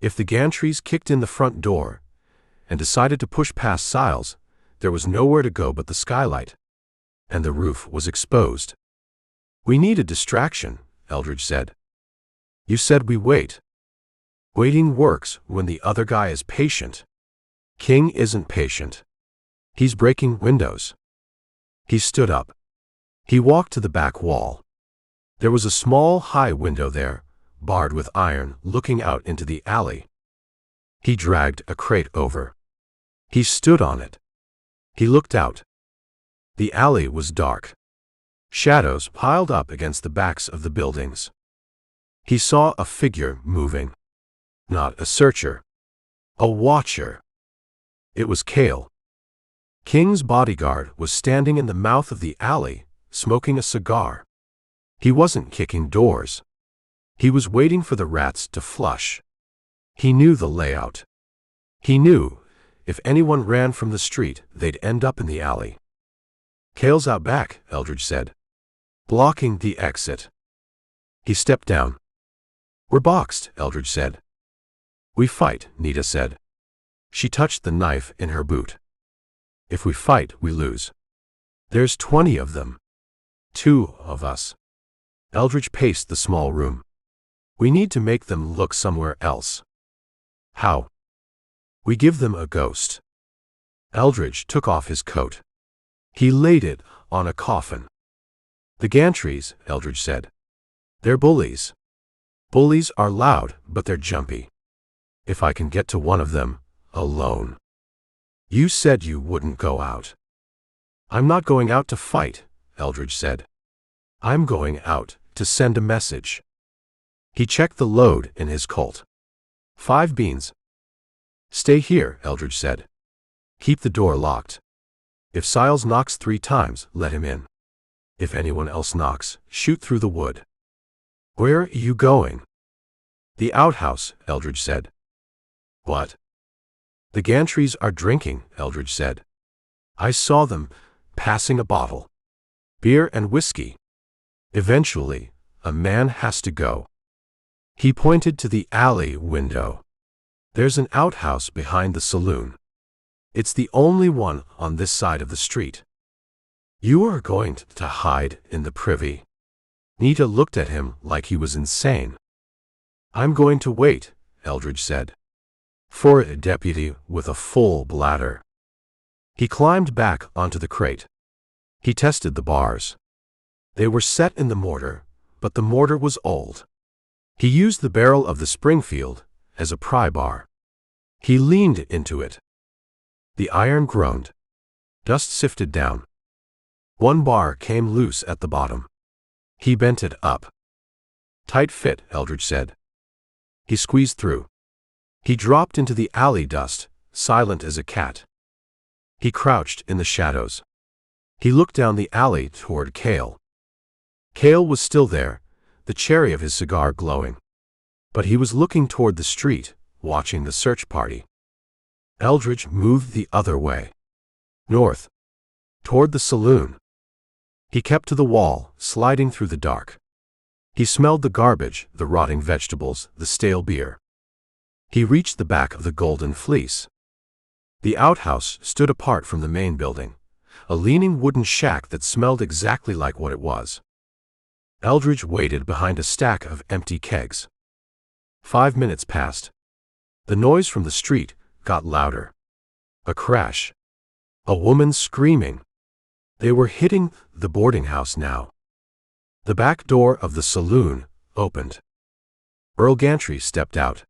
If the Gantrys kicked in the front door and decided to push past Siles, there was nowhere to go but the skylight. And the roof was exposed. We need a distraction, Eldridge said. You said we wait. Waiting works when the other guy is patient. King isn't patient. He's breaking windows. He stood up. He walked to the back wall. There was a small, high window there, barred with iron, looking out into the alley. He dragged a crate over. He stood on it. He looked out. The alley was dark. Shadows piled up against the backs of the buildings. He saw a figure moving. Not a searcher. A watcher. It was Cale. King's bodyguard was standing in the mouth of the alley, smoking a cigar. He wasn't kicking doors. He was waiting for the rats to flush. He knew the layout. He knew if anyone ran from the street, they'd end up in the alley. Cale's out back, Eldridge said. Blocking the exit. He stepped down. We're boxed, Eldridge said. We fight, Nita said. She touched the knife in her boot. If we fight, we lose. There's 20 of them. 2 of us. Eldridge paced the small room. We need to make them look somewhere else. How? We give them a ghost. Eldridge took off his coat. He laid it on a coffin. The Gantrys, Eldridge said. They're bullies. Bullies are loud, but they're jumpy. If I can get to one of them, alone. You said you wouldn't go out. I'm not going out to fight, Eldridge said. I'm going out to send a message. He checked the load in his Colt. 5 beans. Stay here, Eldridge said. Keep the door locked. If Siles knocks 3 times, let him in. If anyone else knocks, shoot through the wood. Where are you going? The outhouse, Eldridge said. What? The Gantrys are drinking, Eldridge said. I saw them passing a bottle. Beer and whiskey. Eventually, a man has to go. He pointed to the alley window. There's an outhouse behind the saloon. It's the only one on this side of the street. You are going to hide in the privy. Nita looked at him like he was insane. I'm going to wait, Eldridge said. For a deputy with a full bladder. He climbed back onto the crate. He tested the bars. They were set in the mortar, but the mortar was old. He used the barrel of the Springfield as a pry bar. He leaned into it. The iron groaned. Dust sifted down. 1 bar came loose at the bottom. He bent it up. Tight fit, Eldridge said. He squeezed through. He dropped into the alley dust, silent as a cat. He crouched in the shadows. He looked down the alley toward Cale. Cale was still there, the cherry of his cigar glowing. But he was looking toward the street, watching the search party. Eldridge moved the other way. North. Toward the saloon. He kept to the wall, sliding through the dark. He smelled the garbage, the rotting vegetables, the stale beer. He reached the back of the Golden Fleece. The outhouse stood apart from the main building, a leaning wooden shack that smelled exactly like what it was. Eldridge waited behind a stack of empty kegs. 5 minutes passed. The noise from the street got louder. A crash. A woman screaming. They were hitting the boarding house now. The back door of the saloon opened. Earl Gantry stepped out.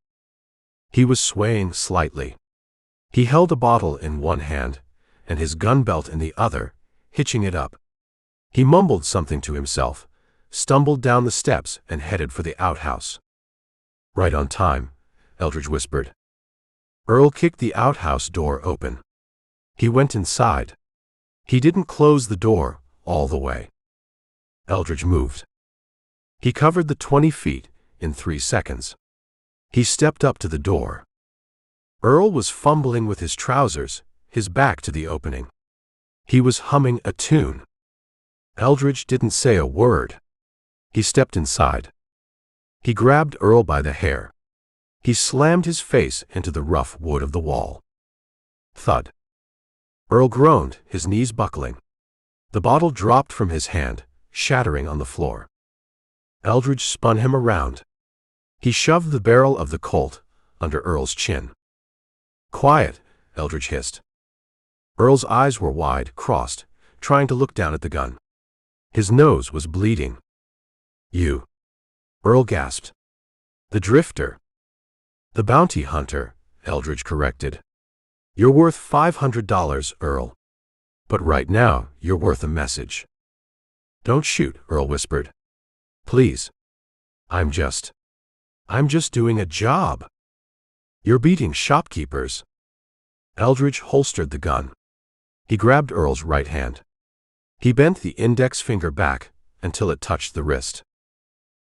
He was swaying slightly. He held a bottle in one hand and his gun belt in the other, hitching it up. He mumbled something to himself, stumbled down the steps and headed for the outhouse. "Right on time," Eldridge whispered. Earl kicked the outhouse door open. He went inside. He didn't close the door all the way. Eldridge moved. He covered the 20 feet in 3 seconds. He stepped up to the door. Earl was fumbling with his trousers, his back to the opening. He was humming a tune. Eldridge didn't say a word. He stepped inside. He grabbed Earl by the hair. He slammed his face into the rough wood of the wall. Thud. Earl groaned, his knees buckling. The bottle dropped from his hand, shattering on the floor. Eldridge spun him around. He shoved the barrel of the Colt under Earl's chin. "Quiet," Eldridge hissed. Earl's eyes were wide, crossed, trying to look down at the gun. His nose was bleeding. "You," Earl gasped. "The drifter." "The bounty hunter," Eldridge corrected. "You're worth $500, Earl. But right now, you're worth a message." "Don't shoot," Earl whispered. "Please. I'm just doing a job." "You're beating shopkeepers." Eldridge holstered the gun. He grabbed Earl's right hand. He bent the index finger back until it touched the wrist.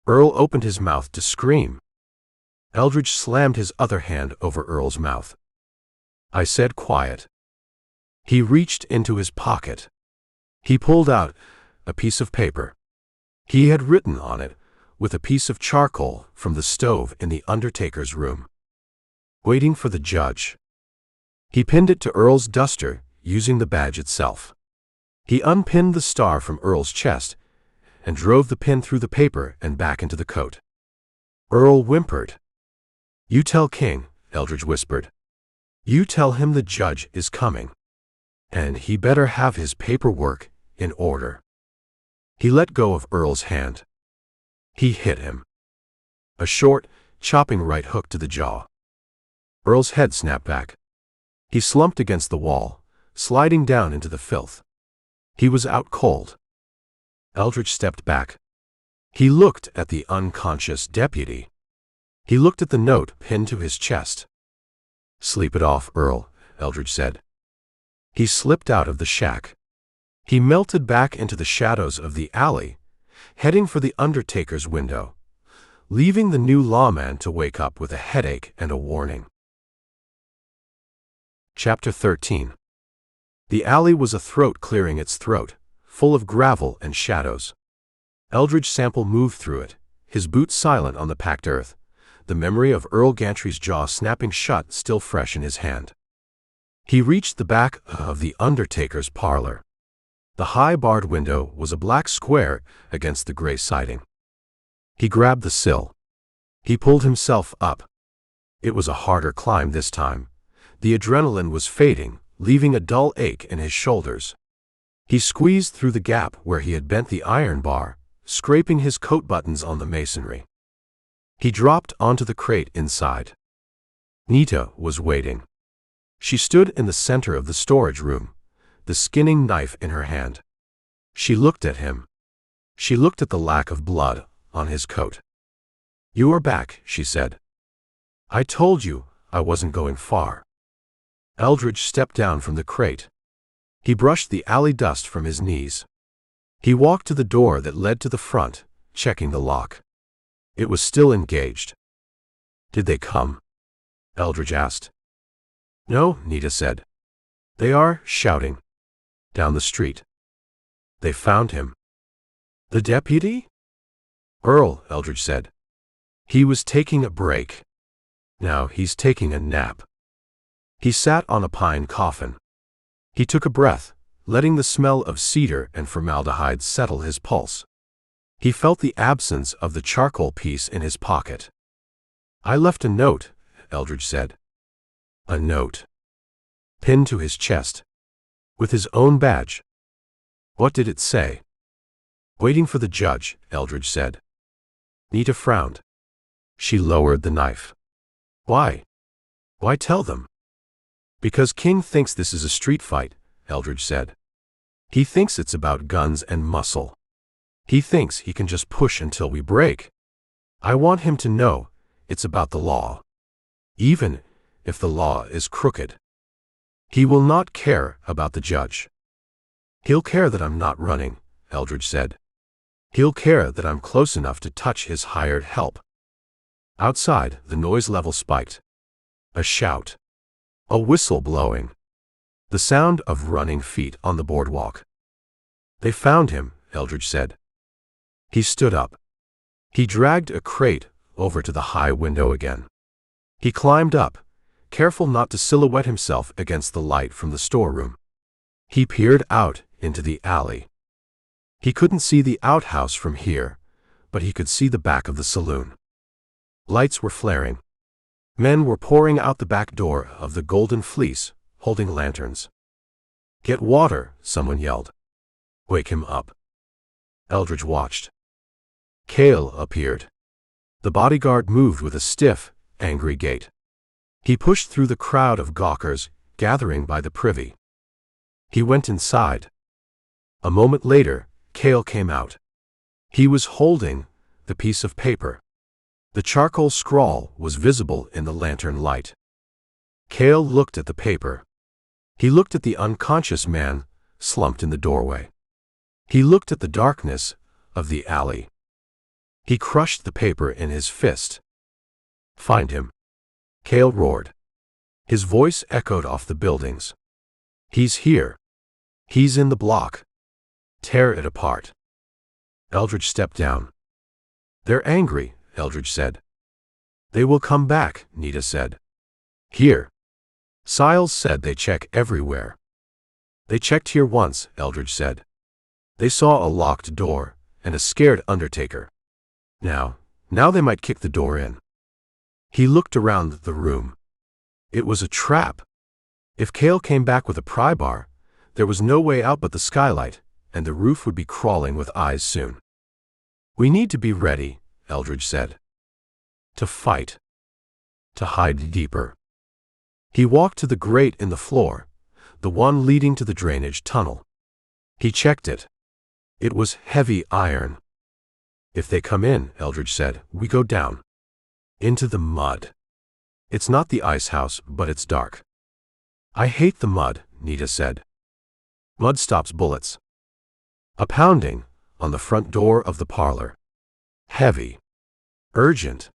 Earl opened his mouth to scream. Eldridge slammed his other hand over Earl's mouth. "I said quiet." He reached into his pocket. He pulled out a piece of paper. He had written on it, with a piece of charcoal from the stove in the undertaker's room. "Waiting for the judge." He pinned it to Earl's duster, using the badge itself. He unpinned the star from Earl's chest and drove the pin through the paper and back into the coat. Earl whimpered. "You tell King," Eldridge whispered. "You tell him the judge is coming. And he better have his paperwork in order." He let go of Earl's hand. He hit him. A short, chopping right hook to the jaw. Earl's head snapped back. He slumped against the wall, sliding down into the filth. He was out cold. Eldridge stepped back. He looked at the unconscious deputy. He looked at the note pinned to his chest. "Sleep it off, Earl," Eldridge said. He slipped out of the shack. He melted back into the shadows of the alley, heading for the undertaker's window, leaving the new lawman to wake up with a headache and a warning. Chapter 13. The alley was a throat clearing its throat, full of gravel and shadows. Eldridge Sample moved through it, his boots silent on the packed earth, the memory of Earl Gantry's jaw snapping shut still fresh in his hand. He reached the back of the undertaker's parlor. The high barred window was a black square against the gray siding. He grabbed the sill. He pulled himself up. It was a harder climb this time. The adrenaline was fading, leaving a dull ache in his shoulders. He squeezed through the gap where he had bent the iron bar, scraping his coat buttons on the masonry. He dropped onto the crate inside. Nita was waiting. She stood in the center of the storage room, the skinning knife in her hand. She looked at him. She looked at the lack of blood on his coat. "You are back," she said. "I told you I wasn't going far." Eldridge stepped down from the crate. He brushed the alley dust from his knees. He walked to the door that led to the front, checking the lock. It was still engaged. "Did they come?" Eldridge asked. "No," Nita said. "They are shouting. Down the street." "They found him." "The deputy?" "Earl," Eldridge said. "He was taking a break. Now he's taking a nap." He sat on a pine coffin. He took a breath, letting the smell of cedar and formaldehyde settle his pulse. He felt the absence of the charcoal piece in his pocket. "I left a note," Eldridge said. A note. Pinned to his chest. With his own badge. What did it say? "Waiting for the judge," Eldridge said. Nita frowned. She lowered the knife. "Why? Why tell them?" "Because King thinks this is a street fight," Eldridge said. "He thinks it's about guns and muscle. He thinks he can just push until we break. I want him to know it's about the law. Even if the law is crooked. He will not care about the judge. He'll care that I'm not running," Eldridge said. "He'll care that I'm close enough to touch his hired help." Outside, the noise level spiked. A shout. A whistle blowing. The sound of running feet on the boardwalk. "They found him," Eldridge said. He stood up. He dragged a crate over to the high window again. He climbed up, careful not to silhouette himself against the light from the storeroom. He peered out into the alley. He couldn't see the outhouse from here, but he could see the back of the saloon. Lights were flaring. Men were pouring out the back door of the Golden Fleece, holding lanterns. "Get water," someone yelled. "Wake him up." Eldridge watched. Cale appeared. The bodyguard moved with a stiff, angry gait. He pushed through the crowd of gawkers gathering by the privy. He went inside. A moment later, Cale came out. He was holding the piece of paper. The charcoal scrawl was visible in the lantern light. Cale looked at the paper. He looked at the unconscious man slumped in the doorway. He looked at the darkness of the alley. He crushed the paper in his fist. "Find him," Cale roared. His voice echoed off the buildings. "He's here. He's in the block. Tear it apart." Eldridge stepped down. "They're angry," Eldridge said. "They will come back," Nita said. "Here." Siles said they check everywhere. "They checked here once," Eldridge said. "They saw a locked door and a scared undertaker. Now they might kick the door in." He looked around the room. It was a trap. If Cale came back with a pry bar, there was no way out but the skylight, and the roof would be crawling with eyes soon. "We need to be ready," Eldridge said. "To fight. To hide deeper." He walked to the grate in the floor, the one leading to the drainage tunnel. He checked it. It was heavy iron. "If they come in," Eldridge said, "we go down. Into the mud. It's not the ice house, but it's dark." "I hate the mud," Nita said. "Mud stops bullets." A pounding on the front door of the parlor. Heavy. Urgent.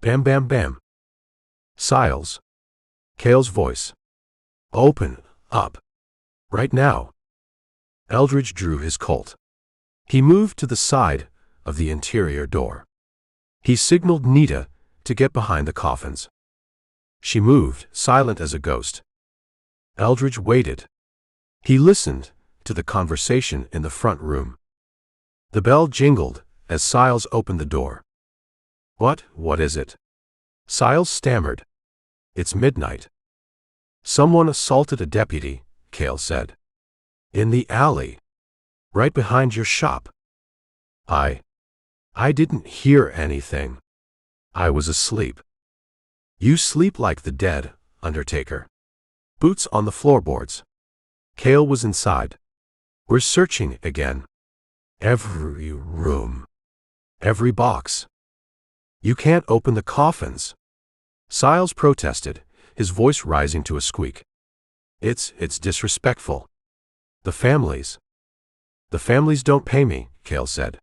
Bam, bam, bam. Siles. Cale's voice. "Open up. Right now." Eldridge drew his Colt. He moved to the side of the interior door. He signaled Nita to get behind the coffins. She moved, silent as a ghost. Eldridge waited. He listened to the conversation in the front room. The bell jingled as Siles opened the door. What is it?" Siles stammered. "It's midnight." "Someone assaulted a deputy," Cale said. "In the alley. Right behind your shop." I didn't hear anything. I was asleep." "You sleep like the dead, Undertaker." Boots on the floorboards. Cale was inside. "We're searching again. Every room. Every box. You can't open the coffins." Siles protested, his voice rising to a squeak. It's disrespectful. The families don't pay me," Cale said.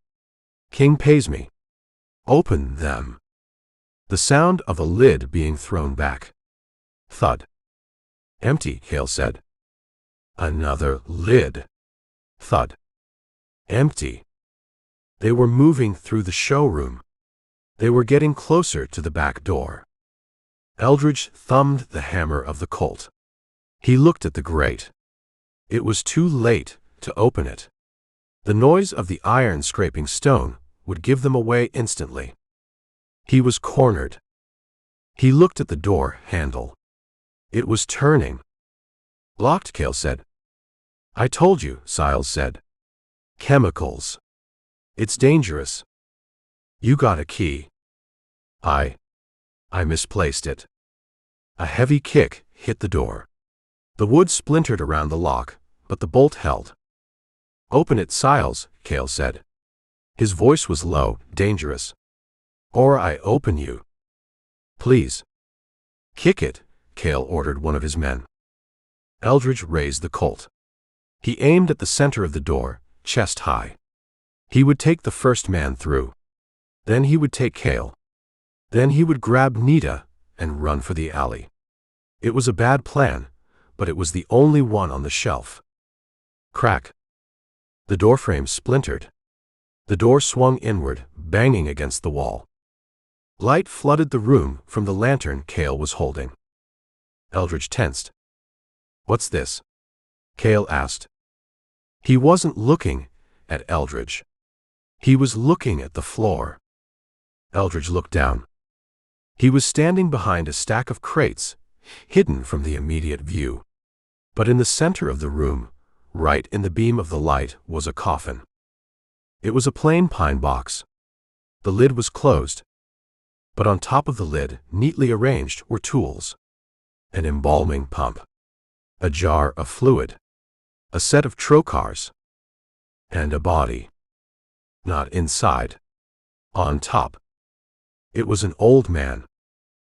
"King pays me. Open them." The sound of a lid being thrown back. Thud. "Empty," Cale said. Another lid. Thud. Empty. They were moving through the showroom. They were getting closer to the back door. Eldridge thumbed the hammer of the Colt. He looked at the grate. It was too late to open it. The noise of the iron scraping stone would give them away instantly. He was cornered. He looked at the door handle. It was turning. Locked, Cale said. I told you, Siles said. Chemicals. It's dangerous. You got a key. I misplaced it. A heavy kick hit the door. The wood splintered around the lock, but the bolt held. Open it, Siles, Cale said. His voice was low, dangerous. Or I open you. Please. Kick it, Cale ordered one of his men. Eldridge raised the Colt. He aimed at the center of the door, chest high. He would take the first man through. Then he would take Cale. Then he would grab Nita and run for the alley. It was a bad plan, but it was the only one on the shelf. Crack. The doorframe splintered. The door swung inward, banging against the wall. Light flooded the room from the lantern Cale was holding. Eldridge tensed. What's this? Cale asked. He wasn't looking at Eldridge. He was looking at the floor. Eldridge looked down. He was standing behind a stack of crates, hidden from the immediate view. But in the center of the room, right in the beam of the light, was a coffin. It was a plain pine box. The lid was closed. But on top of the lid, neatly arranged, were tools. An embalming pump. A jar of fluid. A set of trocars. And a body. Not inside. On top. It was an old man,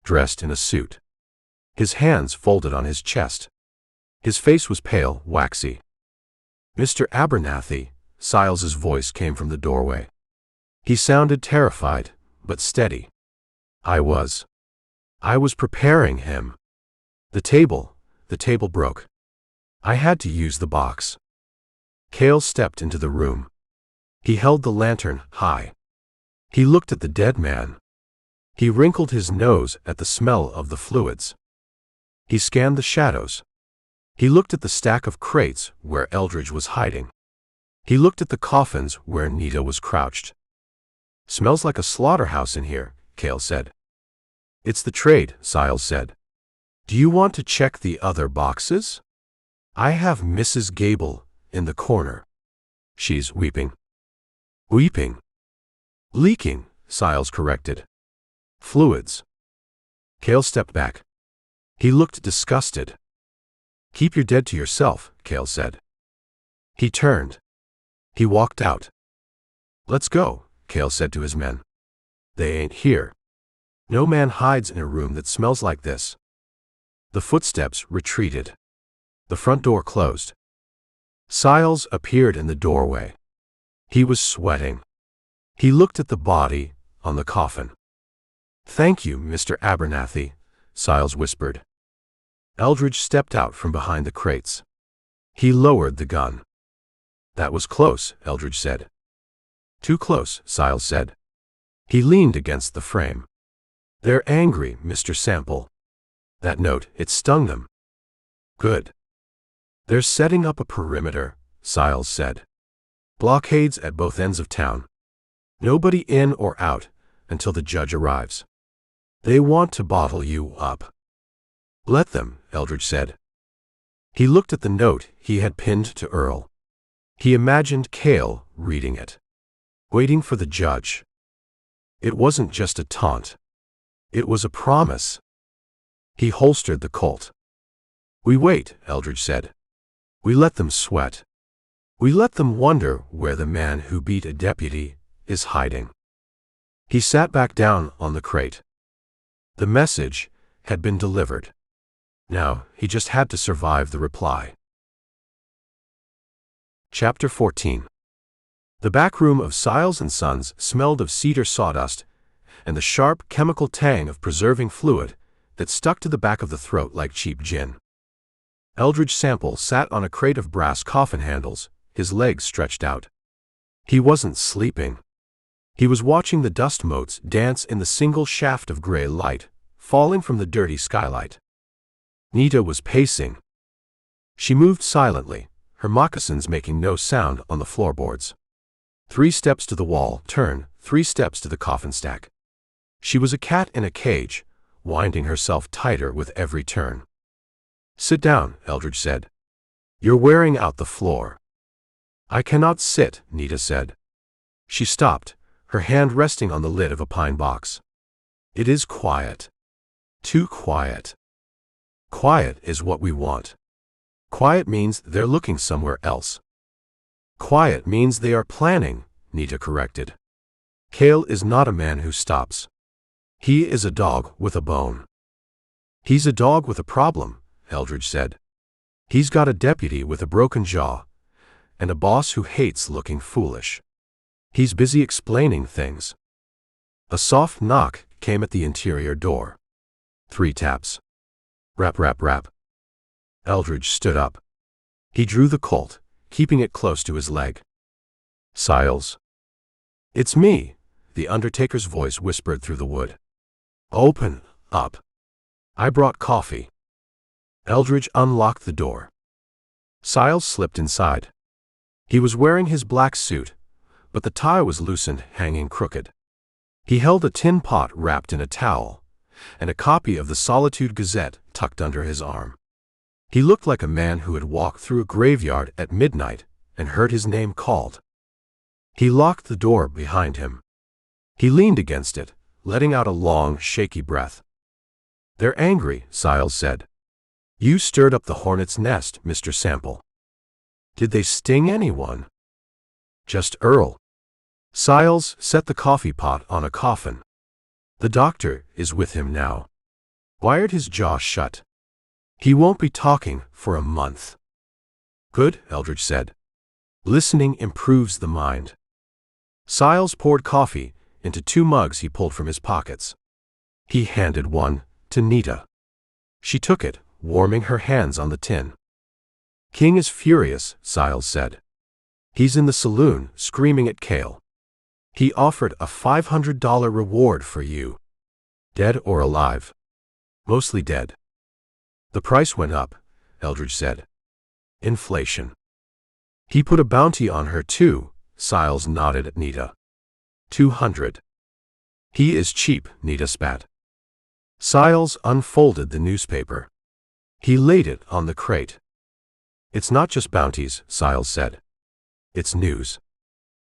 dressed in a suit. His hands folded on his chest. His face was pale, waxy. Mr. Abernathy, Siles's voice came from the doorway. He sounded terrified, but steady. I was preparing him. The table broke. I had to use the box. Cale stepped into the room. He held the lantern high. He looked at the dead man. He wrinkled his nose at the smell of the fluids. He scanned the shadows. He looked at the stack of crates where Eldridge was hiding. He looked at the coffins where Nita was crouched. Smells like a slaughterhouse in here, Cale said. It's the trade, Siles said. Do you want to check the other boxes? I have Mrs. Gable in the corner. She's weeping. Weeping. Leaking, Siles corrected. Fluids. Cale stepped back. He looked disgusted. Keep your dead to yourself, Cale said. He turned. He walked out. Let's go, Cale said to his men. They ain't here. No man hides in a room that smells like this. The footsteps retreated. The front door closed. Siles appeared in the doorway. He was sweating. He looked at the body on the coffin. Thank you, Mr. Abernathy, Siles whispered. Eldridge stepped out from behind the crates. He lowered the gun. That was close, Eldridge said. Too close, Siles said. He leaned against the frame. They're angry, Mr. Sample. That note, it stung them. Good. They're setting up a perimeter, Siles said. Blockades at both ends of town. Nobody in or out until the judge arrives. They want to bottle you up. Let them, Eldridge said. He looked at the note he had pinned to Earl. He imagined Cale reading it, waiting for the judge. It wasn't just a taunt. It was a promise. He holstered the Colt. We wait, Eldridge said. We let them sweat. We let them wonder where the man who beat a deputy is hiding. He sat back down on the crate. The message had been delivered. Now he just had to survive the reply. Chapter 14. The back room of Siles & Sons smelled of cedar sawdust and the sharp chemical tang of preserving fluid that stuck to the back of the throat like cheap gin. Eldridge Sample sat on a crate of brass coffin handles, his legs stretched out. He wasn't sleeping. He was watching the dust motes dance in the single shaft of gray light, falling from the dirty skylight. Nita was pacing. She moved silently, her moccasins making no sound on the floorboards. 3 steps to the wall, turn, 3 steps to the coffin stack. She was a cat in a cage, winding herself tighter with every turn. "Sit down," Eldridge said. "You're wearing out the floor." "I cannot sit," Nita said. She stopped, her hand resting on the lid of a pine box. "It is quiet. Too quiet." "Quiet is what we want." "Quiet means they're looking somewhere else." "Quiet means they are planning," Nita corrected. "Cale is not a man who stops. He is a dog with a bone." "He's a dog with a problem," Eldridge said. "He's got a deputy with a broken jaw, and a boss who hates looking foolish. He's busy explaining things." A soft knock came at the interior door. 3 taps. Rap, rap, rap. Eldridge stood up. He drew the Colt, keeping it close to his leg. "Siles." "It's me," the undertaker's voice whispered through the wood. "Open up. I brought coffee." Eldridge unlocked the door. Siles slipped inside. He was wearing his black suit, but the tie was loosened, hanging crooked. He held a tin pot wrapped in a towel, and a copy of the Solitude Gazette tucked under his arm. He looked like a man who had walked through a graveyard at midnight and heard his name called. He locked the door behind him. He leaned against it, letting out a long, shaky breath. "They're angry," Siles said. "You stirred up the hornet's nest, Mr. Sample." "Did they sting anyone?" "Just Earl." Siles set the coffee pot on a coffin. "The doctor is with him now." Wired his jaw shut. "He won't be talking for a month." "Good," Eldridge said. "Listening improves the mind." Siles poured coffee into 2 mugs he pulled from his pockets. He handed one to Nita. She took it, warming her hands on the tin. "King is furious," Siles said. "He's in the saloon, screaming at Cale. He offered a $500 reward for you. Dead or alive?" "Mostly dead." "The price went up," Eldridge said. "Inflation." "He put a bounty on her too," Siles nodded at Nita. 200. "He is cheap," Nita spat. Siles unfolded the newspaper. He laid it on the crate. "It's not just bounties," Siles said. "It's news.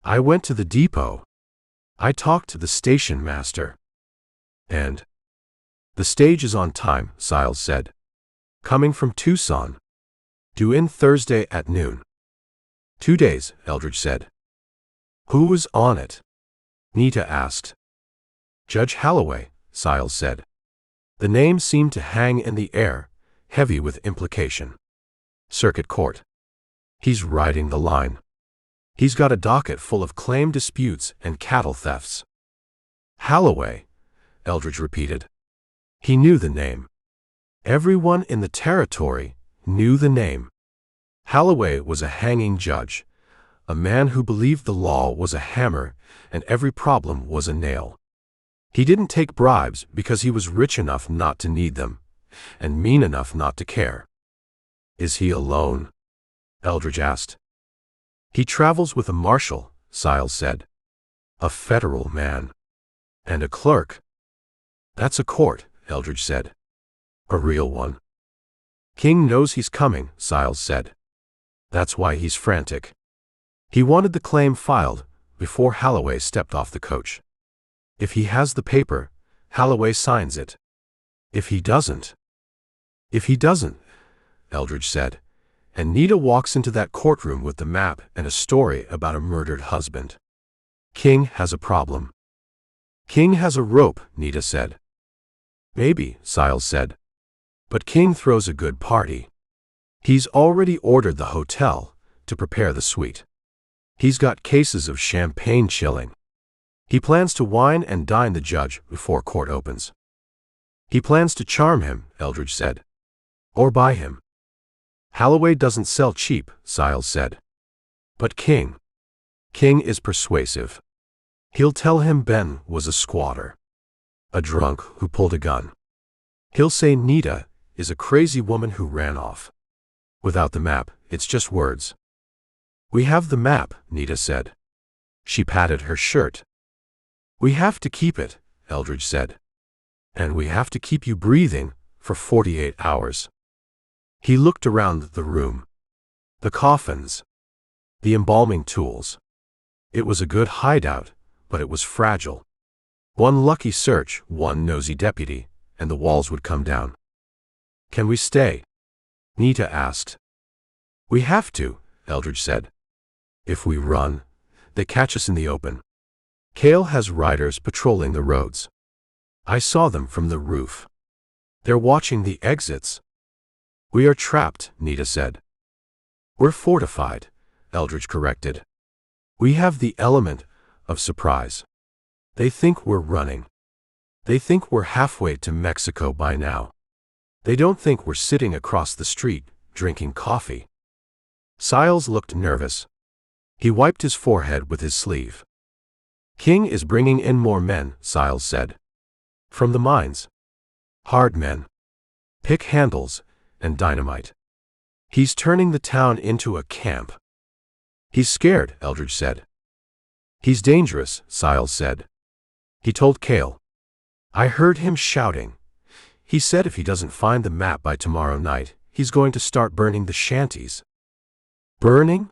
I went to the depot. I talked to the station master. And the stage is on time," Siles said. "Coming from Tucson. Due in Thursday at noon." 2 days, Eldridge said. "Who was on it?" Nita asked. "Judge Holloway," Siles said. The name seemed to hang in the air, heavy with implication. "Circuit Court. He's riding the line. He's got a docket full of claim disputes and cattle thefts." "Holloway," Eldridge repeated. He knew the name. Everyone in the territory knew the name. Holloway was a hanging judge, a man who believed the law was a hammer and every problem was a nail. He didn't take bribes because he was rich enough not to need them, and mean enough not to care. "Is he alone?" Eldridge asked. "He travels with a marshal," Siles said. "A federal man. And a clerk." "That's a court," Eldridge said. "A real one." "King knows he's coming," Siles said. "That's why he's frantic. He wanted the claim filed before Holloway stepped off the coach. If he has the paper, Holloway signs it. If he doesn't." "If he doesn't," Eldridge said, and Nita walks into that courtroom with the map and a story about a murdered husband. "King has a problem." "King has a rope," Nita said. "Maybe," Siles said. "But King throws a good party. He's already ordered the hotel to prepare the suite. He's got cases of champagne chilling. He plans to wine and dine the judge before court opens." "He plans to charm him," Eldridge said. "Or buy him." "Holloway doesn't sell cheap," Siles said. "But King is persuasive. He'll tell him Ben was a squatter, a drunk who pulled a gun. He'll say Nita is a crazy woman who ran off. Without the map, it's just words. We have the map, Nita said. She patted her shirt. We have to keep it, Eldridge said. And we have to keep you breathing for 48 hours. He looked around the room. The coffins. The embalming tools. It was a good hideout, but it was fragile. One lucky search, one nosy deputy, and the walls would come down. Can we stay? Nita asked. We have to, Eldridge said. If we run, they catch us in the open. Cale has riders patrolling the roads. I saw them from the roof. They're watching the exits. We are trapped, Nita said. We're fortified, Eldridge corrected. We have the element of surprise. They think we're running. They think we're halfway to Mexico by now. They don't think we're sitting across the street, drinking coffee. Siles looked nervous. He wiped his forehead with his sleeve. King is bringing in more men, Siles said. From the mines. Hard men. Pick handles and dynamite. He's turning the town into a camp. He's scared, Eldridge said. He's dangerous, Siles said. He told Cale. I heard him shouting. He said if he doesn't find the map by tomorrow night, he's going to start burning the shanties. Burning?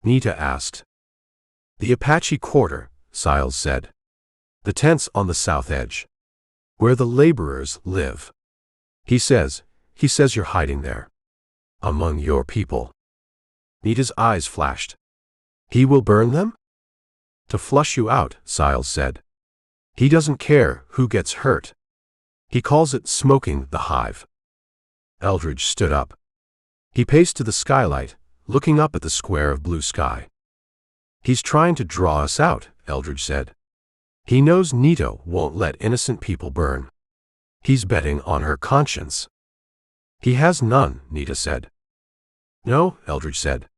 Nita asked. The Apache quarter, Siles said. The tents on the south edge. Where the laborers live. He says you're hiding there. Among your people. Nita's eyes flashed. He will burn them? To flush you out, Siles said. He doesn't care who gets hurt. He calls it smoking the hive. Eldridge stood up. He paced to the skylight, looking up at the square of blue sky. He's trying to draw us out, Eldridge said. He knows Nita won't let innocent people burn. He's betting on her conscience. He has none, Nita said. No, Eldridge said.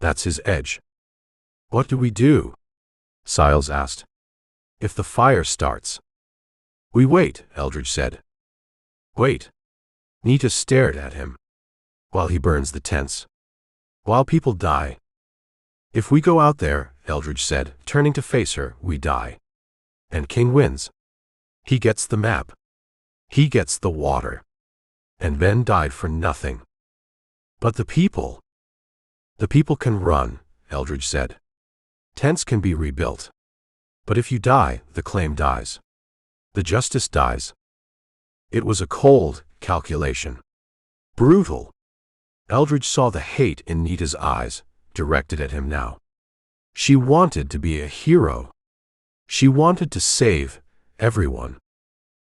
That's his edge. What do we do? Siles asked. If the fire starts. We wait, Eldridge said. Wait. Nita stared at him. While he burns the tents. While people die. If we go out there, Eldridge said, turning to face her, we die. And King wins. He gets the map. He gets the water. And Ben died for nothing. But the people. The people can run, Eldridge said. Tents can be rebuilt. But if you die, the claim dies. The justice dies. It was a cold calculation. Brutal. Eldridge saw the hate in Nita's eyes, directed at him now. She wanted to be a hero. She wanted to save everyone.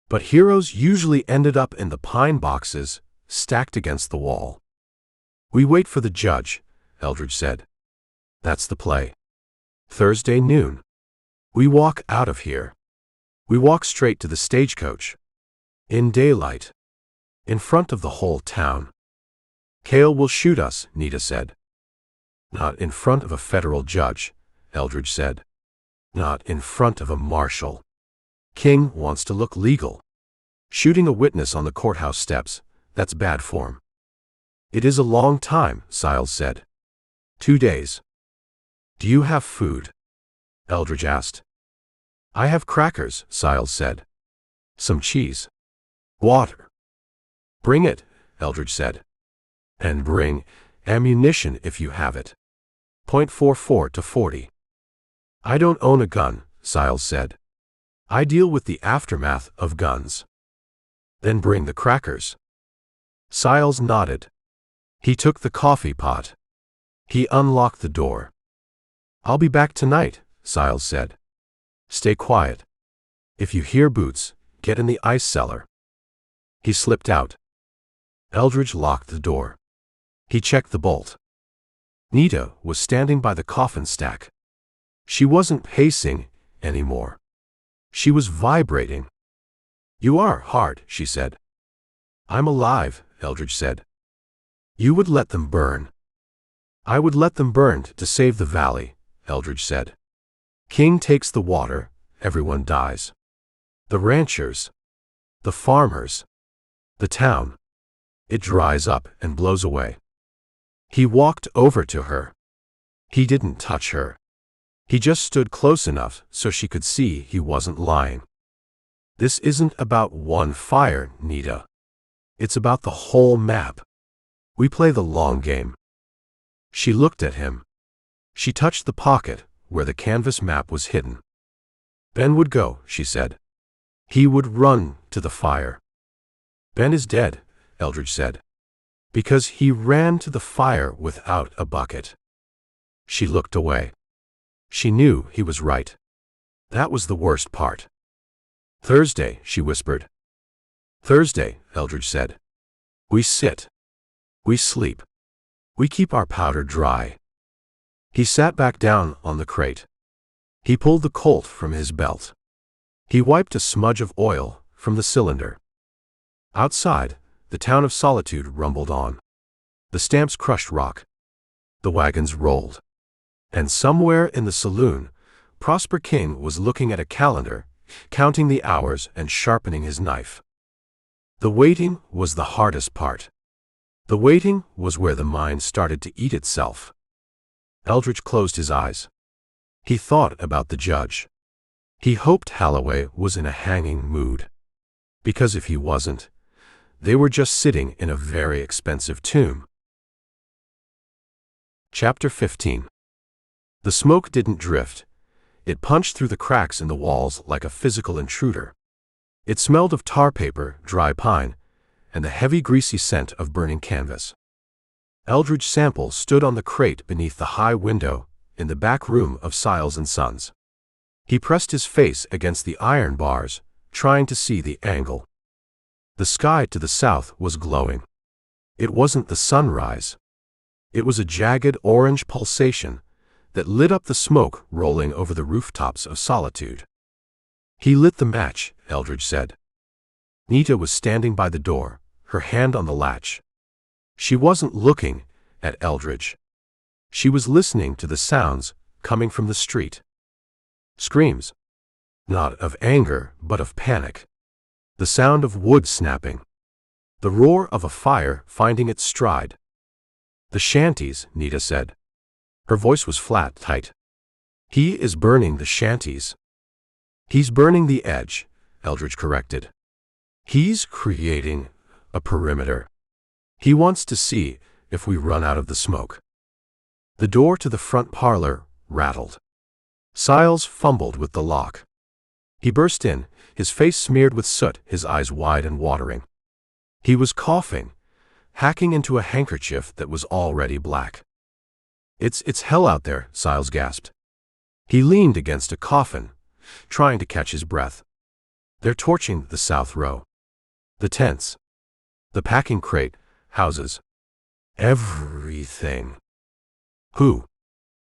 But heroes usually ended up in the pine boxes, stacked against the wall. We wait for the judge, Eldridge said. That's the play. Thursday noon. We walk out of here. We walk straight to the stagecoach. In daylight. In front of the whole town. Cale will shoot us, Nita said. Not in front of a federal judge, Eldridge said. Not in front of a marshal. King wants to look legal. Shooting a witness on the courthouse steps, that's bad form. It is a long time, Siles said. 2 days. Do you have food? Eldridge asked. I have crackers, Siles said. Some cheese. Water. Bring it, Eldridge said. And bring ammunition if you have it. .44 to 40. I don't own a gun, Siles said. I deal with the aftermath of guns. Then bring the crackers. Siles nodded. He took the coffee pot. He unlocked the door. I'll be back tonight, Siles said. Stay quiet. If you hear boots, get in the ice cellar. He slipped out. Eldridge locked the door. He checked the bolt. Nita was standing by the coffin stack. She wasn't pacing anymore. She was vibrating. You are hard, she said. I'm alive, Eldridge said. You would let them burn. I would let them burn to save the valley, Eldridge said. King takes the water, everyone dies. The ranchers. The farmers. The town. It dries up and blows away. He walked over to her. He didn't touch her. He just stood close enough so she could see he wasn't lying. This isn't about one fire, Nita. It's about the whole map. We play the long game. She looked at him. She touched the pocket where the canvas map was hidden. Ben would go, she said. He would run to the fire. Ben is dead, Eldridge said. Because he ran to the fire without a bucket. She looked away. She knew he was right. That was the worst part. Thursday, she whispered. Thursday, Eldridge said. We sit. We sleep. We keep our powder dry. He sat back down on the crate. He pulled the Colt from his belt. He wiped a smudge of oil from the cylinder. Outside, the town of Solitude rumbled on. The stamps crushed rock. The wagons rolled. And somewhere in the saloon, Prosper King was looking at a calendar, counting the hours and sharpening his knife. The waiting was the hardest part. The waiting was where the mind started to eat itself. Eldridge closed his eyes. He thought about the judge. He hoped Holloway was in a hanging mood. Because if he wasn't, they were just sitting in a very expensive tomb. Chapter 15. The smoke didn't drift. It punched through the cracks in the walls like a physical intruder. It smelled of tar paper, dry pine, and the heavy greasy scent of burning canvas. Eldridge Sample stood on the crate beneath the high window in the back room of Siles & Sons. He pressed his face against the iron bars, trying to see the angle. The sky to the south was glowing. It wasn't the sunrise. It was a jagged orange pulsation that lit up the smoke rolling over the rooftops of Solitude. He lit the match, Eldridge said. Nita was standing by the door, her hand on the latch. She wasn't looking at Eldridge. She was listening to the sounds coming from the street. Screams. Not of anger, but of panic. The sound of wood snapping. The roar of a fire finding its stride. The shanties, Nita said. Her voice was flat, tight. He is burning the shanties. He's burning the edge, Eldridge corrected. He's creating a perimeter. He wants to see if we run out of the smoke. The door to the front parlor rattled. Siles fumbled with the lock. He burst in, his face smeared with soot, his eyes wide and watering. He was coughing, hacking into a handkerchief that was already black. It's hell out there, Siles gasped. He leaned against a coffin, trying to catch his breath. They're torching the south row. The tents. The packing crate, houses. Everything. Who?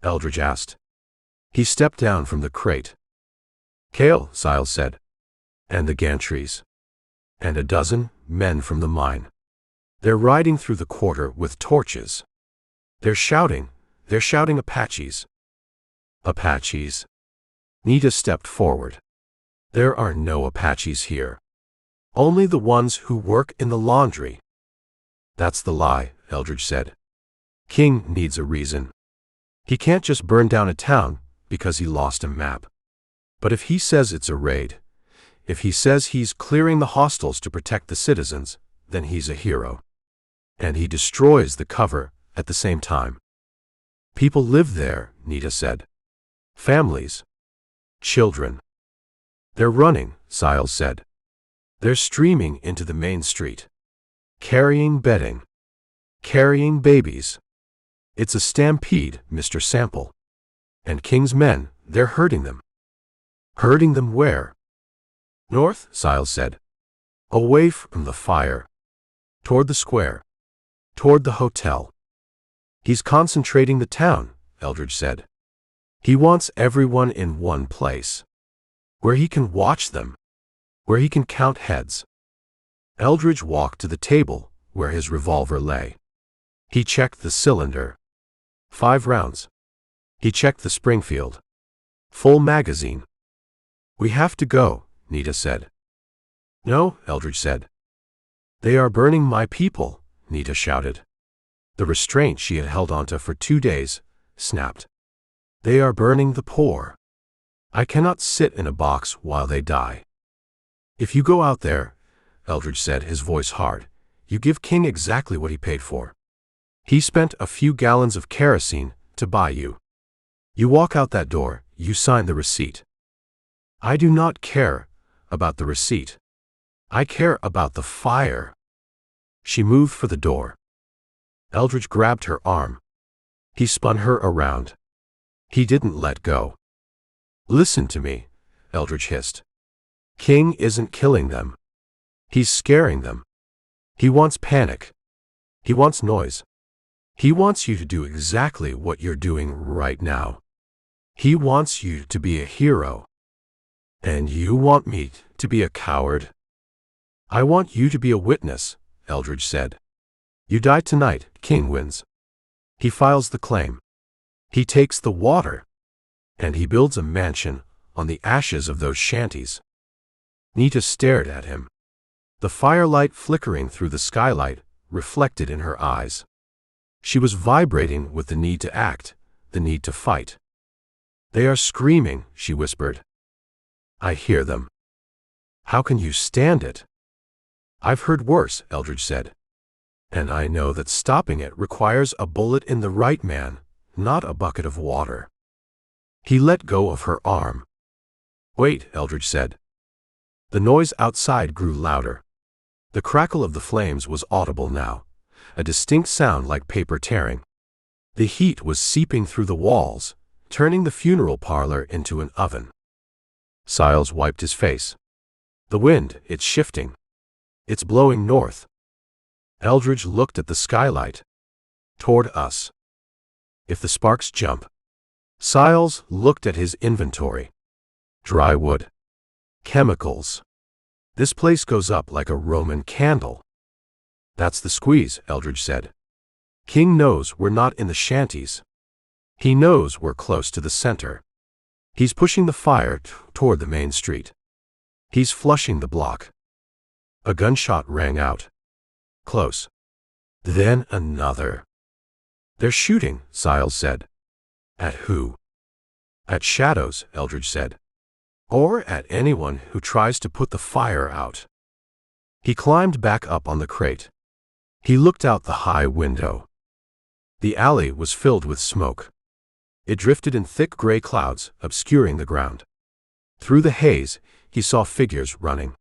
Eldridge asked. He stepped down from the crate. Cale, Siles said. And the gantries. And a dozen men from the mine. They're riding through the quarter with torches. They're shouting Apaches. Apaches. Nita stepped forward. There are no Apaches here. Only the ones who work in the laundry. That's the lie, Eldridge said. King needs a reason. He can't just burn down a town because he lost a map. But if he says it's a raid, if he says he's clearing the hostels to protect the citizens, then he's a hero. And he destroys the cover at the same time. People live there, Nita said. Families. Children. They're running, Siles said. They're streaming into the main street. Carrying bedding. Carrying babies. It's a stampede, Mr. Sample. And King's men, they're herding them. Herding them where? North, Siles said. Away from the fire. Toward the square. Toward the hotel. He's concentrating the town, Eldridge said. He wants everyone in one place. Where he can watch them. Where he can count heads. Eldridge walked to the table where his revolver lay. He checked the cylinder. 5 rounds. He checked the Springfield. Full magazine. We have to go, Nita said. No, Eldridge said. They are burning my people, Nita shouted. The restraint she had held onto for 2 days snapped. They are burning the poor. I cannot sit in a box while they die. If you go out there, Eldridge said, his voice hard, you give King exactly what he paid for. He spent a few gallons of kerosene to buy you. You walk out that door, you sign the receipt. I do not care about the receipt. I care about the fire. She moved for the door. Eldridge grabbed her arm. He spun her around. He didn't let go. Listen to me, Eldridge hissed. King isn't killing them. He's scaring them. He wants panic. He wants noise. He wants you to do exactly what you're doing right now. He wants you to be a hero. And you want me to be a coward? I want you to be a witness, Eldridge said. You die tonight, King wins. He files the claim. He takes the water. And he builds a mansion on the ashes of those shanties. Nita stared at him. The firelight flickering through the skylight reflected in her eyes. She was vibrating with the need to act, the need to fight. They are screaming, she whispered. I hear them. How can you stand it? I've heard worse, Eldridge said. And I know that stopping it requires a bullet in the right man, not a bucket of water. He let go of her arm. Wait, Eldridge said. The noise outside grew louder. The crackle of the flames was audible now, a distinct sound like paper tearing. The heat was seeping through the walls, turning the funeral parlor into an oven. Siles wiped his face. The wind, it's shifting. It's blowing north. Eldridge looked at the skylight. Toward us. If the sparks jump. Siles looked at his inventory. Dry wood. Chemicals. This place goes up like a Roman candle. That's the squeeze, Eldridge said. King knows we're not in the shanties. He knows we're close to the center. He's pushing the fire toward the main street. He's flushing the block. A gunshot rang out. Close. Then another. They're shooting, Siles said. At who? At shadows, Eldridge said. Or at anyone who tries to put the fire out. He climbed back up on the crate. He looked out the high window. The alley was filled with smoke. It drifted in thick gray clouds, obscuring the ground. Through the haze, he saw figures running.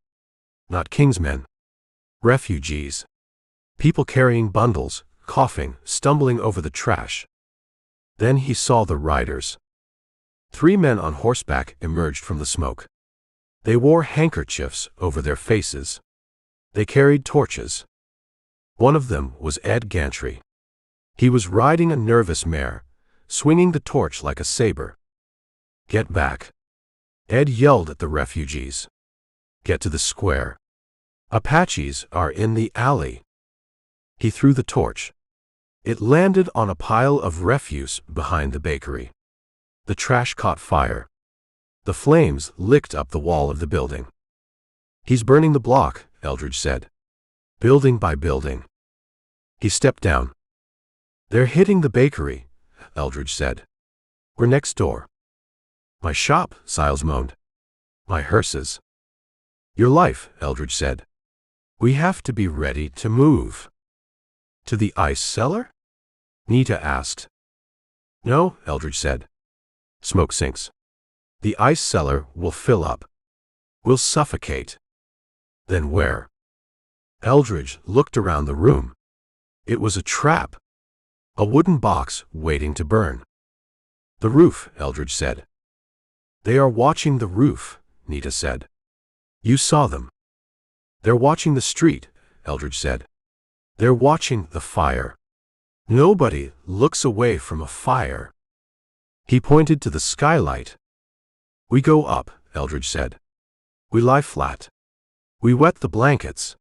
Not King's men. Refugees. People carrying bundles, coughing, stumbling over the trash. Then he saw the riders. 3 men on horseback emerged from the smoke. They wore handkerchiefs over their faces. They carried torches. One of them was Ed Gantry. He was riding a nervous mare, swinging the torch like a saber. Get back. Ed yelled at the refugees. Get to the square. Apaches are in the alley. He threw the torch. It landed on a pile of refuse behind the bakery. The trash caught fire. The flames licked up the wall of the building. He's burning the block, Eldridge said. Building by building. He stepped down. They're hitting the bakery, Eldridge said. We're next door. My shop, Siles moaned. My hearses. Your life, Eldridge said. We have to be ready to move. To the ice cellar? Nita asked. No, Eldridge said. Smoke sinks. The ice cellar will fill up. We'll suffocate. Then where? Eldridge looked around the room. It was a trap. A wooden box waiting to burn. The roof, Eldridge said. They are watching the roof, Nita said. You saw them. They're watching the street, Eldridge said. They're watching the fire. Nobody looks away from a fire. He pointed to the skylight. We go up, Eldridge said. We lie flat. We wet the blankets.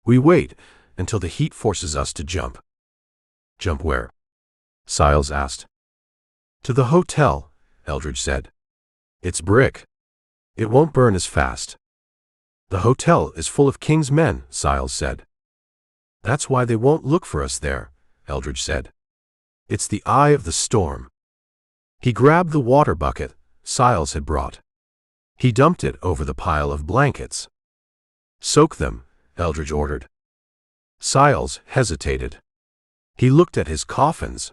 We wait until the heat forces us to jump. Jump where? Siles asked. To the hotel, Eldridge said. It's brick. It won't burn as fast. The hotel is full of King's men, Siles said. That's why they won't look for us there, Eldridge said. It's the eye of the storm. He grabbed the water bucket Siles had brought. He dumped it over the pile of blankets. "Soak them," Eldridge ordered. Siles hesitated. He looked at his coffins.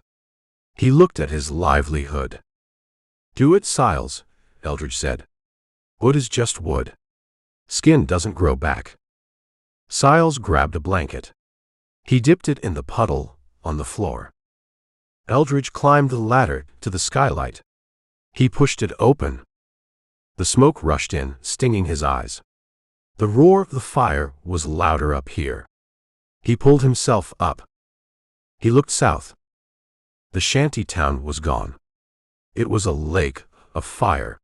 He looked at his livelihood. "Do it, Siles," Eldridge said. "Wood is just wood. Skin doesn't grow back." Siles grabbed a blanket. He dipped it in the puddle on the floor. Eldridge climbed the ladder to the skylight. He pushed it open. The smoke rushed in, stinging his eyes. The roar of the fire was louder up here. He pulled himself up. He looked south. The shanty town was gone. It was a lake of fire.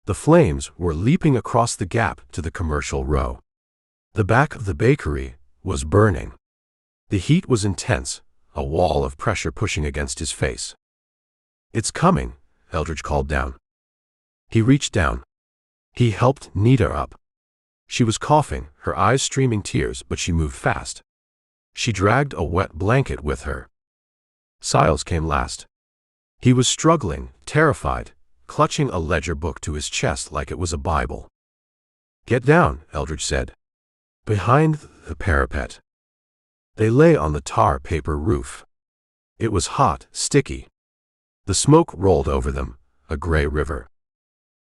The flames were leaping across the gap to the commercial row. The back of the bakery was burning. The heat was intense, a wall of pressure pushing against his face. "It's coming," Eldridge called down. He reached down. He helped Nita up. She was coughing, her eyes streaming tears, but she moved fast. She dragged a wet blanket with her. Siles came last. He was struggling, terrified, clutching a ledger book to his chest like it was a Bible. "Get down," Eldridge said. Behind the parapet. They lay on the tar paper roof. It was hot, sticky. The smoke rolled over them, a gray river.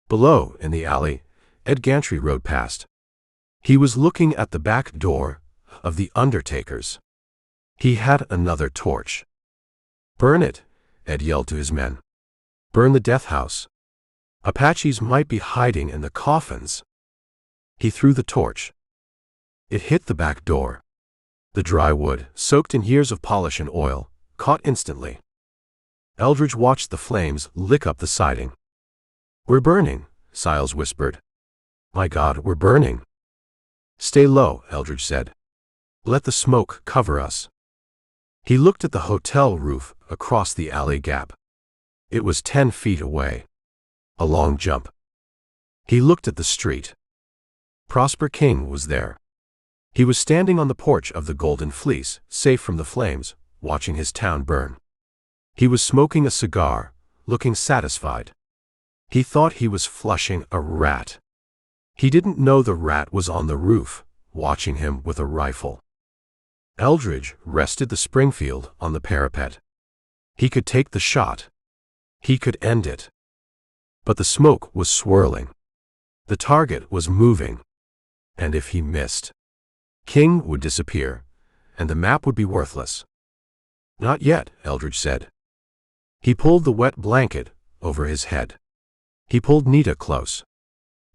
Below, in the alley, Ed Gantry rode past. He was looking at the back door of the undertaker's. He had another torch. "Burn it," Ed yelled to his men. "Burn the death house. Apaches might be hiding in the coffins." He threw the torch. It hit the back door. The dry wood, soaked in years of polish and oil, caught instantly. Eldridge watched the flames lick up the siding. "We're burning," Siles whispered. "My God, we're burning." "Stay low," Eldridge said. "Let the smoke cover us." He looked at the hotel roof across the alley gap. It was 10 feet away. A long jump. He looked at the street. Prosper King was there. He was standing on the porch of the Golden Fleece, safe from the flames, watching his town burn. He was smoking a cigar, looking satisfied. He thought he was flushing a rat. He didn't know the rat was on the roof, watching him with a rifle. Eldridge rested the Springfield on the parapet. He could take the shot. He could end it. But the smoke was swirling. The target was moving. And if he missed, King would disappear, and the map would be worthless. "Not yet," Eldridge said. He pulled the wet blanket over his head. He pulled Nita close.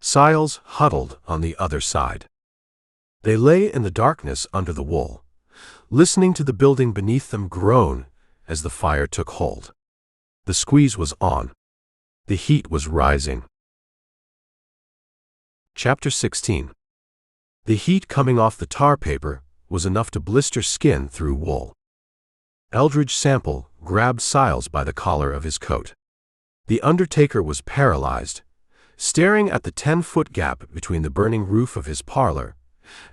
Siles huddled on the other side. They lay in the darkness under the wool, listening to the building beneath them groan as the fire took hold. The squeeze was on. The heat was rising. Chapter 16. The heat coming off the tar paper was enough to blister skin through wool. Eldridge Sample grabbed Siles by the collar of his coat. The undertaker was paralyzed, staring at the 10-foot gap between the burning roof of his parlor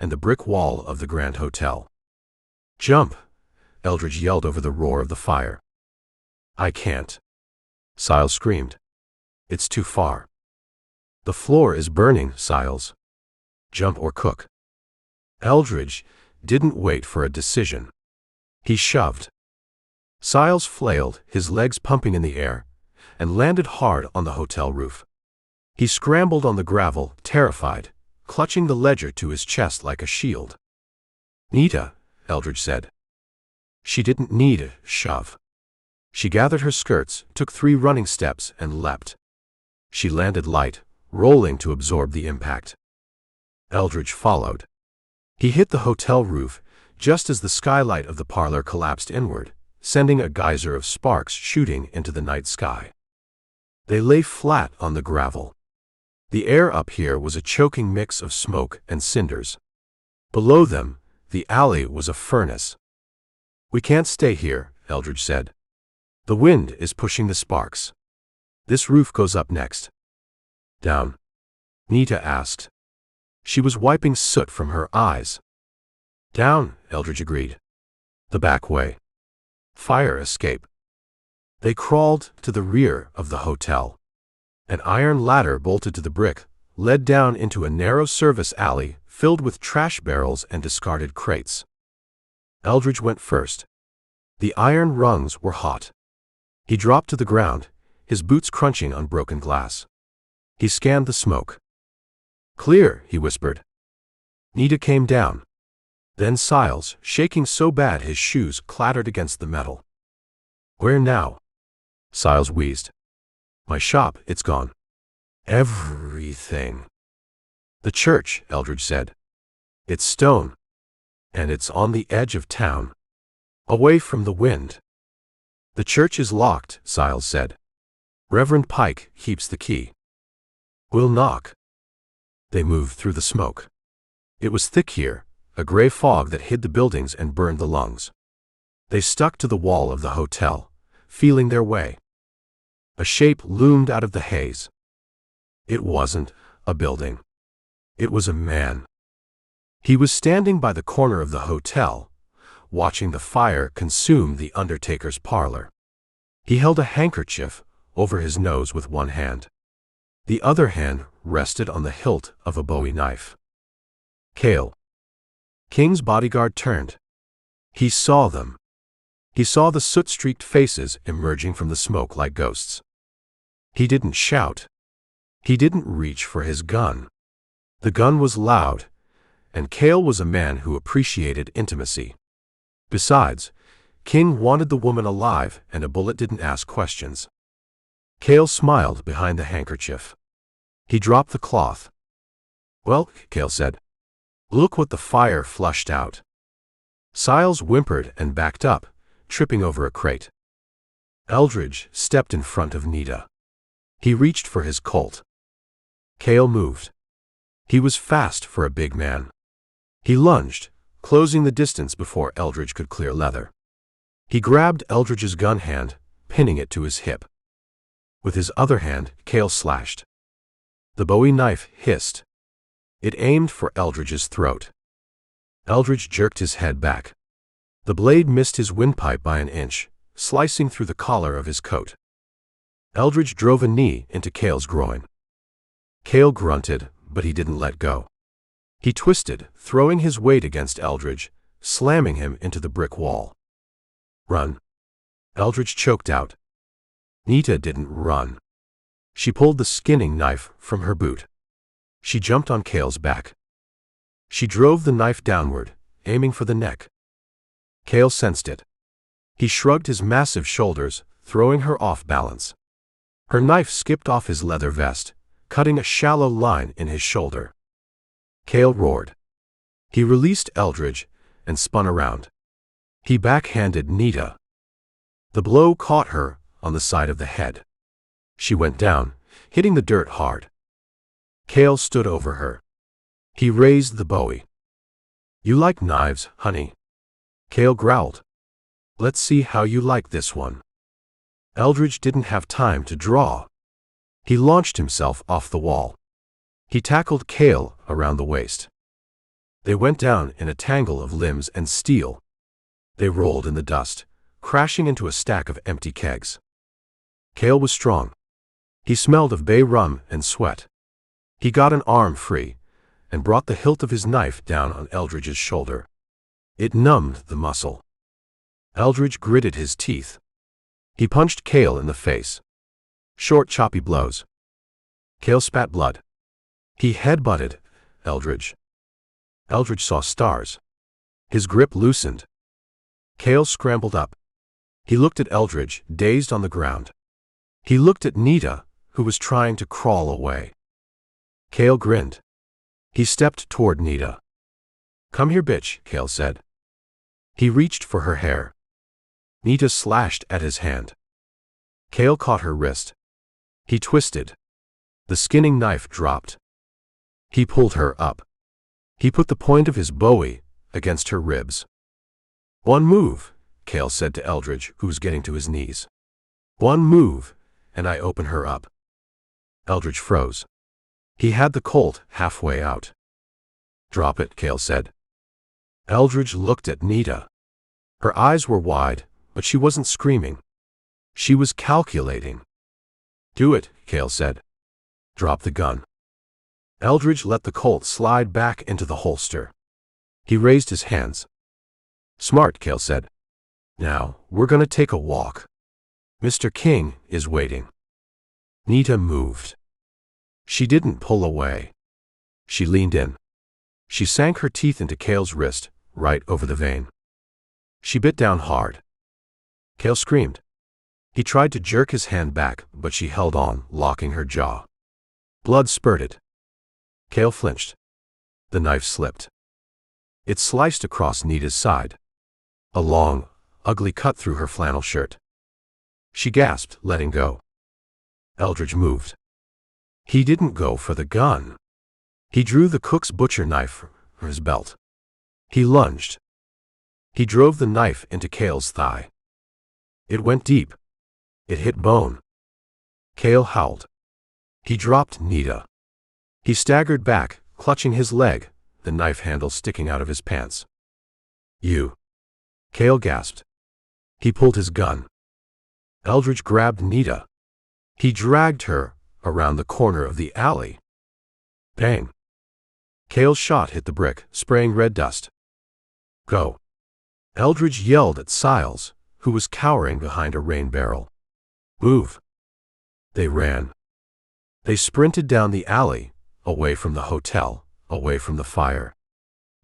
and the brick wall of the Grand Hotel. "Jump!" Eldridge yelled over the roar of the fire. "I can't," Siles screamed. "It's too far." "The floor is burning, Siles. Jump or cook." Eldridge didn't wait for a decision. He shoved. Siles flailed, his legs pumping in the air, and landed hard on the hotel roof. He scrambled on the gravel, terrified, clutching the ledger to his chest like a shield. "Nita," Eldridge said. She didn't need a shove. She gathered her skirts, took 3 running steps, and leapt. She landed light, rolling to absorb the impact. Eldridge followed. He hit the hotel roof just as the skylight of the parlor collapsed inward, sending a geyser of sparks shooting into the night sky. They lay flat on the gravel. The air up here was a choking mix of smoke and cinders. Below them, the alley was a furnace. "We can't stay here," Eldridge said. "The wind is pushing the sparks. This roof goes up next." "Down?" Nita asked. She was wiping soot from her eyes. "Down," Eldridge agreed. "The back way. Fire escape." They crawled to the rear of the hotel. An iron ladder bolted to the brick led down into a narrow service alley filled with trash barrels and discarded crates. Eldridge went first. The iron rungs were hot. He dropped to the ground, his boots crunching on broken glass. He scanned the smoke. "Clear," he whispered. Nita came down. Then Siles, shaking so bad his shoes clattered against the metal. "Where now?" Siles wheezed. "My shop, it's gone." "Everything." "The church," Eldridge said. "It's stone. And it's on the edge of town. Away from the wind." "The church is locked," Siles said. "Reverend Pike keeps the key." "We'll knock." They moved through the smoke. It was thick here, a gray fog that hid the buildings and burned the lungs. They stuck to the wall of the hotel, feeling their way. A shape loomed out of the haze. It wasn't a building. It was a man. He was standing by the corner of the hotel, watching the fire consume the undertaker's parlor. He held a handkerchief over his nose with one hand. The other hand rested on the hilt of a Bowie knife. Cale. King's bodyguard turned. He saw them. He saw the soot-streaked faces emerging from the smoke like ghosts. He didn't shout. He didn't reach for his gun. The gun was loud, and Cale was a man who appreciated intimacy. Besides, King wanted the woman alive, and a bullet didn't ask questions. Cale smiled behind the handkerchief. He dropped the cloth. "Well," Cale said, "look what the fire flushed out." Siles whimpered and backed up, tripping over a crate. Eldridge stepped in front of Nita. He reached for his Colt. Cale moved. He was fast for a big man. He lunged, closing the distance before Eldridge could clear leather. He grabbed Eldridge's gun hand, pinning it to his hip. With his other hand, Cale slashed. The Bowie knife hissed. It aimed for Eldridge's throat. Eldridge jerked his head back. The blade missed his windpipe by an inch, slicing through the collar of his coat. Eldridge drove a knee into Cale's groin. Cale grunted, but he didn't let go. He twisted, throwing his weight against Eldridge, slamming him into the brick wall. "Run." Eldridge choked out. Nita didn't run. She pulled the skinning knife from her boot. She jumped on Cale's back. She drove the knife downward, aiming for the neck. Cale sensed it. He shrugged his massive shoulders, throwing her off balance. Her knife skipped off his leather vest, cutting a shallow line in his shoulder. Cale roared. He released Eldridge and spun around. He backhanded Nita. The blow caught her on the side of the head. She went down, hitting the dirt hard. Cale stood over her. He raised the Bowie. "You like knives, honey?" Cale growled. "Let's see how you like this one." Eldridge didn't have time to draw. He launched himself off the wall. He tackled Cale around the waist. They went down in a tangle of limbs and steel. They rolled in the dust, crashing into a stack of empty kegs. Cale was strong. He smelled of bay rum and sweat. He got an arm free and brought the hilt of his knife down on Eldridge's shoulder. It numbed the muscle. Eldridge gritted his teeth. He punched Cale in the face. Short, choppy blows. Cale spat blood. He headbutted Eldridge. Eldridge saw stars. His grip loosened. Cale scrambled up. He looked at Eldridge, dazed on the ground. He looked at Nita, who was trying to crawl away. Cale grinned. He stepped toward Nita. "Come here, bitch," Cale said. He reached for her hair. Nita slashed at his hand. Cale caught her wrist. He twisted. The skinning knife dropped. He pulled her up. He put the point of his Bowie against her ribs. "One move," Cale said to Eldridge, who was getting to his knees. "One move, and I open her up." Eldridge froze. He had the Colt halfway out. "Drop it," Cale said. Eldridge looked at Nita. Her eyes were wide, but she wasn't screaming. She was calculating. "Do it," Cale said. "Drop the gun." Eldridge let the Colt slide back into the holster. He raised his hands. "Smart," Cale said. "Now, we're gonna take a walk. Mr. King is waiting." Nita moved. She didn't pull away. She leaned in. She sank her teeth into Cale's wrist, right over the vein. She bit down hard. Cale screamed. He tried to jerk his hand back, but she held on, locking her jaw. Blood spurted. Cale flinched. The knife slipped. It sliced across Nita's side. A long, ugly cut through her flannel shirt. She gasped, letting go. Eldridge moved. He didn't go for the gun. He drew the cook's butcher knife from his belt. He lunged. He drove the knife into Cale's thigh. It went deep. It hit bone. Cale howled. He dropped Nita. He staggered back, clutching his leg, the knife handle sticking out of his pants. "You!" Cale gasped. He pulled his gun. Eldridge grabbed Nita. He dragged her around the corner of the alley. Bang! Cale's shot hit the brick, spraying red dust. "Go!" Eldridge yelled at Siles, who was cowering behind a rain barrel. "Move!" They ran. They sprinted down the alley, away from the hotel, away from the fire.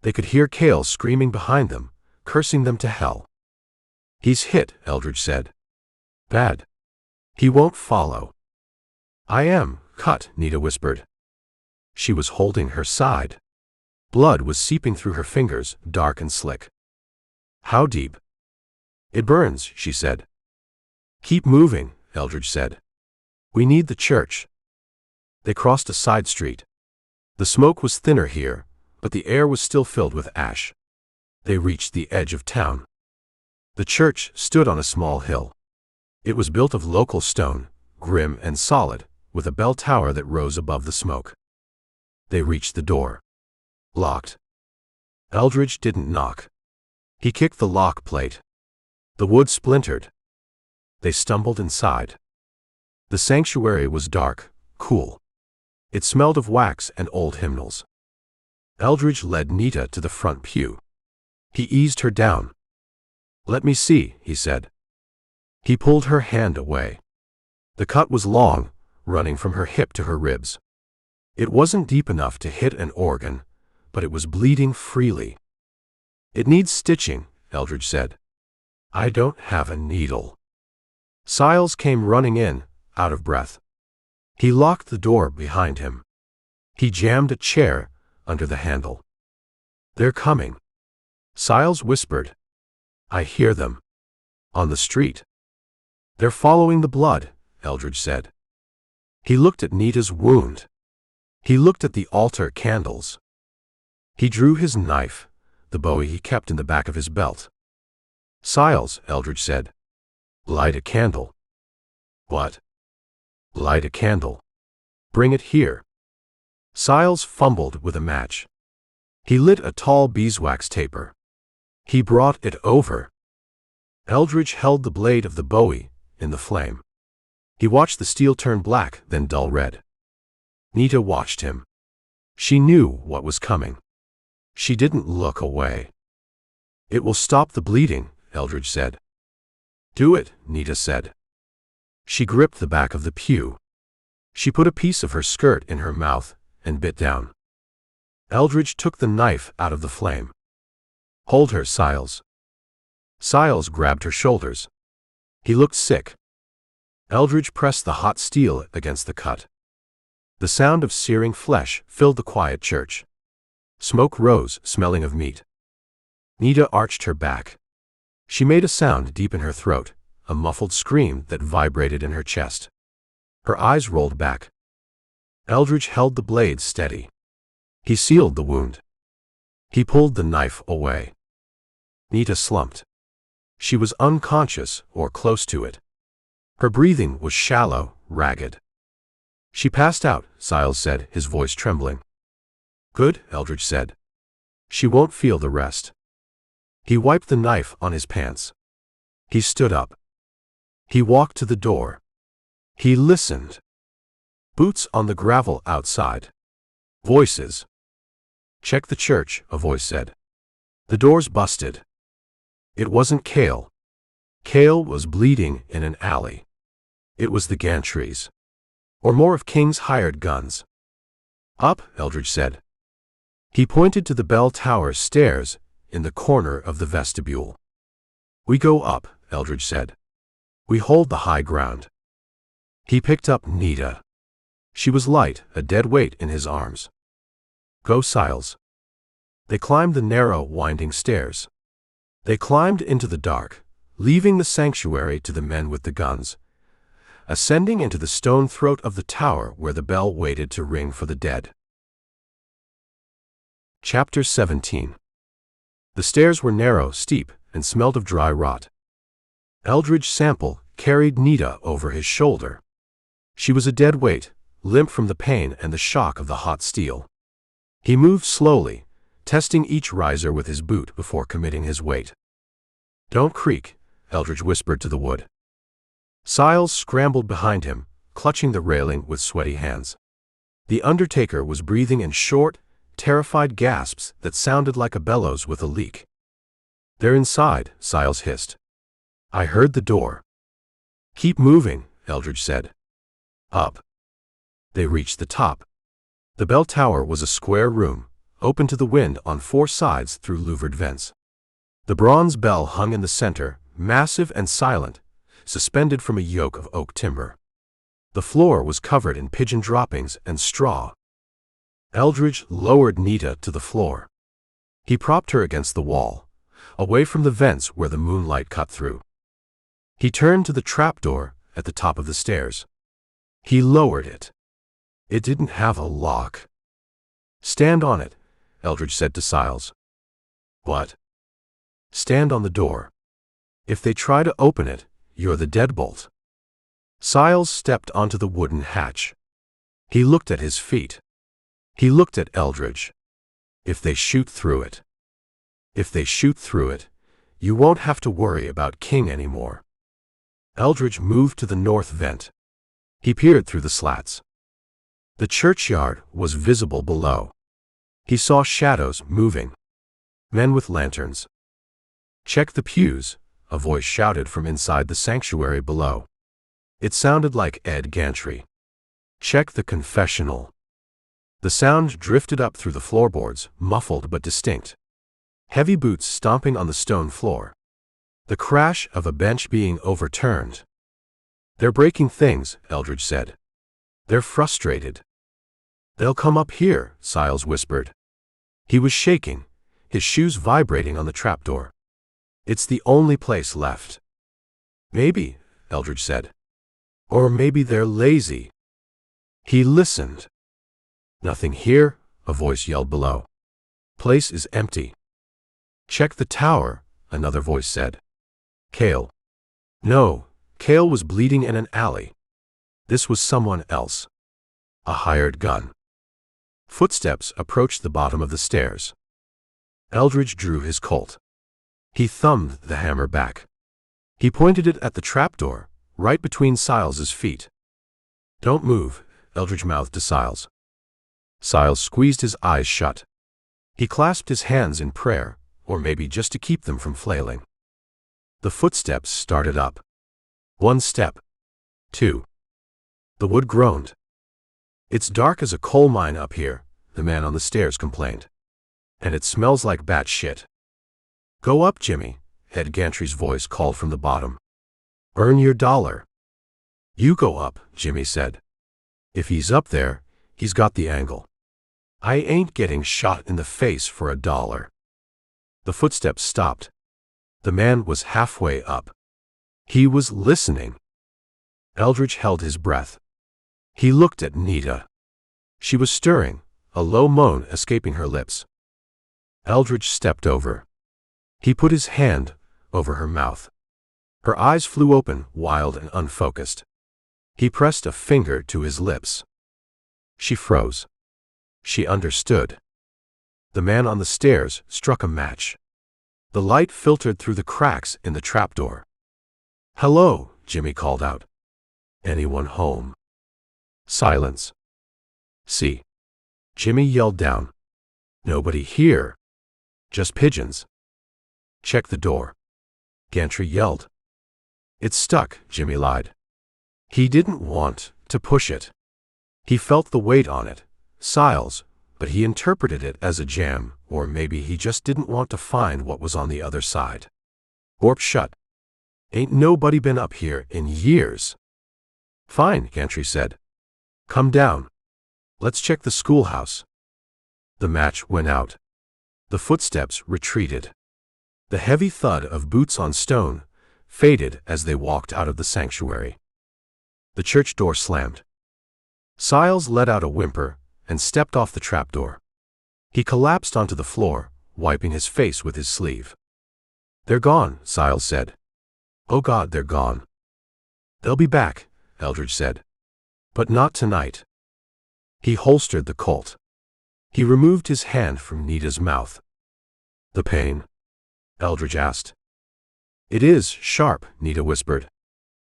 They could hear Cale screaming behind them, cursing them to hell. "He's hit," Eldridge said. "Bad. He won't follow." "I am cut," Nita whispered. She was holding her side. Blood was seeping through her fingers, dark and slick. "How deep?" "It burns," she said. "Keep moving," Eldridge said. "We need the church." They crossed a side street. The smoke was thinner here, but the air was still filled with ash. They reached the edge of town. The church stood on a small hill. It was built of local stone, grim and solid, with a bell tower that rose above the smoke. They reached the door. Locked. Eldridge didn't knock. He kicked the lock plate. The wood splintered. They stumbled inside. The sanctuary was dark, cool. It smelled of wax and old hymnals. Eldridge led Nita to the front pew. He eased her down. "Let me see," he said. He pulled her hand away. The cut was long, running from her hip to her ribs. It wasn't deep enough to hit an organ, but it was bleeding freely. "It needs stitching," Eldridge said. "I don't have a needle." Siles came running in, out of breath. He locked the door behind him. He jammed a chair under the handle. "They're coming," Siles whispered. "I hear them. On the street." "They're following the blood," Eldridge said. He looked at Nita's wound. He looked at the altar candles. He drew his knife, the bowie he kept in the back of his belt. "Siles," Eldridge said. "Light a candle." "What?" "Light a candle. Bring it here." Siles fumbled with a match. He lit a tall beeswax taper. He brought it over. Eldridge held the blade of the bowie in the flame. He watched the steel turn black, then dull red. Nita watched him. She knew what was coming. She didn't look away. "It will stop the bleeding," Eldridge said. "Do it," Nita said. She gripped the back of the pew. She put a piece of her skirt in her mouth and bit down. Eldridge took the knife out of the flame. "Hold her, Siles." Siles grabbed her shoulders. He looked sick. Eldridge pressed the hot steel against the cut. The sound of searing flesh filled the quiet church. Smoke rose, smelling of meat. Nita arched her back. She made a sound deep in her throat, a muffled scream that vibrated in her chest. Her eyes rolled back. Eldridge held the blade steady. He sealed the wound. He pulled the knife away. Nita slumped. She was unconscious or close to it. Her breathing was shallow, ragged. "She passed out," Siles said, his voice trembling. "Good," Eldridge said. "She won't feel the rest." He wiped the knife on his pants. He stood up. He walked to the door. He listened. Boots on the gravel outside. Voices. "Check the church," a voice said. "The door's busted." It wasn't Cale. Cale was bleeding in an alley. It was the gantries. Or more of King's hired guns. "Up," Eldridge said. He pointed to the bell tower stairs in the corner of the vestibule. "We go up," Eldridge said. "We hold the high ground." He picked up Nita. She was light, a dead weight in his arms. "Go, Siles." They climbed the narrow, winding stairs. They climbed into the dark, leaving the sanctuary to the men with the guns, ascending into the stone throat of the tower where the bell waited to ring for the dead. Chapter 17. The stairs were narrow, steep, and smelled of dry rot. Eldridge Sample carried Nita over his shoulder. She was a dead weight, limp from the pain and the shock of the hot steel. He moved slowly, testing each riser with his boot before committing his weight. "Don't creak," Eldridge whispered to the wood. Siles scrambled behind him, clutching the railing with sweaty hands. The undertaker was breathing in short, terrified gasps that sounded like a bellows with a leak. "They're inside," Siles hissed. "I heard the door." "Keep moving," Eldridge said. "Up." They reached the top. The bell tower was a square room, open to the wind on four sides through louvered vents. The bronze bell hung in the center, massive and silent, suspended from a yoke of oak timber. The floor was covered in pigeon droppings and straw. Eldridge lowered Nita to the floor. He propped her against the wall, away from the vents where the moonlight cut through. He turned to the trapdoor at the top of the stairs. He lowered it. It didn't have a lock. "Stand on it," Eldridge said to Siles. "What?" "Stand on the door. If they try to open it, you're the deadbolt." Siles stepped onto the wooden hatch. He looked at his feet. He looked at Eldridge. "If they shoot through it. If they shoot through it, you won't have to worry about King anymore." Eldridge moved to the north vent. He peered through the slats. The churchyard was visible below. He saw shadows moving. Men with lanterns. "Check the pews," a voice shouted from inside the sanctuary below. It sounded like Ed Gantry. "Check the confessional." The sound drifted up through the floorboards, muffled but distinct. Heavy boots stomping on the stone floor. The crash of a bench being overturned. "They're breaking things," Eldridge said. "They're frustrated." "They'll come up here," Siles whispered. He was shaking, his shoes vibrating on the trapdoor. "It's the only place left." "Maybe," Eldridge said. "Or maybe they're lazy." He listened. "Nothing here," a voice yelled below. "Place is empty." "Check the tower," another voice said. "Cale." No, Cale was bleeding in an alley. This was someone else. A hired gun. Footsteps approached the bottom of the stairs. Eldridge drew his Colt. He thumbed the hammer back. He pointed it at the trapdoor, right between Siles's feet. "Don't move," Eldridge mouthed to Siles. Siles squeezed his eyes shut. He clasped his hands in prayer, or maybe just to keep them from flailing. The footsteps started up. 1 step. 2. The wood groaned. "It's dark as a coal mine up here," the man on the stairs complained. "And it smells like bat shit." "Go up, Jimmy," Ed Gantry's voice called from the bottom. "Earn your dollar." "You go up," Jimmy said. "If he's up there, he's got the angle. I ain't getting shot in the face for $1." The footsteps stopped. The man was halfway up. He was listening. Eldridge held his breath. He looked at Nita. She was stirring, a low moan escaping her lips. Eldridge stepped over. He put his hand over her mouth. Her eyes flew open, wild and unfocused. He pressed a finger to his lips. She froze. She understood. The man on the stairs struck a match. The light filtered through the cracks in the trapdoor. "Hello," Jimmy called out. Anyone home? Silence. See. Jimmy yelled down. Nobody here. Just pigeons. Check the door. Gantry yelled. It's stuck, Jimmy lied. He didn't want to push it. He felt the weight on it, Siles, but he interpreted it as a jam, or maybe he just didn't want to find what was on the other side. Warp shut. Ain't nobody been up here in years. Fine, Gantry said. Come down. Let's check the schoolhouse. The match went out. The footsteps retreated. The heavy thud of boots on stone faded as they walked out of the sanctuary. The church door slammed. Siles let out a whimper and stepped off the trapdoor. He collapsed onto the floor, wiping his face with his sleeve. They're gone, Siles said. Oh God, they're gone. They'll be back, Eldridge said. But not tonight. He holstered the Colt. He removed his hand from Nita's mouth. The pain? Eldridge asked. It is sharp, Nita whispered.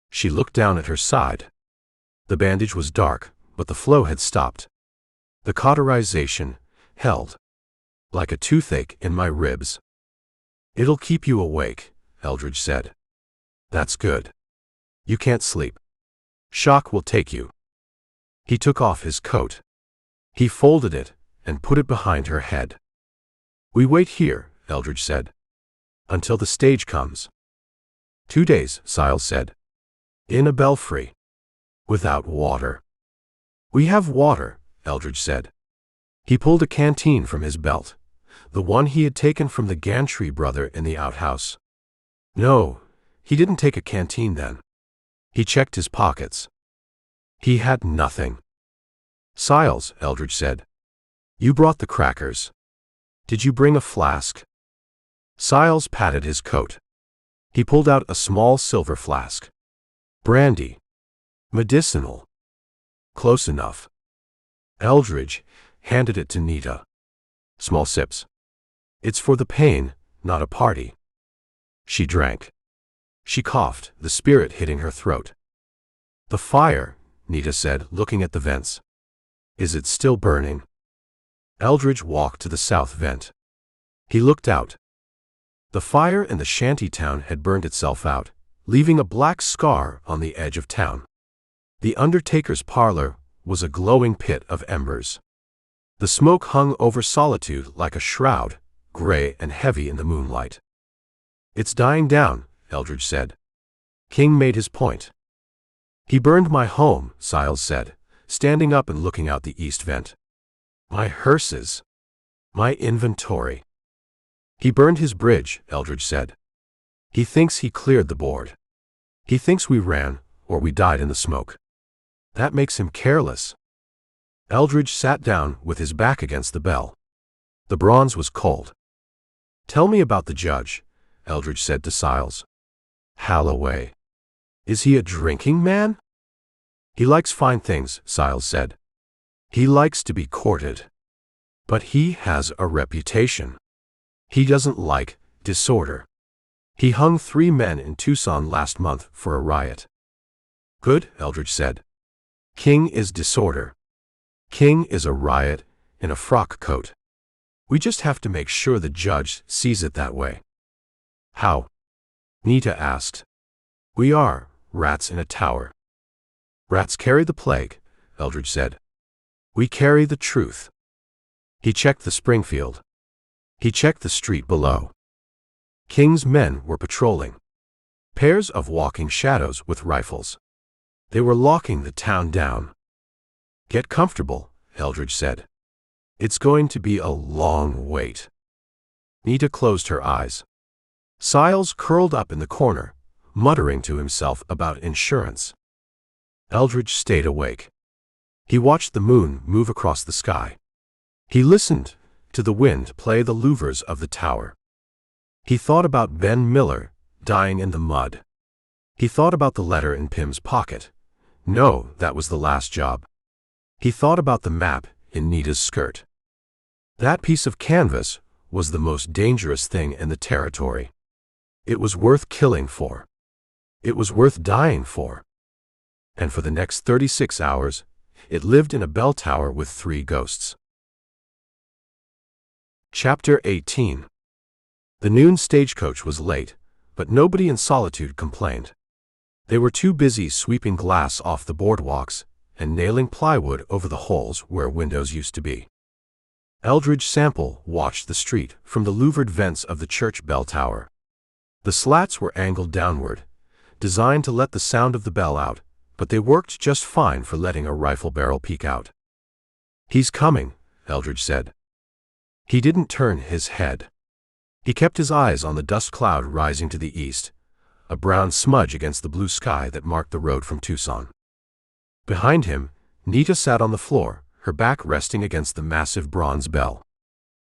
She looked down at her side. The bandage was dark, but the flow had stopped. The cauterization held. Like a toothache in my ribs. It'll keep you awake, Eldridge said. That's good. You can't sleep. Shock will take you. He took off his coat. He folded it and put it behind her head. We wait here, Eldridge said. Until the stage comes. 2 days, Siles said. In a belfry. Without water. We have water, Eldridge said. He pulled a canteen from his belt, the one he had taken from the Gantry brother in the outhouse. No, he didn't take a canteen then. He checked his pockets. He had nothing. Siles, Eldridge said. You brought the crackers. Did you bring a flask? Siles patted his coat. He pulled out a small silver flask. Brandy. Medicinal. Close enough. Eldridge handed it to Nita. Small sips. It's for the pain, not a party. She drank. She coughed, the spirit hitting her throat. The fire, Nita said, looking at the vents. Is it still burning? Eldridge walked to the south vent. He looked out. The fire in the shanty town had burned itself out, leaving a black scar on the edge of town. The undertaker's parlor was a glowing pit of embers. The smoke hung over Solitude like a shroud, gray and heavy in the moonlight. It's dying down, Eldridge said. King made his point. He burned my home, Siles said, standing up and looking out the east vent. My hearses. My inventory. He burned his bridge, Eldridge said. He thinks he cleared the board. He thinks we ran, or we died in the smoke. That makes him careless. Eldridge sat down with his back against the bell. The bronze was cold. Tell me about the judge, Eldridge said to Siles. Holloway. Is he a drinking man? He likes fine things, Siles said. He likes to be courted. But he has a reputation. He doesn't like disorder. He hung 3 men in Tucson last month for a riot. Good, Eldridge said. King is disorder. King is a riot in a frock coat. We just have to make sure the judge sees it that way. How? Nita asked. We are rats in a tower. Rats carry the plague, Eldridge said. We carry the truth. He checked the Springfield. He checked the street below. King's men were patrolling. Pairs of walking shadows with rifles. They were locking the town down. Get comfortable, Eldridge said. It's going to be a long wait. Nita closed her eyes. Siles curled up in the corner, muttering to himself about insurance. Eldridge stayed awake. He watched the moon move across the sky. He listened to the wind play the louvers of the tower. He thought about Ben Miller dying in the mud. He thought about the letter in Pim's pocket. No, that was the last job. He thought about the map in Nita's skirt. That piece of canvas was the most dangerous thing in the territory. It was worth killing for. It was worth dying for. And for the next 36 hours, it lived in a bell tower with 3 ghosts. Chapter 18. The noon stagecoach was late, but nobody in Solitude complained. They were too busy sweeping glass off the boardwalks and nailing plywood over the holes where windows used to be. Eldridge Sample watched the street from the louvered vents of the church bell tower. The slats were angled downward, designed to let the sound of the bell out, but they worked just fine for letting a rifle barrel peek out. "He's coming," Eldridge said. He didn't turn his head. He kept his eyes on the dust cloud rising to the east, a brown smudge against the blue sky that marked the road from Tucson. Behind him, Nita sat on the floor, her back resting against the massive bronze bell.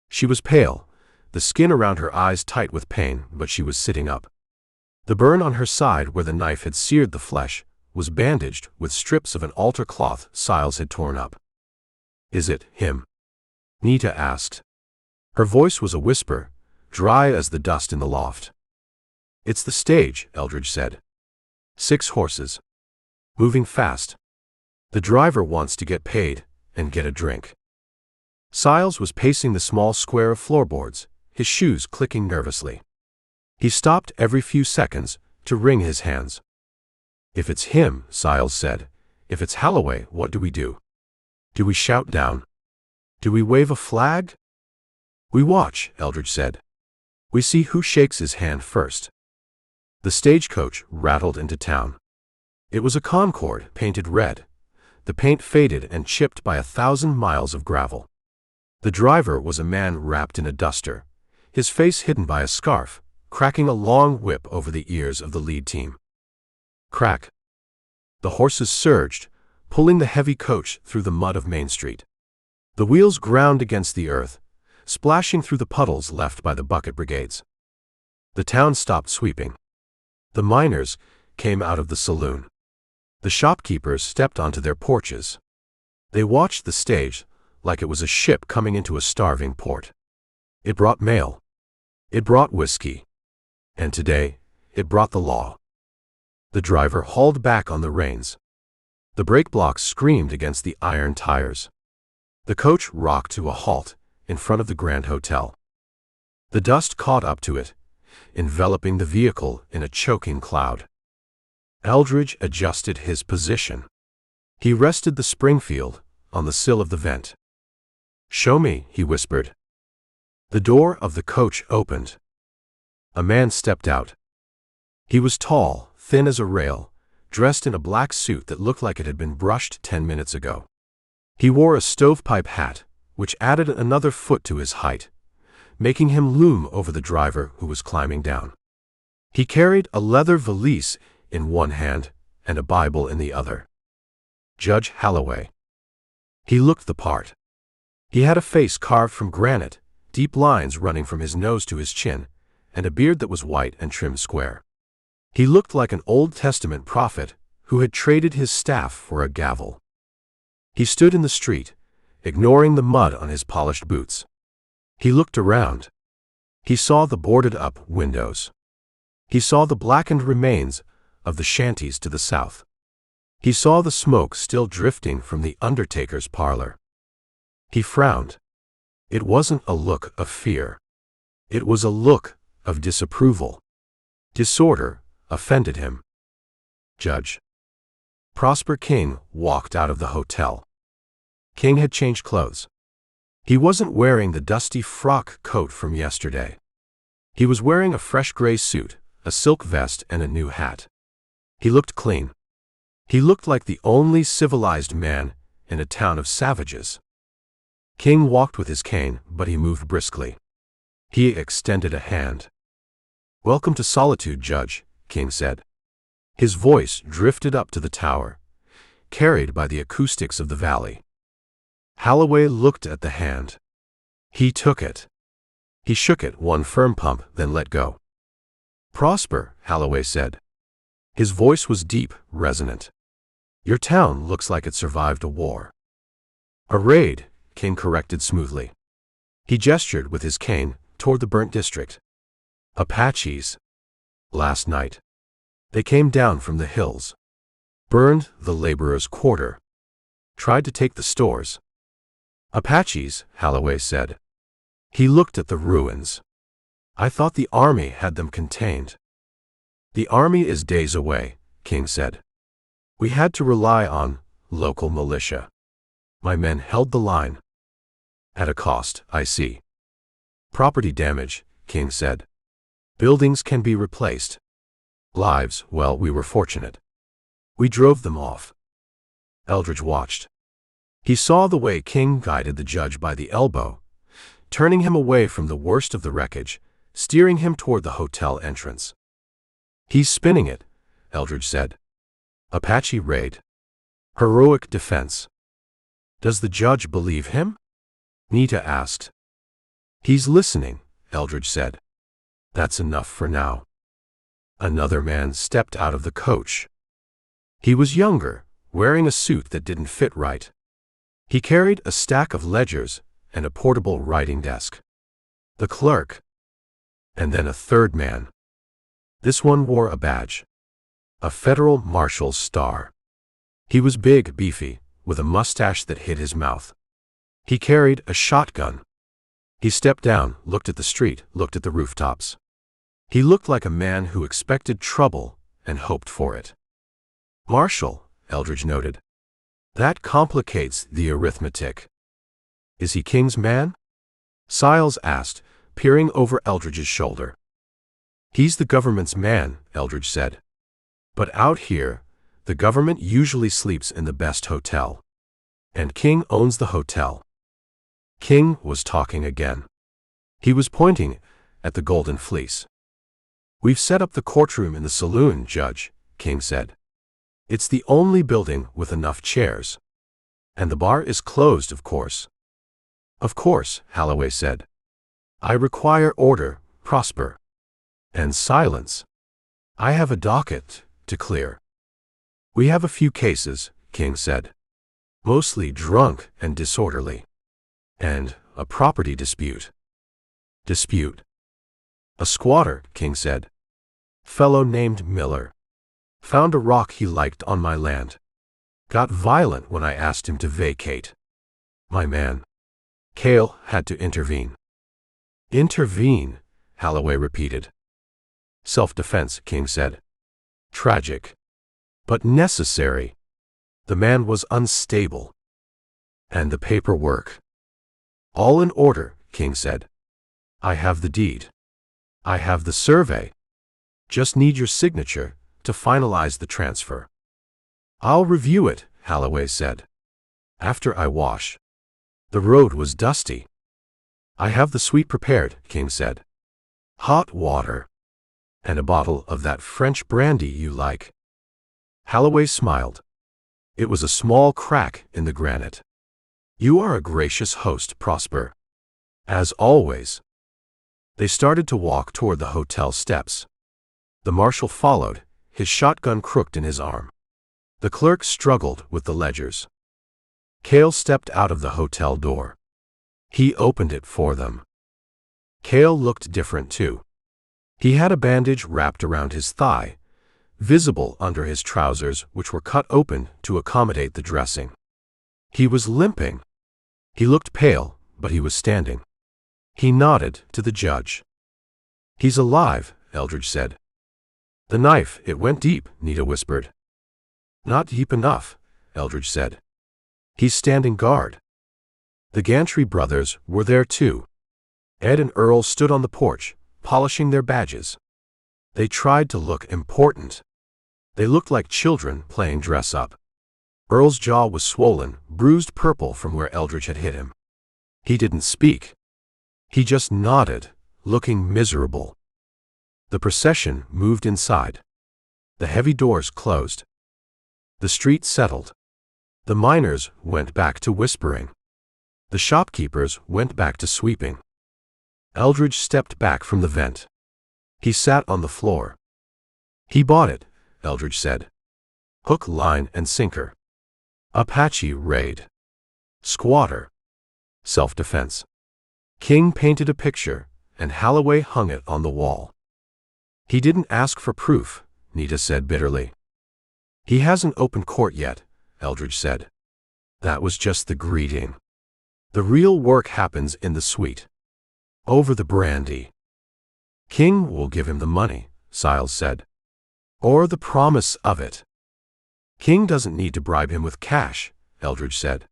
She was pale, the skin around her eyes tight with pain, but she was sitting up. The burn on her side where the knife had seared the flesh was bandaged with strips of an altar cloth Siles had torn up. "Is it him?" Nita asked. Her voice was a whisper, dry as the dust in the loft. "It's the stage," Eldridge said. 6 horses. Moving fast. The driver wants to get paid and get a drink." Siles was pacing the small square of floorboards, his shoes clicking nervously. He stopped every few seconds to wring his hands. "If it's him," Siles said, "if it's Holloway, what do we do? Do we shout down? Do we wave a flag?" "We watch," Eldridge said. "We see who shakes his hand first." The stagecoach rattled into town. It was a Concorde painted red, the paint faded and chipped by 1,000 miles of gravel. The driver was a man wrapped in a duster, his face hidden by a scarf, cracking a long whip over the ears of the lead team. Crack. The horses surged, pulling the heavy coach through the mud of Main Street. The wheels ground against the earth, splashing through the puddles left by the bucket brigades. The town stopped sweeping. The miners came out of the saloon. The shopkeepers stepped onto their porches. They watched the stage like it was a ship coming into a starving port. It brought mail. It brought whiskey. And today, it brought the law. The driver hauled back on the reins. The brake blocks screamed against the iron tires. The coach rocked to a halt in front of the Grand Hotel. The dust caught up to it, enveloping the vehicle in a choking cloud. Eldridge adjusted his position. He rested the Springfield on the sill of the vent. "Show me," he whispered. The door of the coach opened. A man stepped out. He was tall, thin as a rail, dressed in a black suit that looked like it had been brushed 10 minutes ago. He wore a stovepipe hat, which added another foot to his height, making him loom over the driver who was climbing down. He carried a leather valise in one hand and a Bible in the other. Judge Holloway. He looked the part. He had a face carved from granite, deep lines running from his nose to his chin, and a beard that was white and trimmed square. He looked like an Old Testament prophet who had traded his staff for a gavel. He stood in the street, ignoring the mud on his polished boots. He looked around. He saw the boarded-up windows. He saw the blackened remains of the shanties to the south. He saw the smoke still drifting from the undertaker's parlor. He frowned. It wasn't a look of fear. It was a look of disapproval. Disorder offended him. Judge Prosper King walked out of the hotel. King had changed clothes. He wasn't wearing the dusty frock coat from yesterday. He was wearing a fresh gray suit, a silk vest, and a new hat. He looked clean. He looked like the only civilized man in a town of savages. King walked with his cane, but he moved briskly. He extended a hand. "Welcome to Solitude, Judge," King said. His voice drifted up to the tower, carried by the acoustics of the valley. Holloway looked at the hand. He took it. He shook it one firm pump, then let go. "Prosper," Holloway said. His voice was deep, resonant. "Your town looks like it survived a war." "A raid," King corrected smoothly. He gestured with his cane toward the burnt district. "Apaches. Last night." They came down from the hills, burned the laborers' quarter, tried to take the stores. Apaches, Holloway said. He looked at the ruins. I thought the army had them contained. The army is days away, King said. We had to rely on local militia. My men held the line. At a cost, I see. Property damage, King said. Buildings can be replaced. Lives, well, we were fortunate. We drove them off. Eldridge watched. He saw the way King guided the judge by the elbow, turning him away from the worst of the wreckage, steering him toward the hotel entrance. He's spinning it, Eldridge said. Apache raid. Heroic defense. Does the judge believe him? Nita asked. He's listening, Eldridge said. That's enough for now. Another man stepped out of the coach. He was younger, wearing a suit that didn't fit right. He carried a stack of ledgers and a portable writing desk. The clerk. And then a third man. This one wore a badge. A federal marshal's star. He was big, beefy, with a mustache that hid his mouth. He carried a shotgun. He stepped down, looked at the street, looked at the rooftops. He looked like a man who expected trouble and hoped for it. Marshal, Eldridge noted. That complicates the arithmetic. Is he King's man? Siles asked, peering over Eldridge's shoulder. He's the government's man, Eldridge said. But out here, the government usually sleeps in the best hotel. And King owns the hotel. King was talking again. He was pointing at the Golden Fleece. We've set up the courtroom in the saloon, Judge, King said. It's the only building with enough chairs. And the bar is closed, of course. Of course, Holloway said. I require order, Prosper. And silence. I have a docket to clear. We have a few cases, King said. Mostly drunk and disorderly. And a property dispute. Dispute. A squatter, King said. Fellow named Miller. Found a rock he liked on my land. Got violent when I asked him to vacate. My man. Cale had to intervene. Intervene, Holloway repeated. Self-defense, King said. Tragic. But necessary. The man was unstable. And the paperwork. All in order, King said. I have the deed. I have the survey. Just need your signature to finalize the transfer. I'll review it, Holloway said. After I wash. The road was dusty. I have the suite prepared, King said. Hot water. And a bottle of that French brandy you like. Holloway smiled. It was a small crack in the granite. You are a gracious host, Prosper. As always. They started to walk toward the hotel steps. The marshal followed, his shotgun crooked in his arm. The clerk struggled with the ledgers. Cale stepped out of the hotel door. He opened it for them. Cale looked different too. He had a bandage wrapped around his thigh, visible under his trousers, which were cut open to accommodate the dressing. He was limping. He looked pale, but he was standing. He nodded to the judge. He's alive, Eldridge said. The knife, it went deep, Nita whispered. Not deep enough, Eldridge said. He's standing guard. The Gantry brothers were there too. Ed and Earl stood on the porch, polishing their badges. They tried to look important. They looked like children playing dress-up. Earl's jaw was swollen, bruised purple from where Eldridge had hit him. He didn't speak. He just nodded, looking miserable. The procession moved inside. The heavy doors closed. The street settled. The miners went back to whispering. The shopkeepers went back to sweeping. Eldridge stepped back from the vent. He sat on the floor. He bought it, Eldridge said. Hook, line, and sinker. Apache raid. Squatter. Self-defense. King painted a picture, and Holloway hung it on the wall. He didn't ask for proof, Nita said bitterly. He hasn't opened court yet, Eldridge said. That was just the greeting. The real work happens in the suite. Over the brandy. King will give him the money, Siles said. Or the promise of it. King doesn't need to bribe him with cash, Eldridge said.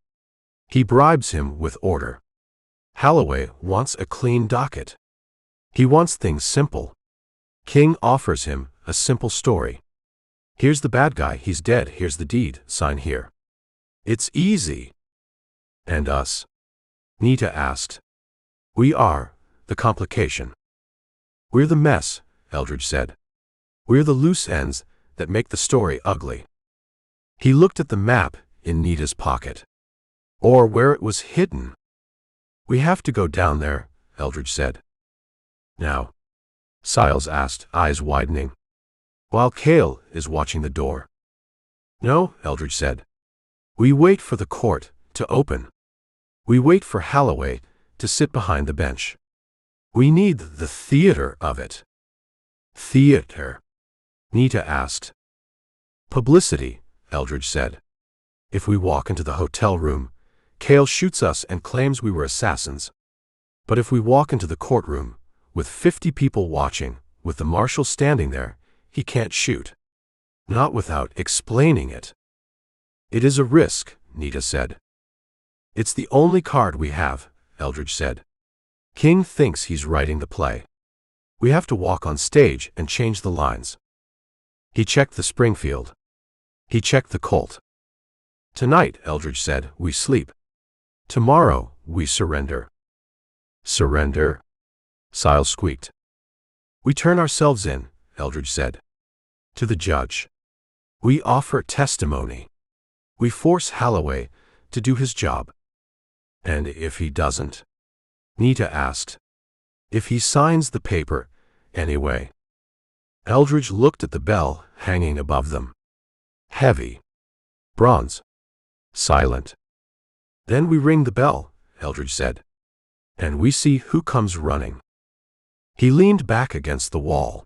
He bribes him with order. Holloway wants a clean docket. He wants things simple. King offers him a simple story. Here's the bad guy, he's dead, here's the deed, sign here. It's easy. And us? Nita asked. We are the complication. We're the mess, Eldridge said. We're the loose ends that make the story ugly. He looked at the map in Nita's pocket. Or where it was hidden. We have to go down there, Eldridge said. Now? Siles asked, eyes widening. While Cale is watching the door. No, Eldridge said. We wait for the court to open. We wait for Holloway to sit behind the bench. We need the theater of it. Theater? Nita asked. Publicity, Eldridge said. If we walk into the hotel room, Cale shoots us and claims we were assassins. But if we walk into the courtroom, with 50 people watching, with the marshal standing there, he can't shoot. Not without explaining it. It is a risk, Nita said. It's the only card we have, Eldridge said. King thinks he's writing the play. We have to walk on stage and change the lines. He checked the Springfield. He checked the Colt. Tonight, Eldridge said, we sleep. Tomorrow, we surrender. Surrender? Siles squeaked. We turn ourselves in, Eldridge said. To the judge. We offer testimony. We force Holloway to do his job. And if he doesn't? Nita asked. If he signs the paper, anyway. Eldridge looked at the bell hanging above them. Heavy. Bronze. Silent. Then we ring the bell, Eldridge said. And we see who comes running. He leaned back against the wall.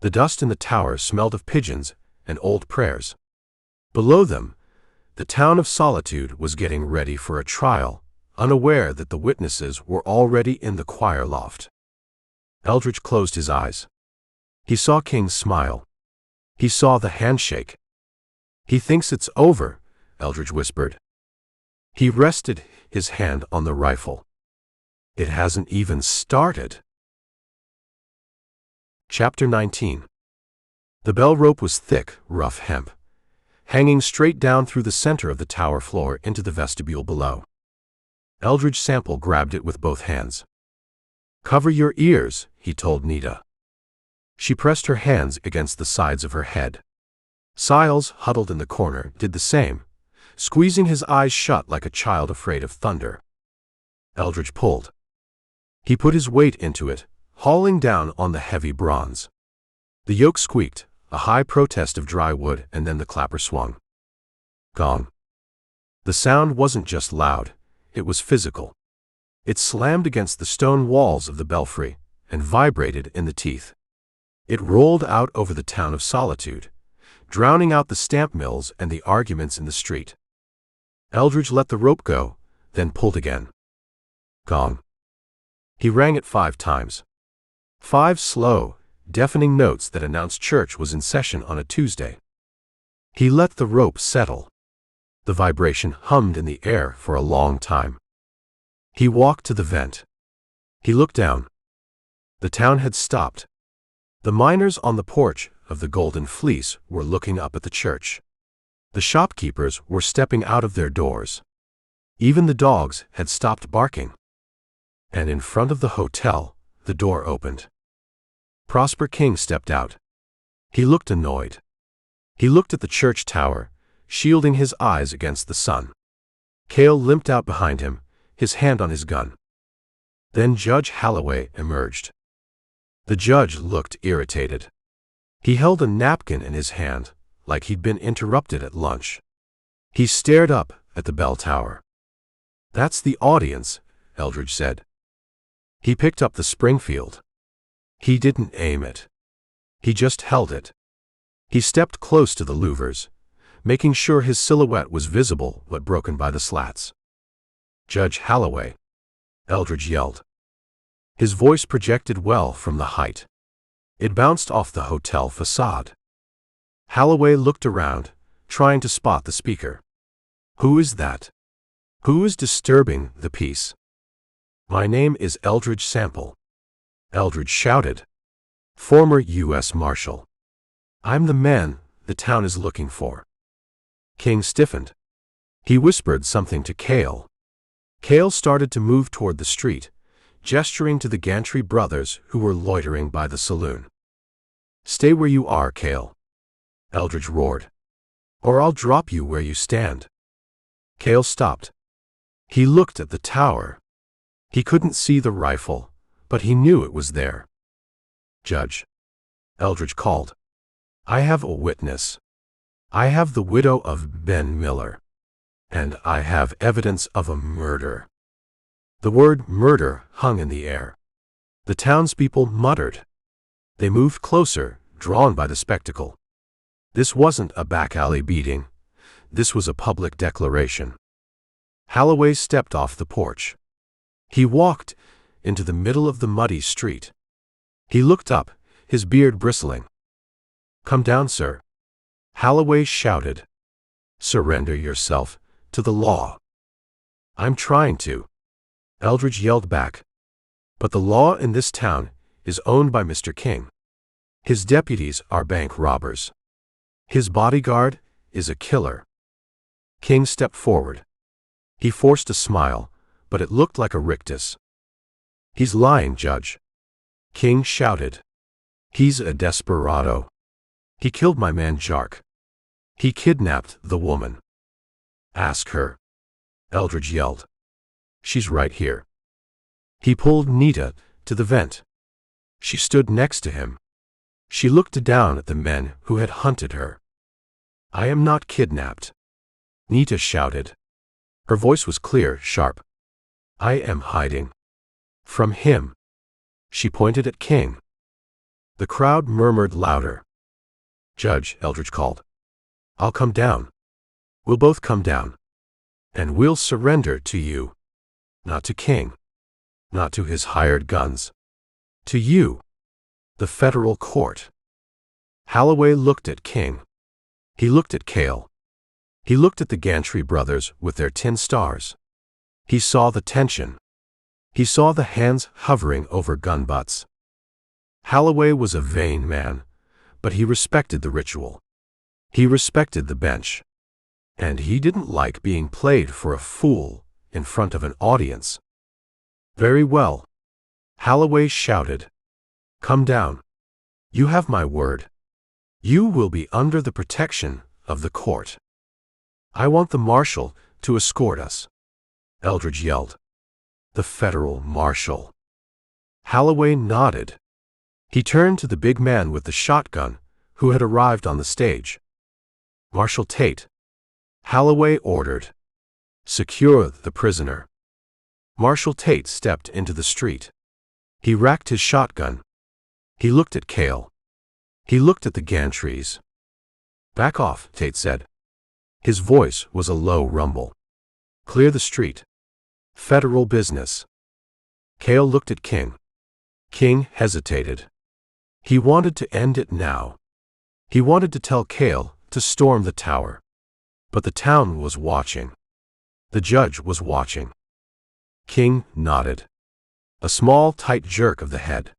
The dust in the tower smelled of pigeons and old prayers. Below them, the town of Solitude was getting ready for a trial, unaware that the witnesses were already in the choir loft. Eldridge closed his eyes. He saw King smile. He saw the handshake. He thinks it's over, Eldridge whispered. He rested his hand on the rifle. It hasn't even started. Chapter 19. The bell rope was thick, rough hemp, hanging straight down through the center of the tower floor into the vestibule below. Eldridge Sample grabbed it with both hands. Cover your ears, he told Nita. She pressed her hands against the sides of her head. Siles, huddled in the corner, did the same, squeezing his eyes shut like a child afraid of thunder. Eldridge pulled. He put his weight into it, hauling down on the heavy bronze. The yoke squeaked, a high protest of dry wood, and then the clapper swung. Gong. The sound wasn't just loud, it was physical. It slammed against the stone walls of the belfry and vibrated in the teeth. It rolled out over the town of Solitude, drowning out the stamp mills and the arguments in the street. Eldridge let the rope go, then pulled again. Gong. He rang it 5 times. 5 slow, deafening notes that announced church was in session on a Tuesday. He let the rope settle. The vibration hummed in the air for a long time. He walked to the vent. He looked down. The town had stopped. The miners on the porch of the Golden Fleece were looking up at the church. The shopkeepers were stepping out of their doors. Even the dogs had stopped barking. And in front of the hotel, the door opened. Prosper King stepped out. He looked annoyed. He looked at the church tower, shielding his eyes against the sun. Cale limped out behind him, his hand on his gun. Then Judge Holloway emerged. The judge looked irritated. He held a napkin in his hand, like he'd been interrupted at lunch. He stared up at the bell tower. That's the audience, Eldridge said. He picked up the Springfield. He didn't aim it. He just held it. He stepped close to the louvers, making sure his silhouette was visible but broken by the slats. "Judge Holloway," Eldridge yelled. His voice projected well from the height. It bounced off the hotel facade. Holloway looked around, trying to spot the speaker. "Who is that? Who is disturbing the peace?" "My name is Eldridge Sample," Eldridge shouted. "Former U.S. Marshal. I'm the man the town is looking for." King stiffened. He whispered something to Cale. Cale started to move toward the street, gesturing to the Gantry brothers who were loitering by the saloon. "Stay where you are, Cale," Eldridge roared, "or I'll drop you where you stand." Cale stopped. He looked at the tower. He couldn't see the rifle, but he knew it was there. "Judge," Eldridge called, "I have a witness. I have the widow of Ben Miller. And I have evidence of a murder." The word murder hung in the air. The townspeople muttered. They moved closer, drawn by the spectacle. This wasn't a back-alley beating. This was a public declaration. Holloway stepped off the porch. He walked into the middle of the muddy street. He looked up, his beard bristling. "Come down, sir," Holloway shouted. "Surrender yourself to the law." "I'm trying to," Eldridge yelled back. "But the law in this town is owned by Mr. King. His deputies are bank robbers. His bodyguard is a killer." King stepped forward. He forced a smile, but it looked like a rictus. "He's lying, Judge," King shouted. "He's a desperado. He killed my man Jark. He kidnapped the woman." "Ask her," Eldridge yelled. "She's right here." He pulled Nita to the vent. She stood next to him. She looked down at the men who had hunted her. "I am not kidnapped," Nita shouted. Her voice was clear, sharp. "I am hiding from him." She pointed at King. The crowd murmured louder. "Judge," Eldridge called, "I'll come down. We'll both come down. And we'll surrender to you. Not to King. Not to his hired guns. To you. The federal court." Holloway looked at King. He looked at Cale. He looked at the Gantry brothers with their tin stars. He saw the tension. He saw the hands hovering over gun butts. Holloway was a vain man, but he respected the ritual. He respected the bench. And he didn't like being played for a fool in front of an audience. "Very well," Holloway shouted. "Come down. You have my word. You will be under the protection of the court." "I want the marshal to escort us," Eldridge yelled. "The federal marshal." Holloway nodded. He turned to the big man with the shotgun who had arrived on the stage. "Marshal Tate," Holloway ordered. "Secure the prisoner." Marshal Tate stepped into the street. He racked his shotgun. He looked at Cale. He looked at the Gantrys. "Back off," Tate said. His voice was a low rumble. "Clear the street. Federal business." Cale looked at King. King hesitated. He wanted to end it now. He wanted to tell Cale to storm the tower. But the town was watching. The judge was watching. King nodded. A small, tight jerk of the head.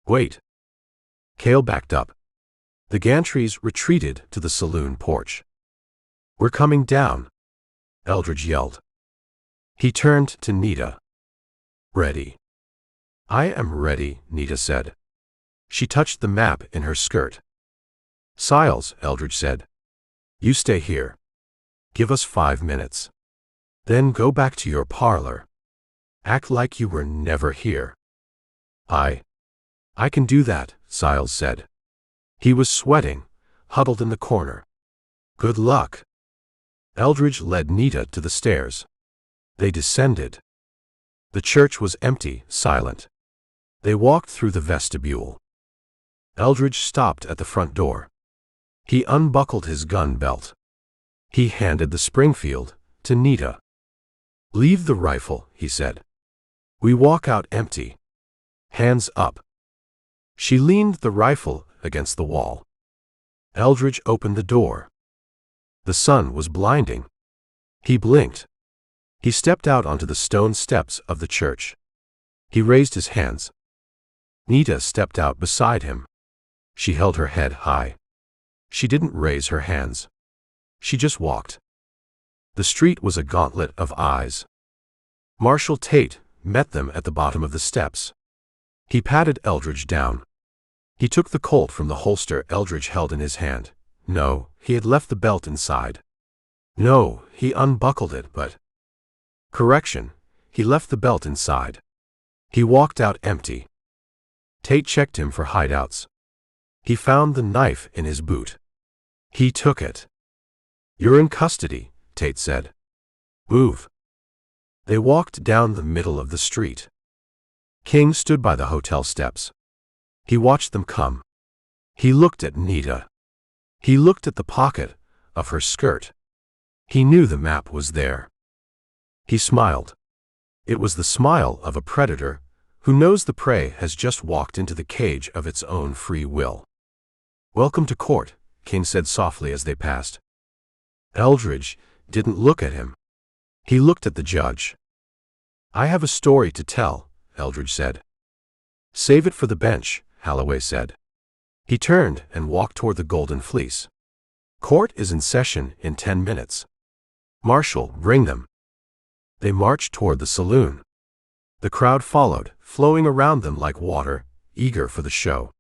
"Wait." Cale backed up. The Gantrys retreated to the saloon porch. "We're coming down," Eldridge yelled. He turned to Nita. "Ready." "I am ready," Nita said. She touched the map in her skirt. "Siles," Eldridge said. "You stay here. Give us 5 minutes. Then go back to your parlor. Act like you were never here." I can do that," Siles said. He was sweating, huddled in the corner. "Good luck." Eldridge led Nita to the stairs. They descended. The church was empty, silent. They walked through the vestibule. Eldridge stopped at the front door. He unbuckled his gun belt. He handed the Springfield to Nita. "Leave the rifle," he said. "We walk out empty. Hands up." She leaned the rifle against the wall. Eldridge opened the door. The sun was blinding. He blinked. He stepped out onto the stone steps of the church. He raised his hands. Nita stepped out beside him. She held her head high. She didn't raise her hands. She just walked. The street was a gauntlet of eyes. Marshal Tate met them at the bottom of the steps. He patted Eldridge down. He took the Colt from the holster Eldridge held in his hand. No, he had left the belt inside. No, he unbuckled it, but... Correction, he left the belt inside. He walked out empty. Tate checked him for hideouts. He found the knife in his boot. He took it. "You're in custody," Tate said. "Move." They walked down the middle of the street. King stood by the hotel steps. He watched them come. He looked at Nita. He looked at the pocket of her skirt. He knew the map was there. He smiled. It was the smile of a predator who knows the prey has just walked into the cage of its own free will. "Welcome to court," King said softly as they passed. Eldridge didn't look at him. He looked at the judge. "I have a story to tell," Eldridge said. "Save it for the bench," Holloway said. He turned and walked toward the Golden Fleece. "Court is in session in 10 minutes. Marshal, bring them." They marched toward the saloon. The crowd followed, flowing around them like water, eager for the show.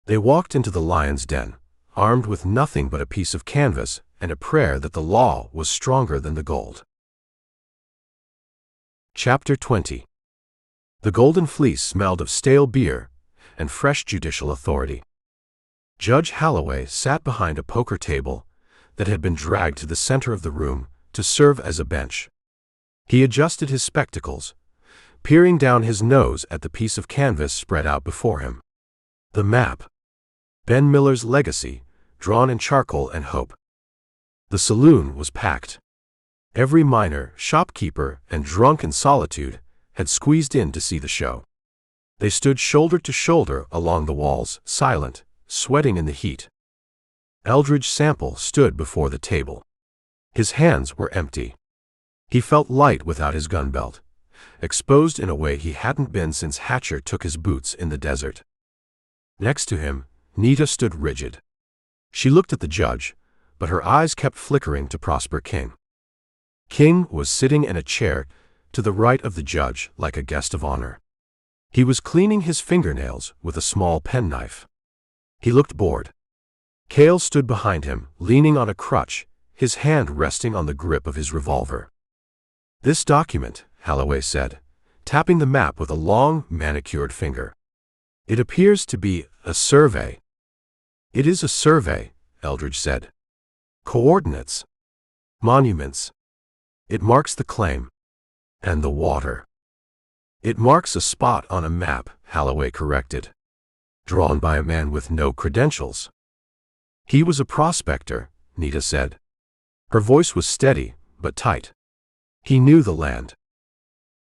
They walked into the lion's den, armed with nothing but a piece of canvas and a prayer that the law was stronger than the gold. Chapter 20. The Golden Fleece smelled of stale beer and fresh judicial authority. Judge Holloway sat behind a poker table that had been dragged to the center of the room to serve as a bench. He adjusted his spectacles, peering down his nose at the piece of canvas spread out before him. The map. Ben Miller's legacy, drawn in charcoal and hope. The saloon was packed. Every miner, shopkeeper, and drunk in Solitude had squeezed in to see the show. They stood shoulder to shoulder along the walls, silent, sweating in the heat. Eldridge Sample stood before the table. His hands were empty. He felt light without his gun belt, exposed in a way he hadn't been since Hatcher took his boots in the desert. Next to him, Nita stood rigid. She looked at the judge, but her eyes kept flickering to Prosper King. King was sitting in a chair to the right of the judge like a guest of honor. He was cleaning his fingernails with a small penknife. He looked bored. Cale stood behind him, leaning on a crutch, his hand resting on the grip of his revolver. "This document," Holloway said, tapping the map with a long, manicured finger. "It appears to be a survey." "It is a survey," Eldridge said. "Coordinates. Monuments. It marks the claim. And the water." "It marks a spot on a map," Holloway corrected. "Drawn by a man with no credentials." "He was a prospector," Nita said. Her voice was steady, but tight. "He knew the land."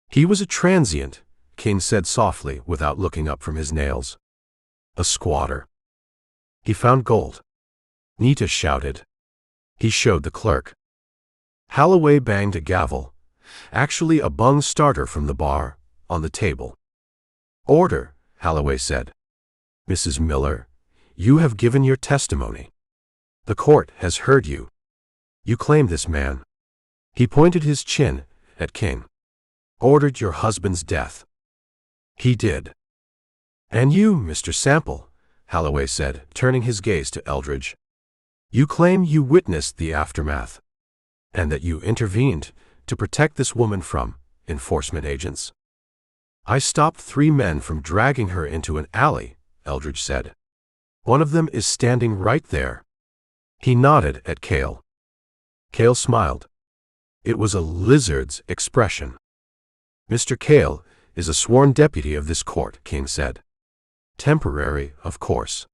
"He was a transient," King said softly without looking up from his nails. "A squatter." "He found gold," Nita shouted. He showed the clerk. Holloway banged a gavel, actually a bung starter from the bar, on the table. "Order," Holloway said. "Mrs. Miller, you have given your testimony. The court has heard you. You claim this man." He pointed his chin at King. "Ordered your husband's death." "He did." "And you, Mr. Sample," Holloway said, turning his gaze to Eldridge. "You claim you witnessed the aftermath, and that you intervened to protect this woman from enforcement agents." "I stopped 3 men from dragging her into an alley," Eldridge said. "One of them is standing right there." He nodded at Cale. Cale smiled. It was a lizard's expression. "Mr. Cale is a sworn deputy of this court," King said. "Temporary, of course.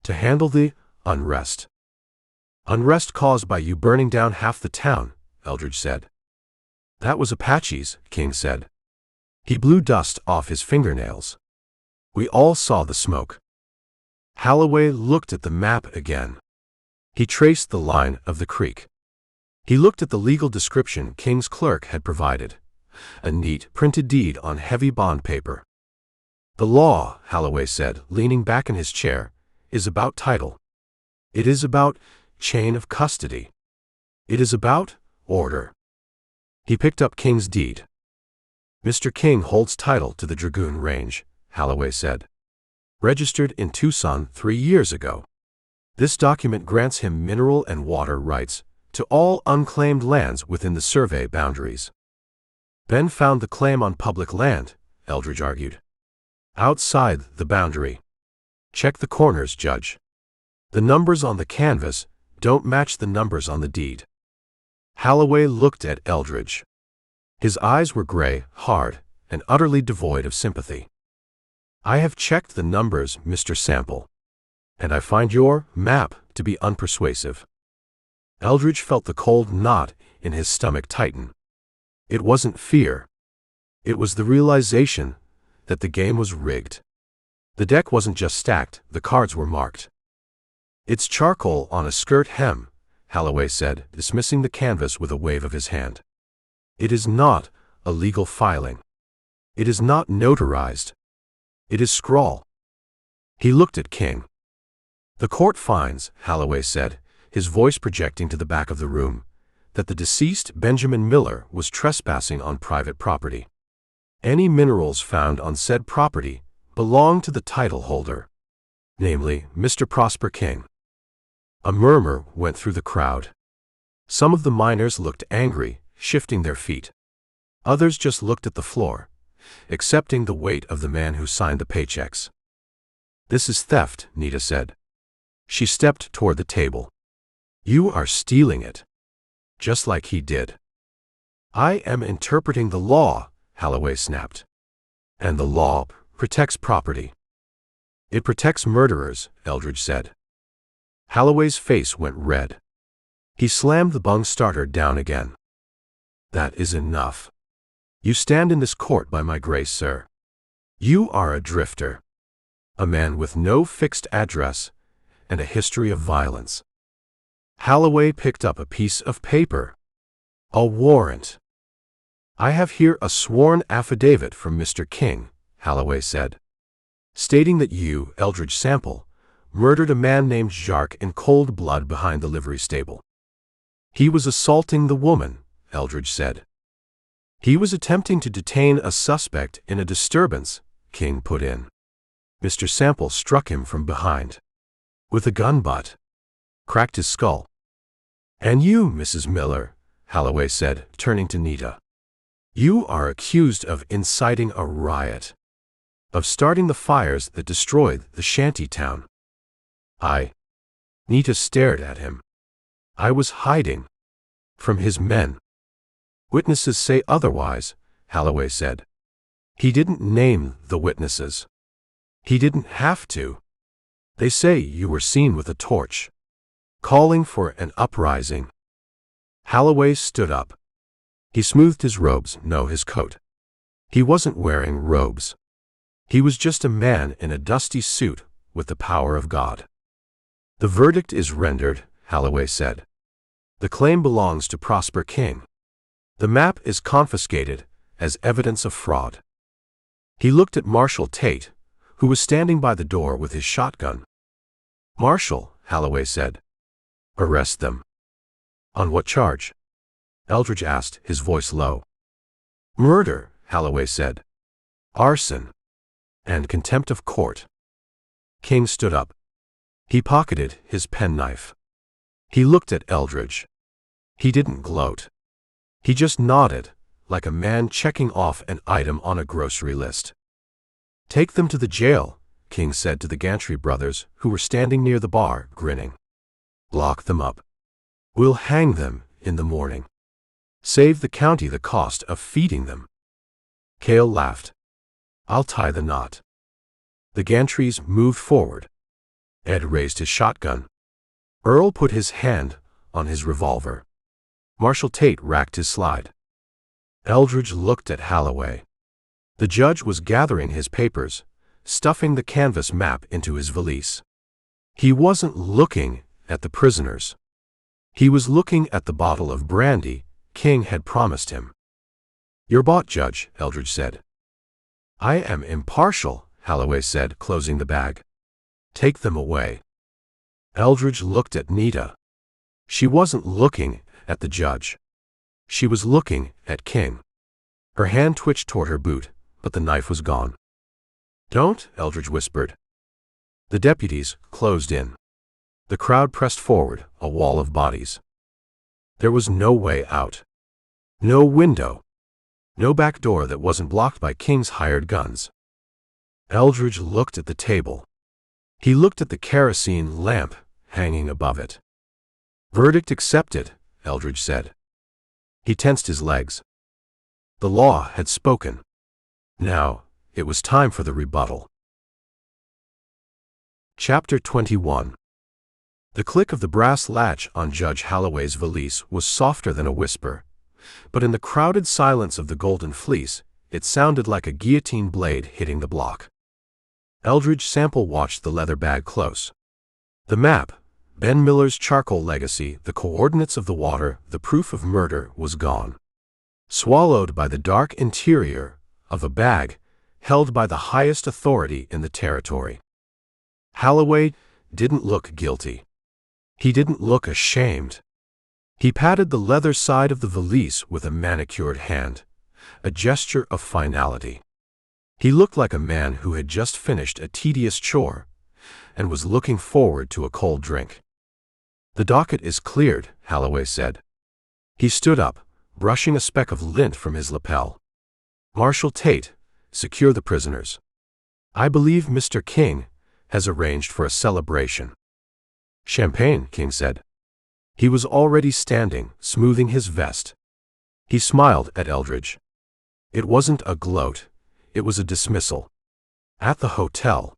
To handle the unrest." Unrest caused by you burning down half the town, Eldridge said. That was Apache's, King said. He blew dust off his fingernails. We all saw the smoke. Holloway looked at the map again. He traced the line of the creek. He looked at the legal description King's clerk had provided, a neat printed deed on heavy bond paper. The law, Holloway said, leaning back in his chair, is about title. It is about chain of custody. It is about order. He picked up King's deed. Mr. King holds title to the Dragoon Range, Holloway said. Registered in Tucson 3 years ago. This document grants him mineral and water rights to all unclaimed lands within the survey boundaries. Ben found the claim on public land, Eldridge argued. Outside the boundary. Check the corners, Judge. The numbers on the canvas don't match the numbers on the deed. Holloway looked at Eldridge. His eyes were gray, hard, and utterly devoid of sympathy. I have checked the numbers, Mr. Sample, and I find your map to be unpersuasive. Eldridge felt the cold knot in his stomach tighten. It wasn't fear. It was the realization that the game was rigged. The deck wasn't just stacked, the cards were marked. It's charcoal on a skirt hem, Holloway said, dismissing the canvas with a wave of his hand. It is not a legal filing. It is not notarized. It is scrawl. He looked at King. The court finds, Holloway said, his voice projecting to the back of the room, that the deceased Benjamin Miller was trespassing on private property. Any minerals found on said property belong to the title holder, namely Mr. Prosper King. A murmur went through the crowd. Some of the miners looked angry, shifting their feet. Others just looked at the floor, accepting the weight of the man who signed the paychecks. This is theft, Nita said. She stepped toward the table. You are stealing it. Just like he did. I am interpreting the law, Holloway snapped. And the law protects property. It protects murderers, Eldridge said. Holloway's face went red. He slammed the bung starter down again. That is enough. You stand in this court by my grace, sir. You are a drifter. A man with no fixed address and a history of violence. Holloway picked up a piece of paper. A warrant. I have here a sworn affidavit from Mr. King, Holloway said, stating that you, Eldridge Sample, murdered a man named Jacques in cold blood behind the livery stable. He was assaulting the woman, Eldridge said. He was attempting to detain a suspect in a disturbance, King put in. Mr. Sample struck him from behind. With a gun butt. Cracked his skull. And you, Mrs. Miller, Holloway said, turning to Nita. You are accused of inciting a riot. Of starting the fires that destroyed the shanty town. Nita stared at him. I was hiding. From his men. Witnesses say otherwise, Holloway said. He didn't name the witnesses. He didn't have to. They say you were seen with a torch. Calling for an uprising. Holloway stood up. He smoothed his robes, no, his coat. He wasn't wearing robes. He was just a man in a dusty suit with the power of God. The verdict is rendered, Holloway said. The claim belongs to Prosper King. The map is confiscated as evidence of fraud. He looked at Marshal Tate, who was standing by the door with his shotgun. Marshal, Holloway said. Arrest them. On what charge? Eldridge asked, his voice low. Murder, Holloway said. Arson. And contempt of court. King stood up. He pocketed his penknife. He looked at Eldridge. He didn't gloat. He just nodded, like a man checking off an item on a grocery list. Take them to the jail, King said to the Gantry brothers, who were standing near the bar, grinning. Lock them up. We'll hang them in the morning. Save the county the cost of feeding them. Cale laughed. I'll tie the knot. The Gantrys moved forward. Ed raised his shotgun. Earl put his hand on his revolver. Marshal Tate racked his slide. Eldridge looked at Holloway. The judge was gathering his papers, stuffing the canvas map into his valise. He wasn't looking at the prisoners. He was looking at the bottle of brandy King had promised him. "You're bought, Judge," Eldridge said. "I am impartial," Holloway said, closing the bag. "Take them away." Eldridge looked at Nita. She wasn't looking at the judge. She was looking at King. Her hand twitched toward her boot, but the knife was gone. "Don't," Eldridge whispered. The deputies closed in. The crowd pressed forward, a wall of bodies. There was no way out. No window. No back door that wasn't blocked by King's hired guns. Eldridge looked at the table. He looked at the kerosene lamp hanging above it. "Verdict accepted," Eldridge said. He tensed his legs. The law had spoken. Now, it was time for the rebuttal. Chapter 21. The click of the brass latch on Judge Holloway's valise was softer than a whisper, but in the crowded silence of the Golden Fleece, it sounded like a guillotine blade hitting the block. Eldridge Sample watched the leather bag close. The map, Ben Miller's charcoal legacy, the coordinates of the water, the proof of murder, was gone. Swallowed by the dark interior of a bag held by the highest authority in the territory. Holloway didn't look guilty. He didn't look ashamed. He patted the leather side of the valise with a manicured hand, a gesture of finality. He looked like a man who had just finished a tedious chore and was looking forward to a cold drink. "The docket is cleared," Holloway said. He stood up, brushing a speck of lint from his lapel. "Marshal Tate, secure the prisoners. I believe Mr. King has arranged for a celebration." "Champagne," King said. He was already standing, smoothing his vest. He smiled at Eldridge. It wasn't a gloat, it was a dismissal. "At the hotel."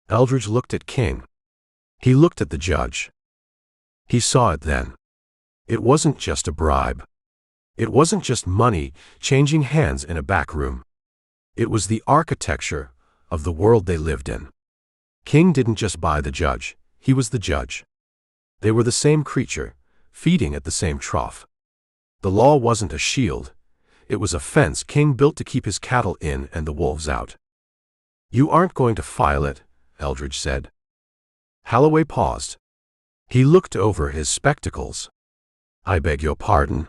Eldridge looked at King. He looked at the judge. He saw it then. It wasn't just a bribe. It wasn't just money changing hands in a back room. It was the architecture of the world they lived in. King didn't just buy the judge, he was the judge. They were the same creature, feeding at the same trough. The law wasn't a shield, it was a fence King built to keep his cattle in and the wolves out. "You aren't going to file it," Eldridge said. Holloway paused. He looked over his spectacles. "I beg your pardon."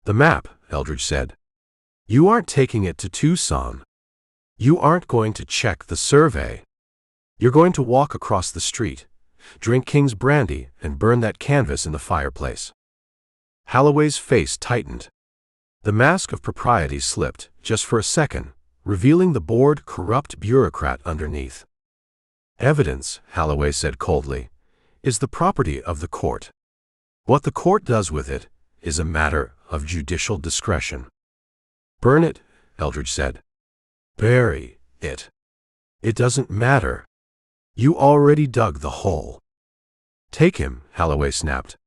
"The map," Eldridge said. "You aren't taking it to Tucson. You aren't going to check the survey. You're going to walk across the street, drink King's brandy, and burn that canvas in the fireplace." Holloway's face tightened. The mask of propriety slipped, just for a second, revealing the bored, corrupt bureaucrat underneath. "Evidence," Holloway said coldly, "is the property of the court. What the court does with it is a matter of judicial discretion." "Burn it," Eldridge said. "Bury it. It doesn't matter. You already dug the hole." "Take him," Holloway snapped.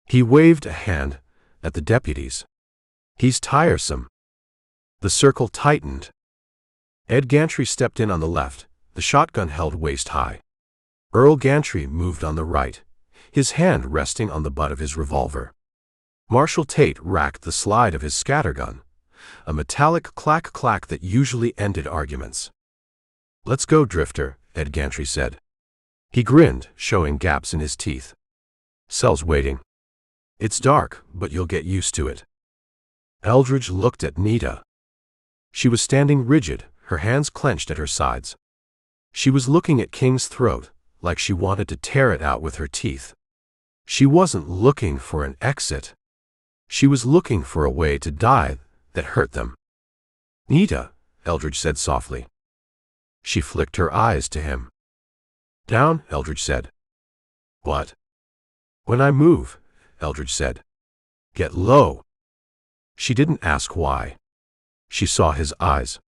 He waved a hand at the deputies. "He's tiresome." The circle tightened. Ed Gantry stepped in on the left, the shotgun held waist high. Earl Gantry moved on the right, his hand resting on the butt of his revolver. Marshal Tate racked the slide of his scattergun, a metallic clack-clack that usually ended arguments. "Let's go, Drifter," Ed Gantry said. He grinned, showing gaps in his teeth. "Cell's waiting. It's dark, but you'll get used to it." Eldridge looked at Nita. She was standing rigid, her hands clenched at her sides. She was looking at King's throat, like she wanted to tear it out with her teeth. She wasn't looking for an exit. She was looking for a way to die that hurt them. "Nita," Eldridge said softly. She flicked her eyes to him. "Down," Eldridge said. "What?" "When I move," Eldridge said. "Get low." She didn't ask why. She saw his eyes.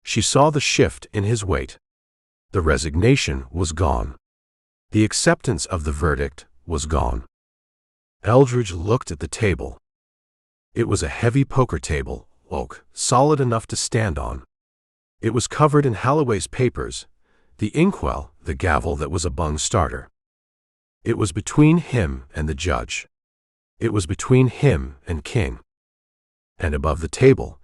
She saw the shift in his weight. The resignation was gone. The acceptance of the verdict was gone. Eldridge looked at the table. It was a heavy poker table, oak, solid enough to stand on. It was covered in Holloway's papers, the inkwell, the gavel that was a bung starter. It was between him and the judge. It was between him and King. And above the table,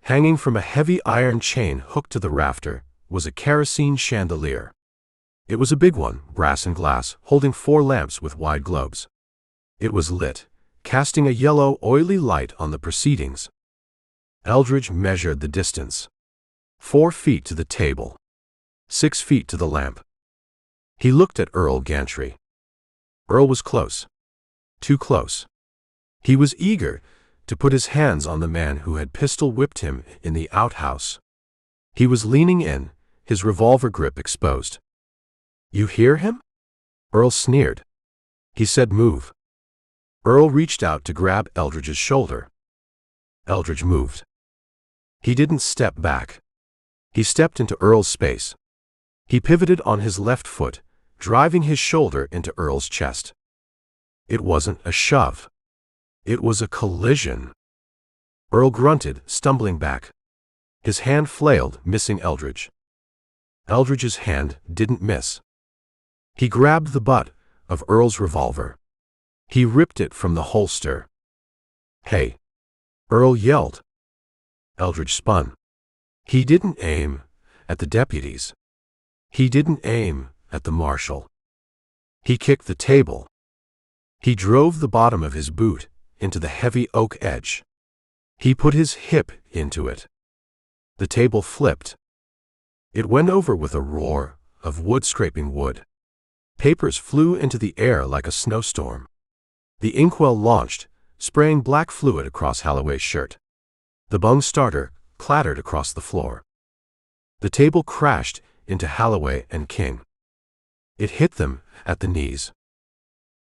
hanging from a heavy iron chain hooked to the rafter, was a kerosene chandelier. It was a big one, brass and glass, holding 4 lamps with wide globes. It was lit, casting a yellow, oily light on the proceedings. Eldridge measured the distance. 4 feet to the table. 6 feet to the lamp. He looked at Earl Gantry. Earl was close. Too close. He was eager to put his hands on the man who had pistol-whipped him in the outhouse. He was leaning in, his revolver grip exposed. "You hear him?" Earl sneered. He said, "Move." Earl reached out to grab Eldridge's shoulder. Eldridge moved. He didn't step back. He stepped into Earl's space. He pivoted on his left foot, driving his shoulder into Earl's chest. It wasn't a shove. It was a collision. Earl grunted, stumbling back. His hand flailed, missing Eldridge. Eldridge's hand didn't miss. He grabbed the butt of Earl's revolver. He ripped it from the holster. "Hey!" Earl yelled. Eldridge spun. He didn't aim at the deputies. He didn't aim at the marshal. He kicked the table. He drove the bottom of his boot into the heavy oak edge. He put his hip into it. The table flipped. It went over with a roar of wood scraping wood. Papers flew into the air like a snowstorm. The inkwell launched, spraying black fluid across Holloway's shirt. The bung starter clattered across the floor. The table crashed into Holloway and King. It hit them at the knees.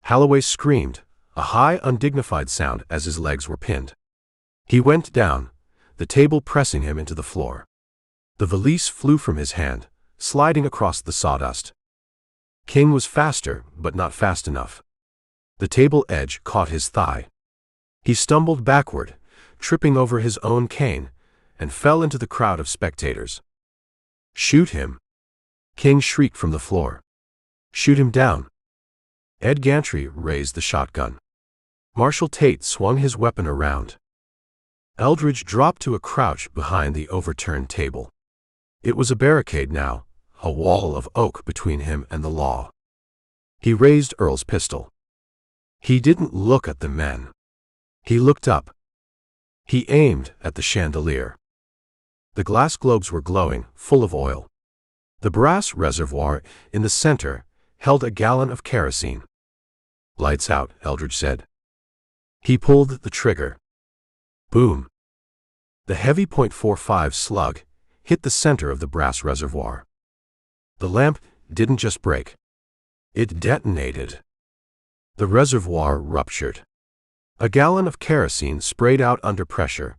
Holloway screamed, a high, undignified sound as his legs were pinned. He went down, the table pressing him into the floor. The valise flew from his hand, sliding across the sawdust. King was faster, but not fast enough. The table edge caught his thigh. He stumbled backward, tripping over his own cane, and fell into the crowd of spectators. "Shoot him!" King shrieked from the floor. "Shoot him down!" Ed Gantry raised the shotgun. Marshal Tate swung his weapon around. Eldridge dropped to a crouch behind the overturned table. It was a barricade now, a wall of oak between him and the law. He raised Earl's pistol. He didn't look at the men. He looked up. He aimed at the chandelier. The glass globes were glowing, full of oil. The brass reservoir in the center held a gallon of kerosene. "Lights out," Eldridge said. He pulled the trigger. Boom. The heavy .45 slug hit the center of the brass reservoir. The lamp didn't just break. It detonated. The reservoir ruptured. A gallon of kerosene sprayed out under pressure,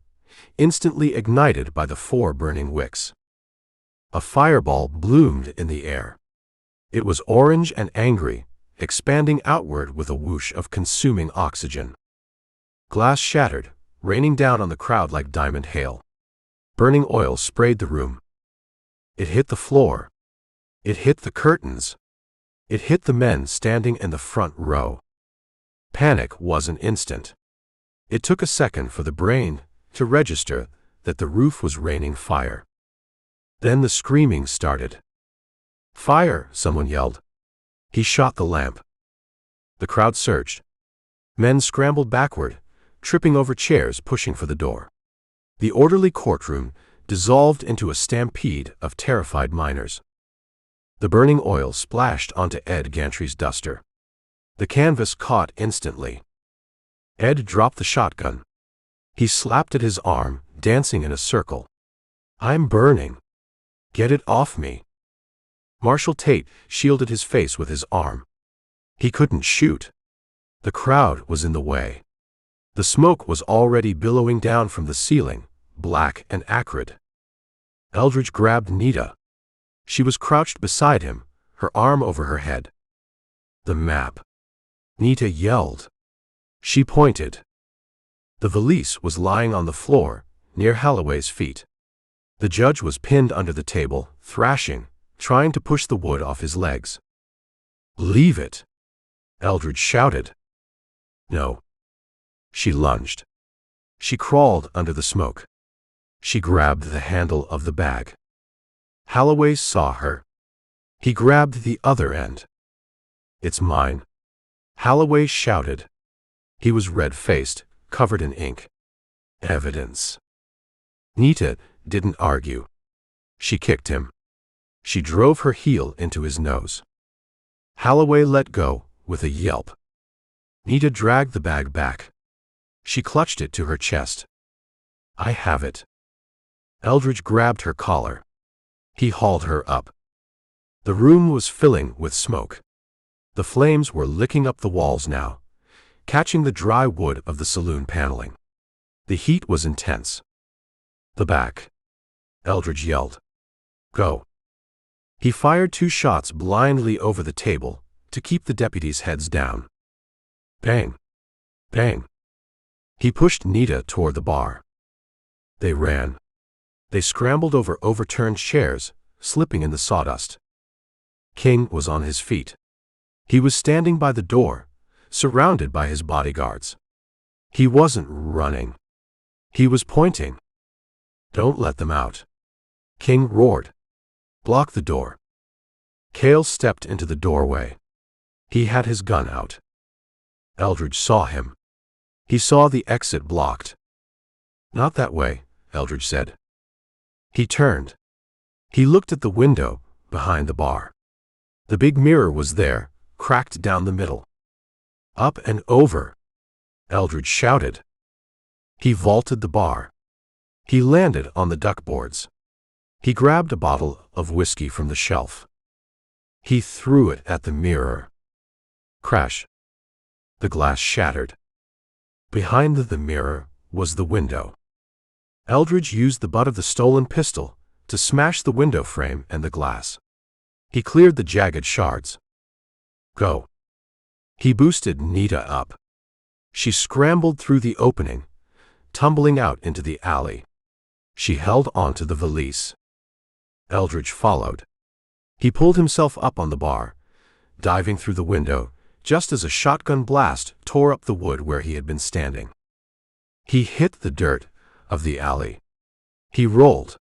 instantly ignited by the 4 burning wicks. A fireball bloomed in the air. It was orange and angry, expanding outward with a whoosh of consuming oxygen. Glass shattered, raining down on the crowd like diamond hail. Burning oil sprayed the room. It hit the floor. It hit the curtains. It hit the men standing in the front row. Panic wasn't instant. It took a second for the brain to register that the roof was raining fire. Then the screaming started. "Fire!" someone yelled. He shot the lamp. The crowd surged. Men scrambled backward, tripping over chairs, pushing for the door. The orderly courtroom dissolved into a stampede of terrified miners. The burning oil splashed onto Ed Gantry's duster. The canvas caught instantly. Ed dropped the shotgun. He slapped at his arm, dancing in a circle. "I'm burning. Get it off me." Marshal Tate shielded his face with his arm. He couldn't shoot. The crowd was in the way. The smoke was already billowing down from the ceiling, black and acrid. Eldridge grabbed Nita. She was crouched beside him, her arm over her head. The map. Nita yelled. She pointed. The valise was lying on the floor, near Holloway's feet. The judge was pinned under the table, thrashing, trying to push the wood off his legs. "Leave it!" Eldridge shouted. "No." She lunged. She crawled under the smoke. She grabbed the handle of the bag. Holloway saw her. He grabbed the other end. "It's mine," Holloway shouted. He was red-faced, covered in ink. "Evidence." Nita didn't argue. She kicked him. She drove her heel into his nose. Holloway let go with a yelp. Nita dragged the bag back. She clutched it to her chest. "I have it." Eldridge grabbed her collar. He hauled her up. The room was filling with smoke. The flames were licking up the walls now, catching the dry wood of the saloon paneling. The heat was intense. "The back," Eldridge yelled. "Go." He fired 2 shots blindly over the table to keep the deputies' heads down. Bang! Bang! He pushed Nita toward the bar. They ran. They scrambled over overturned chairs, slipping in the sawdust. King was on his feet. He was standing by the door, surrounded by his bodyguards. He wasn't running. He was pointing. "Don't let them out," King roared. "Block the door." Cale stepped into the doorway. He had his gun out. Eldridge saw him. He saw the exit blocked. "Not that way," Eldridge said. He turned. He looked at the window behind the bar. The big mirror was there, cracked down the middle. "Up and over," Eldridge shouted. He vaulted the bar. He landed on the duckboards. He grabbed a bottle of whiskey from the shelf. He threw it at the mirror. Crash. The glass shattered. Behind the mirror was the window. Eldridge used the butt of the stolen pistol to smash the window frame and the glass. He cleared the jagged shards. "Go." He boosted Nita up. She scrambled through the opening, tumbling out into the alley. She held onto the valise. Eldridge followed. He pulled himself up on the bar, diving through the window, just as a shotgun blast tore up the wood where he had been standing. He hit the dirt of the alley. He rolled.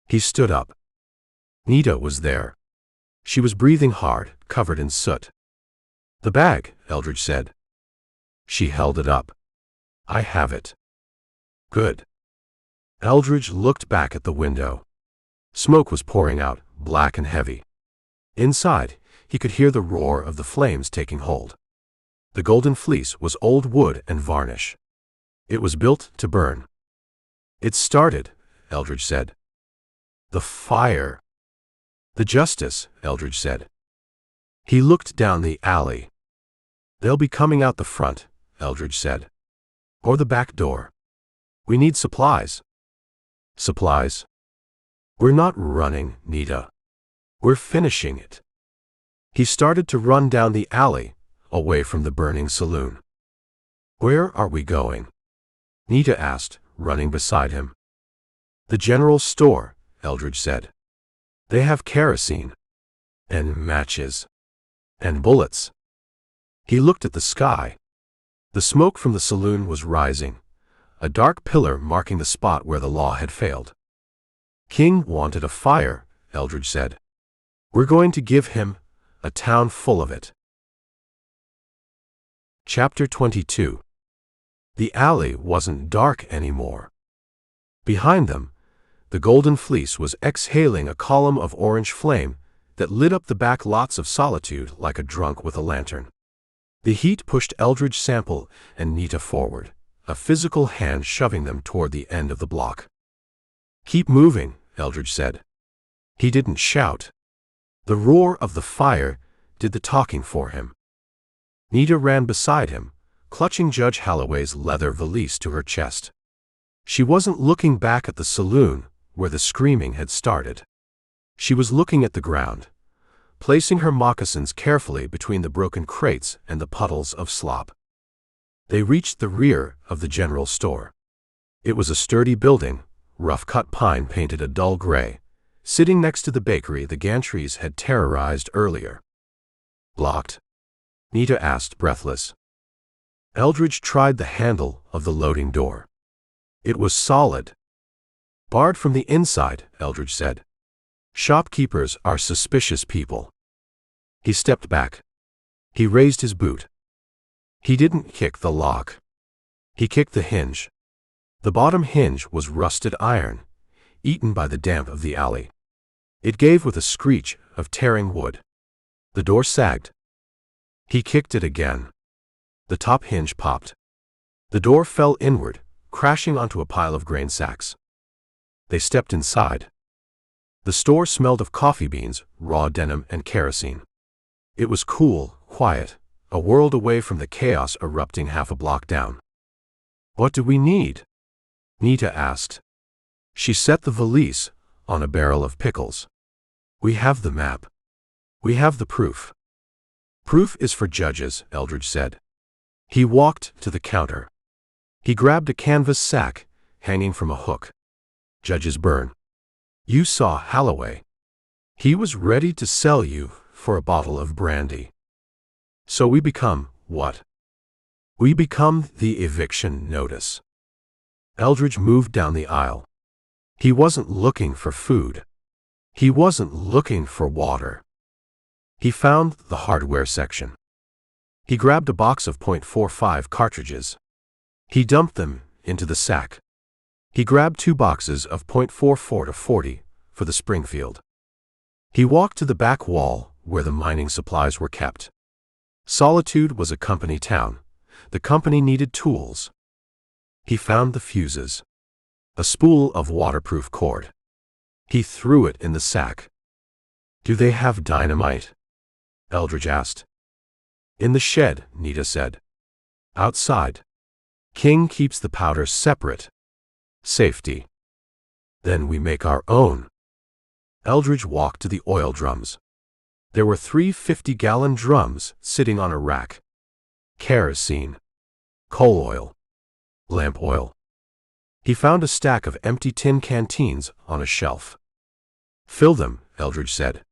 He stood up. Nita was there. She was breathing hard, covered in soot. "The bag," Eldridge said. She held it up. "I have it." "Good." Eldridge looked back at the window. Smoke was pouring out, black and heavy. Inside, he could hear the roar of the flames taking hold. The golden fleece was old wood and varnish. It was built to burn. "It started," Eldridge said. "The fire." "The justice," Eldridge said. He looked down the alley. "They'll be coming out the front," Eldridge said. "Or the back door. We need supplies." "Supplies?" "We're not running, Nita. We're finishing it." He started to run down the alley, away from the burning saloon. "Where are we going?" Nita asked, running beside him. "The general store," Eldridge said. "They have kerosene. And matches. And bullets." He looked at the sky. The smoke from the saloon was rising, a dark pillar marking the spot where the law had failed. "King wanted a fire," Eldridge said. "We're going to give him a town full of it." Chapter 22. The alley wasn't dark anymore. Behind them, the golden fleece was exhaling a column of orange flame that lit up the back lots of Solitude like a drunk with a lantern. The heat pushed Eldridge Sample and Nita forward, a physical hand shoving them toward the end of the block. "Keep moving," Eldridge said. He didn't shout. The roar of the fire did the talking for him. Nita ran beside him, clutching Judge Holloway's leather valise to her chest. She wasn't looking back at the saloon where the screaming had started. She was looking at the ground, placing her moccasins carefully between the broken crates and the puddles of slop. They reached the rear of the general store. It was a sturdy building, rough-cut pine painted a dull gray, sitting next to the bakery the gantries had terrorized earlier. "Locked?" Nita asked, breathless. Eldridge tried the handle of the loading door. It was solid. "Barred from the inside," Eldridge said. "Shopkeepers are suspicious people." He stepped back. He raised his boot. He didn't kick the lock. He kicked the hinge. The bottom hinge was rusted iron, eaten by the damp of the alley. It gave with a screech of tearing wood. The door sagged. He kicked it again. The top hinge popped. The door fell inward, crashing onto a pile of grain sacks. They stepped inside. The store smelled of coffee beans, raw denim, and kerosene. It was cool, quiet, a world away from the chaos erupting half a block down. "What do we need?" Nita asked. She set the valise on a barrel of pickles. "We have the map. We have the proof." "Proof is for judges," Eldridge said. He walked to the counter. He grabbed a canvas sack hanging from a hook. "Judges burn. You saw Holloway. He was ready to sell you for a bottle of brandy. So we become what? We become the eviction notice." Eldridge moved down the aisle. He wasn't looking for food. He wasn't looking for water. He found the hardware section. He grabbed a box of .45 cartridges. He dumped them into the sack. He grabbed 2 boxes of .44 to 40 for the Springfield. He walked to the back wall where the mining supplies were kept. Solitude was a company town. The company needed tools. He found the fuses. A spool of waterproof cord. He threw it in the sack. "Do they have dynamite?" Eldridge asked. "In the shed," Nita said. "Outside. King keeps the powder separate. Safety. Then we make our own." Eldridge walked to the oil drums. There were 3 50-gallon drums sitting on a rack. Kerosene. Coal oil. Lamp oil. He found a stack of empty tin canteens on a shelf. "Fill them," Eldridge said.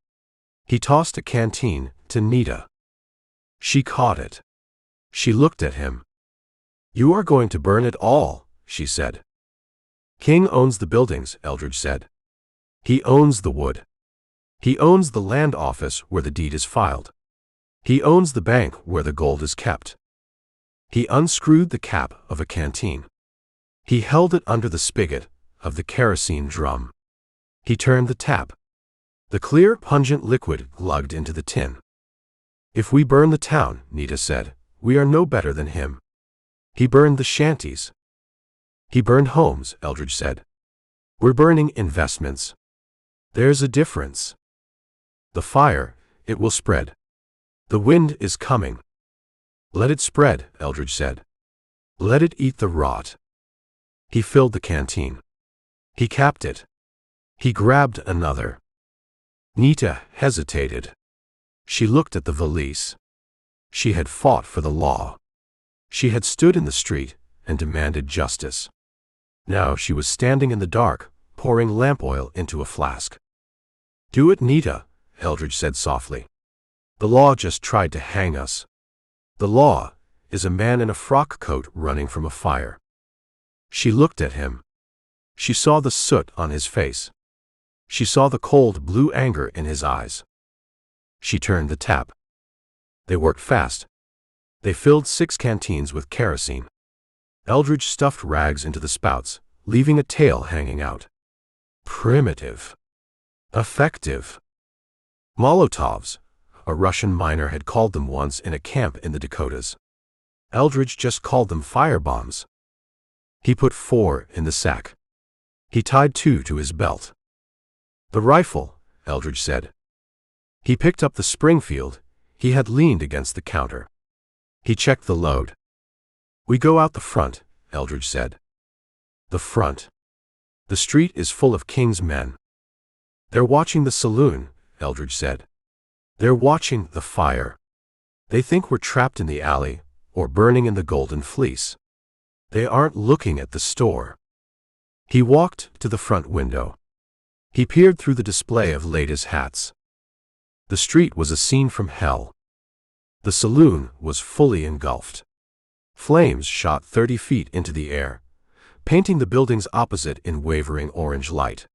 He tossed a canteen to Nita. She caught it. She looked at him. "You are going to burn it all," she said. "King owns the buildings," Eldridge said. "He owns the wood. He owns the land office where the deed is filed. He owns the bank where the gold is kept." He unscrewed the cap of a canteen. He held it under the spigot of the kerosene drum. He turned the tap. The clear, pungent liquid glugged into the tin. "If we burn the town," Nita said, "we are no better than him. He burned the shanties." "He burned homes," Eldridge said. "We're burning investments. There's a difference. The fire, it will spread. The wind is coming." "Let it spread," Eldridge said. "Let it eat the rot." He filled the canteen. He capped it. He grabbed another. Nita hesitated. She looked at the valise. She had fought for the law. She had stood in the street and demanded justice. Now she was standing in the dark, pouring lamp oil into a flask. "Do it, Nita," Eldridge said softly. "The law just tried to hang us. The law is a man in a frock coat running from a fire." She looked at him. She saw the soot on his face. She saw the cold blue anger in his eyes. She turned the tap. They worked fast. They filled 6 canteens with kerosene. Eldridge stuffed rags into the spouts, leaving a tail hanging out. Primitive. Effective. Molotovs, a Russian miner had called them once in a camp in the Dakotas. Eldridge just called them firebombs. He put 4 in the sack. He tied 2 to his belt. "The rifle," Eldridge said. He picked up the Springfield. He had leaned against the counter. He checked the load. "We go out the front," Eldridge said. "The front. The street is full of King's men." "They're watching the saloon," Eldridge said. They're watching the fire. They think we're trapped in the alley or burning in the Golden Fleece. They aren't looking at the store. He walked to the front window. He peered through the display of latest hats. The street was a scene from hell. The saloon was fully engulfed. Flames shot 30 feet into the air, painting the buildings opposite in wavering orange light.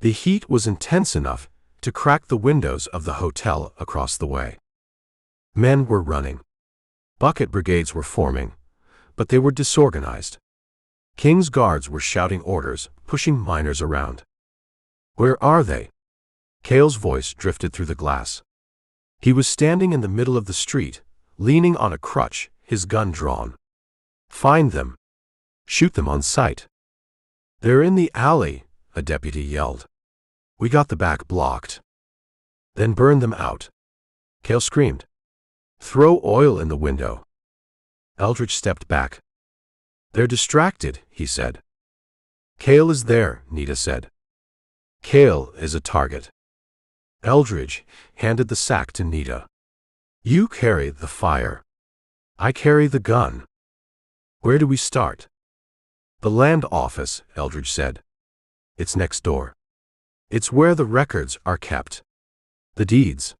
The heat was intense enough to crack the windows of the hotel across the way. Men were running. Bucket brigades were forming, but they were disorganized. King's guards were shouting orders, pushing miners around. "Where are they?" Cale's voice drifted through the glass. He was standing in the middle of the street, leaning on a crutch, his gun drawn. "Find them. Shoot them on sight." "They're in the alley," a deputy yelled. "We got the back blocked." "Then burn them out," Cale screamed. "Throw oil in the window." Eldridge stepped back. "They're distracted," he said. "Cale is there," Nita said. "Cale is a target." Eldridge handed the sack to Nita. "You carry the fire. I carry the gun. Where do we start?" "The land office," Eldridge said. "It's next door. It's where the records are kept. The deeds.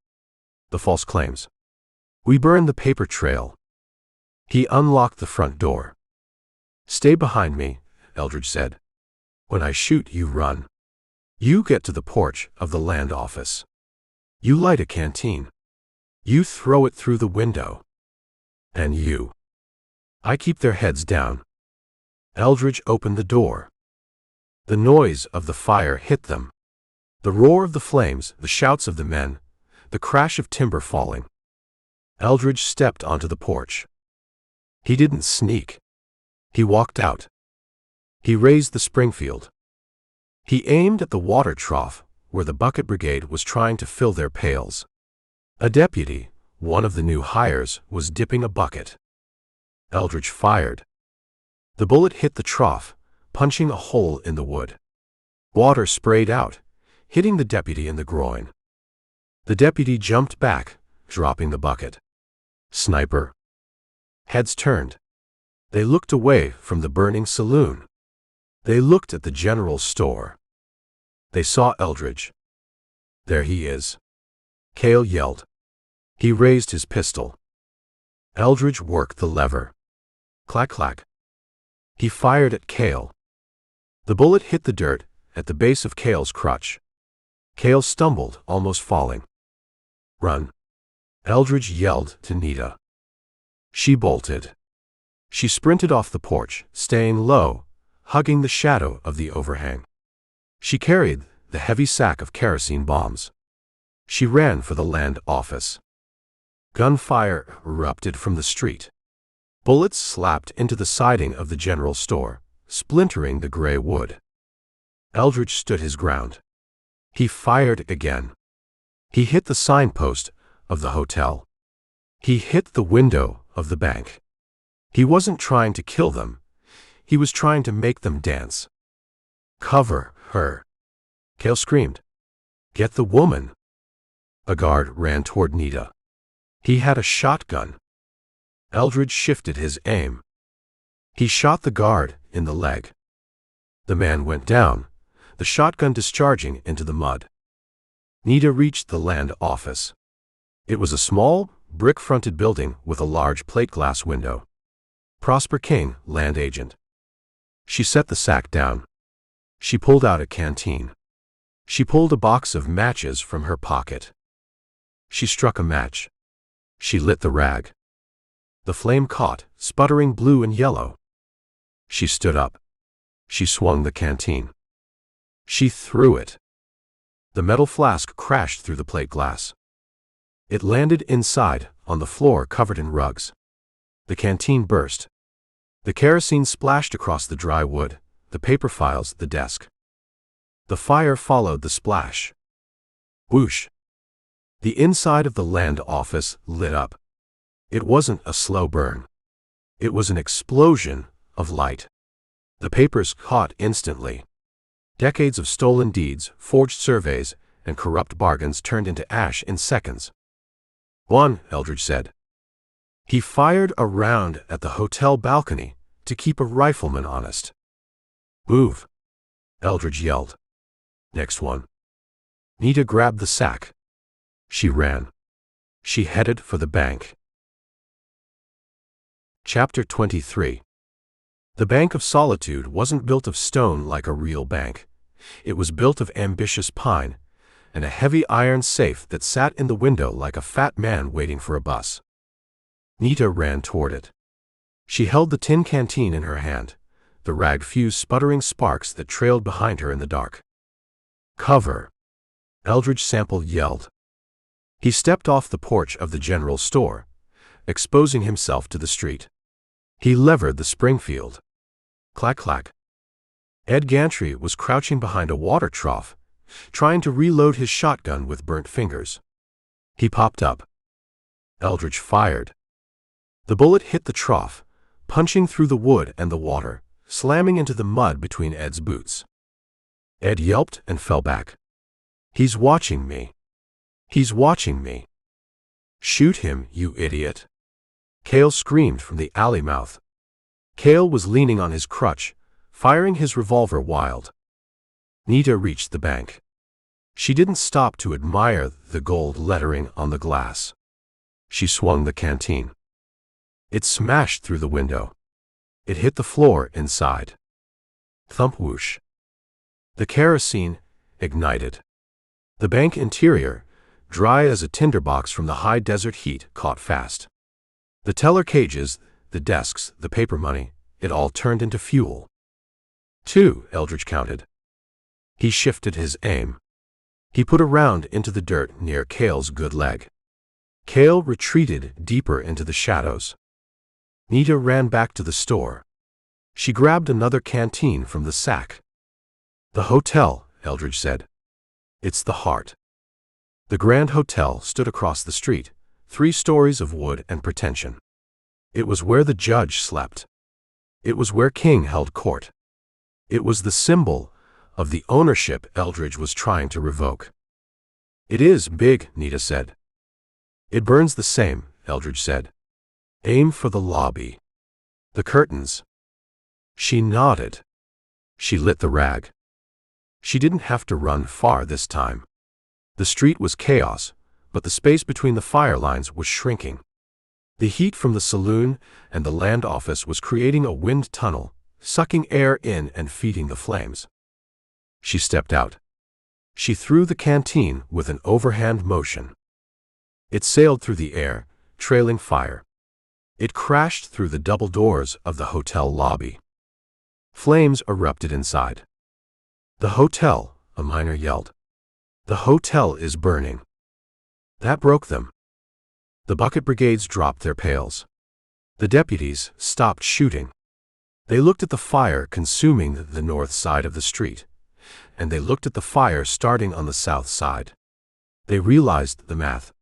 The false claims. We burn the paper trail." He unlocked the front door. "Stay behind me," Eldridge said. "When I shoot, you run. You get to the porch of the land office. You light a canteen. You throw it through the window. And you." "I keep their heads down." Eldridge opened the door. The noise of the fire hit them. The roar of the flames, the shouts of the men, the crash of timber falling. Eldridge stepped onto the porch. He didn't sneak. He walked out. He raised the Springfield. He aimed at the water trough where the bucket brigade was trying to fill their pails. A deputy, one of the new hires, was dipping a bucket. Eldridge fired. The bullet hit the trough, punching a hole in the wood. Water sprayed out, hitting the deputy in the groin. The deputy jumped back, dropping the bucket. "Sniper." Heads turned. They looked away from the burning saloon. They looked at the general store. They saw Eldridge. "There he is," Cale yelled. He raised his pistol. Eldridge worked the lever. Clack, clack. He fired at Cale. The bullet hit the dirt at the base of Cale's crutch. Cale stumbled, almost falling. "Run," Eldridge yelled to Nita. She bolted. She sprinted off the porch, staying low, hugging the shadow of the overhang. She carried the heavy sack of kerosene bombs. She ran for the land office. Gunfire erupted from the street. Bullets slapped into the siding of the general store, splintering the gray wood. Eldridge stood his ground. He fired again. He hit the signpost of the hotel. He hit the window of the bank. He wasn't trying to kill them. He was trying to make them dance. "Cover her," Cale screamed. "Get the woman." A guard ran toward Nita. He had a shotgun. Eldridge shifted his aim. He shot the guard in the leg. The man went down, the shotgun discharging into the mud. Nita reached the land office. It was a small, brick-fronted building with a large plate glass window. Prosper King, land agent. She set the sack down. She pulled out a canteen. She pulled a box of matches from her pocket. She struck a match. She lit the rag. The flame caught, sputtering blue and yellow. She stood up. She swung the canteen. She threw it. The metal flask crashed through the plate glass. It landed inside, on the floor covered in rugs. The canteen burst. The kerosene splashed across the dry wood, the paper files, the desk. The fire followed the splash. Whoosh! The inside of the land office lit up. It wasn't a slow burn. It was an explosion of light. The papers caught instantly. Decades of stolen deeds, forged surveys, and corrupt bargains turned into ash in seconds. "One," Eldridge said. He fired a round at the hotel balcony to keep a rifleman honest. "Move," Eldridge yelled. "Next one." Nita grabbed the sack. She ran. She headed for the bank. Chapter 23. The Bank of Solitude wasn't built of stone like a real bank. It was built of ambitious pine and a heavy iron safe that sat in the window like a fat man waiting for a bus. Nita ran toward it. She held the tin canteen in her hand, the rag fused sputtering sparks that trailed behind her in the dark. "Cover!" Eldridge Sample yelled. He stepped off the porch of the general store, exposing himself to the street. He levered the Springfield. Clack, clack. Ed Gantry was crouching behind a water trough, trying to reload his shotgun with burnt fingers. He popped up. Eldridge fired. The bullet hit the trough, punching through the wood and the water, slamming into the mud between Ed's boots. Ed yelped and fell back. "He's watching me. He's watching me." "Shoot him, you idiot!" Cale screamed from the alley mouth. Cale was leaning on his crutch, firing his revolver wild. Nita reached the bank. She didn't stop to admire the gold lettering on the glass. She swung the canteen. It smashed through the window. It hit the floor inside. Thump whoosh. The kerosene ignited. The bank interior, dry as a tinderbox from the high desert heat, caught fast. The teller cages, the desks, the paper money, it all turned into fuel. 2, Eldridge counted. He shifted his aim. He put a round into the dirt near Cale's good leg. Cale retreated deeper into the shadows. Nita ran back to the store. She grabbed another canteen from the sack. "The hotel," Eldridge said. "It's the heart." The Grand Hotel stood across the street, 3 stories of wood and pretension. It was where the judge slept. It was where King held court. It was the symbol of the ownership Eldridge was trying to revoke. "It is big," Nita said. "It burns the same," Eldridge said. "Aim for the lobby. The curtains." She nodded. She lit the rag. She didn't have to run far this time. The street was chaos, but the space between the fire lines was shrinking. The heat from the saloon and the land office was creating a wind tunnel, sucking air in and feeding the flames. She stepped out. She threw the canteen with an overhand motion. It sailed through the air, trailing fire. It crashed through the double doors of the hotel lobby. Flames erupted inside. "The hotel," a miner yelled. "The hotel is burning." That broke them. The bucket brigades dropped their pails. The deputies stopped shooting. They looked at the fire consuming the north side of the street, and they looked at the fire starting on the south side. They realized the math.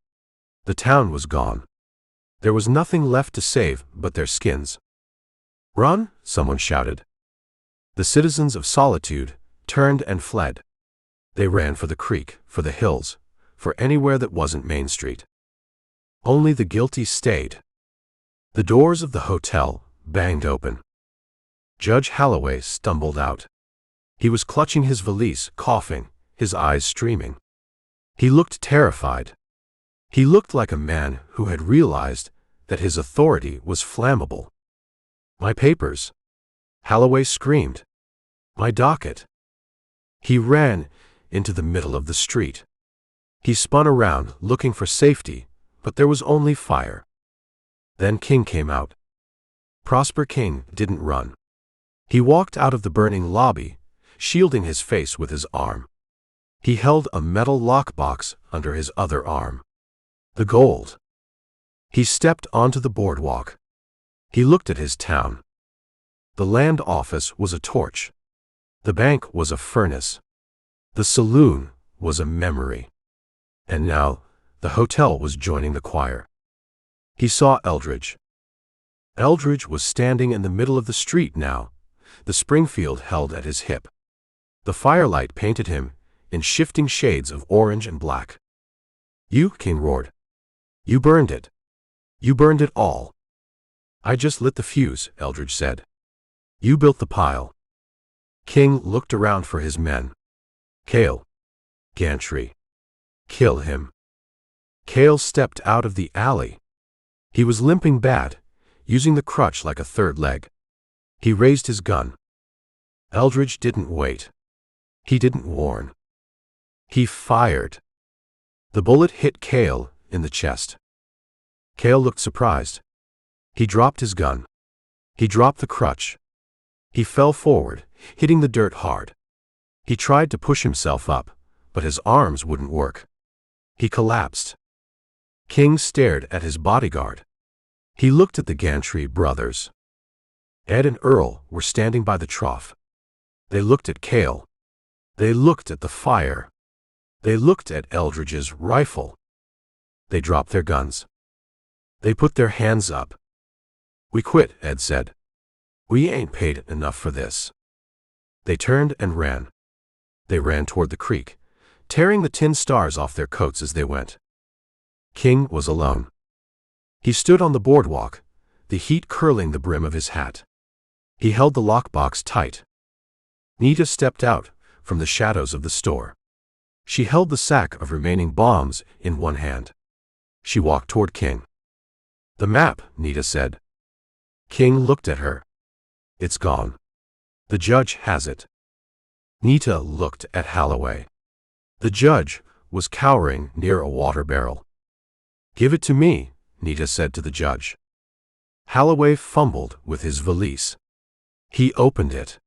The town was gone. There was nothing left to save but their skins. "Run!" someone shouted. The citizens of Solitude turned and fled. They ran for the creek, for the hills, for anywhere that wasn't Main Street. Only the guilty stayed. The doors of the hotel banged open. Judge Holloway stumbled out. He was clutching his valise, coughing, his eyes streaming. He looked terrified. He looked like a man who had realized that his authority was flammable. "My papers!" Holloway screamed. "My docket!" He ran into the middle of the street. He spun around, looking for safety, but there was only fire. Then King came out. Prosper King didn't run. He walked out of the burning lobby, shielding his face with his arm. He held a metal lockbox under his other arm. The gold. He stepped onto the boardwalk. He looked at his town. The land office was a torch. The bank was a furnace. The saloon was a memory. And now, the hotel was joining the choir. He saw Eldridge. Eldridge was standing in the middle of the street now, the Springfield held at his hip. The firelight painted him in shifting shades of orange and black. "You," King roared. You burned it. You burned it all. I just lit the fuse, Eldridge said. You built the pile. King looked around for his men. Cale. Gantry. Kill him. Cale stepped out of the alley. He was limping bad, using the crutch like a third leg. He raised his gun. Eldridge didn't wait. He didn't warn. He fired. The bullet hit Cale in the chest. Cale looked surprised. He dropped his gun. He dropped the crutch. He fell forward, hitting the dirt hard. He tried to push himself up, but his arms wouldn't work. He collapsed. King stared at his bodyguard. He looked at the Gantry brothers. Ed and Earl were standing by the trough. They looked at Cale. They looked at the fire. They looked at Eldridge's rifle. They dropped their guns. They put their hands up. We quit, Ed said. We ain't paid enough for this. They turned and ran. They ran toward the creek, tearing the tin stars off their coats as they went. King was alone. He stood on the boardwalk, the heat curling the brim of his hat. He held the lockbox tight. Nita stepped out from the shadows of the store. She held the sack of remaining bombs in one hand. She walked toward King. The map, Nita said. King looked at her. It's gone. The judge has it. Nita looked at Holloway. The judge was cowering near a water barrel. Give it to me, Nita said to the judge. Holloway fumbled with his valise. He opened it.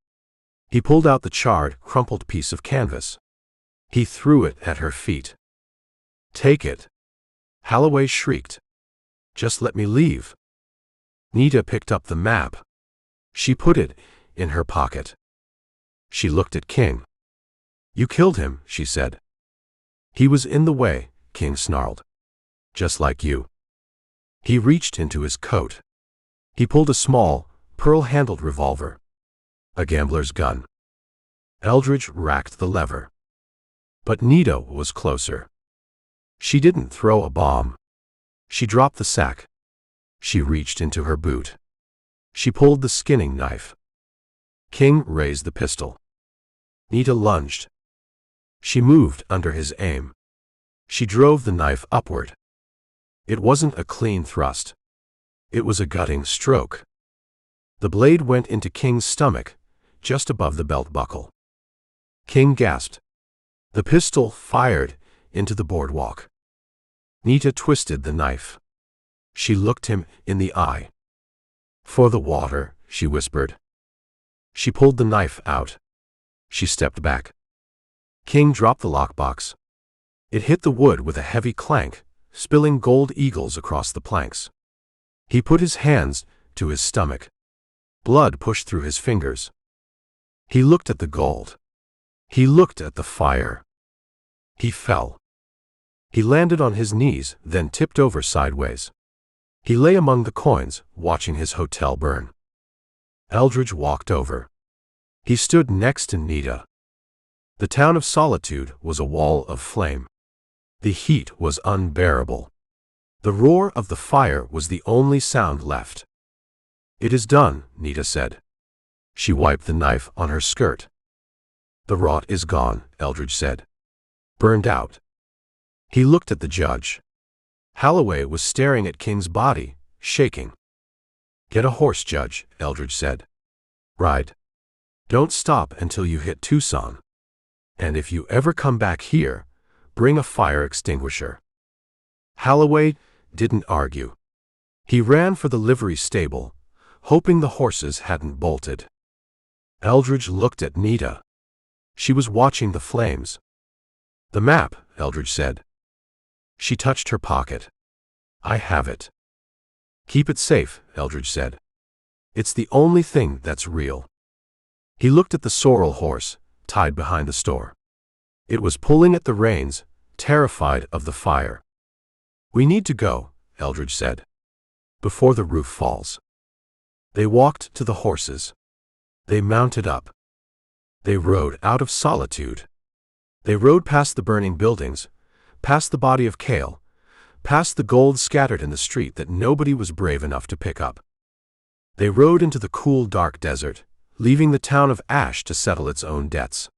He pulled out the charred, crumpled piece of canvas. He threw it at her feet. Take it. Holloway shrieked. Just let me leave. Nita picked up the map. She put it in her pocket. She looked at King. You killed him, she said. He was in the way, King snarled. Just like you. He reached into his coat. He pulled a small, pearl-handled revolver. A gambler's gun. Eldridge racked the lever. But Nita was closer. She didn't throw a bomb. She dropped the sack. She reached into her boot. She pulled the skinning knife. King raised the pistol. Nita lunged. She moved under his aim. She drove the knife upward. It wasn't a clean thrust. It was a gutting stroke. The blade went into King's stomach, just above the belt buckle. King gasped. The pistol fired into the boardwalk. Nita twisted the knife. She looked him in the eye. For the water, she whispered. She pulled the knife out. She stepped back. King dropped the lockbox. It hit the wood with a heavy clank, spilling gold eagles across the planks. He put his hands to his stomach. Blood pushed through his fingers. He looked at the gold. He looked at the fire. He fell. He landed on his knees, then tipped over sideways. He lay among the coins, watching his hotel burn. Eldridge walked over. He stood next to Nita. The town of Solitude was a wall of flame. The heat was unbearable. The roar of the fire was the only sound left. It is done, Nita said. She wiped the knife on her skirt. The rot is gone, Eldridge said. Burned out. He looked at the judge. Holloway was staring at King's body, shaking. Get a horse, Judge, Eldridge said. Ride. Don't stop until you hit Tucson. And if you ever come back here, bring a fire extinguisher. Holloway didn't argue. He ran for the livery stable, hoping the horses hadn't bolted. Eldridge looked at Nita. She was watching the flames. The map, Eldridge said. She touched her pocket. I have it. Keep it safe, Eldridge said. It's the only thing that's real. He looked at the sorrel horse, tied behind the store. It was pulling at the reins, terrified of the fire. We need to go, Eldridge said. Before the roof falls. They walked to the horses. They mounted up. They rode out of Solitude. They rode past the burning buildings, past the body of Cale, past the gold scattered in the street that nobody was brave enough to pick up. They rode into the cool, dark desert, leaving the town of Ash to settle its own debts.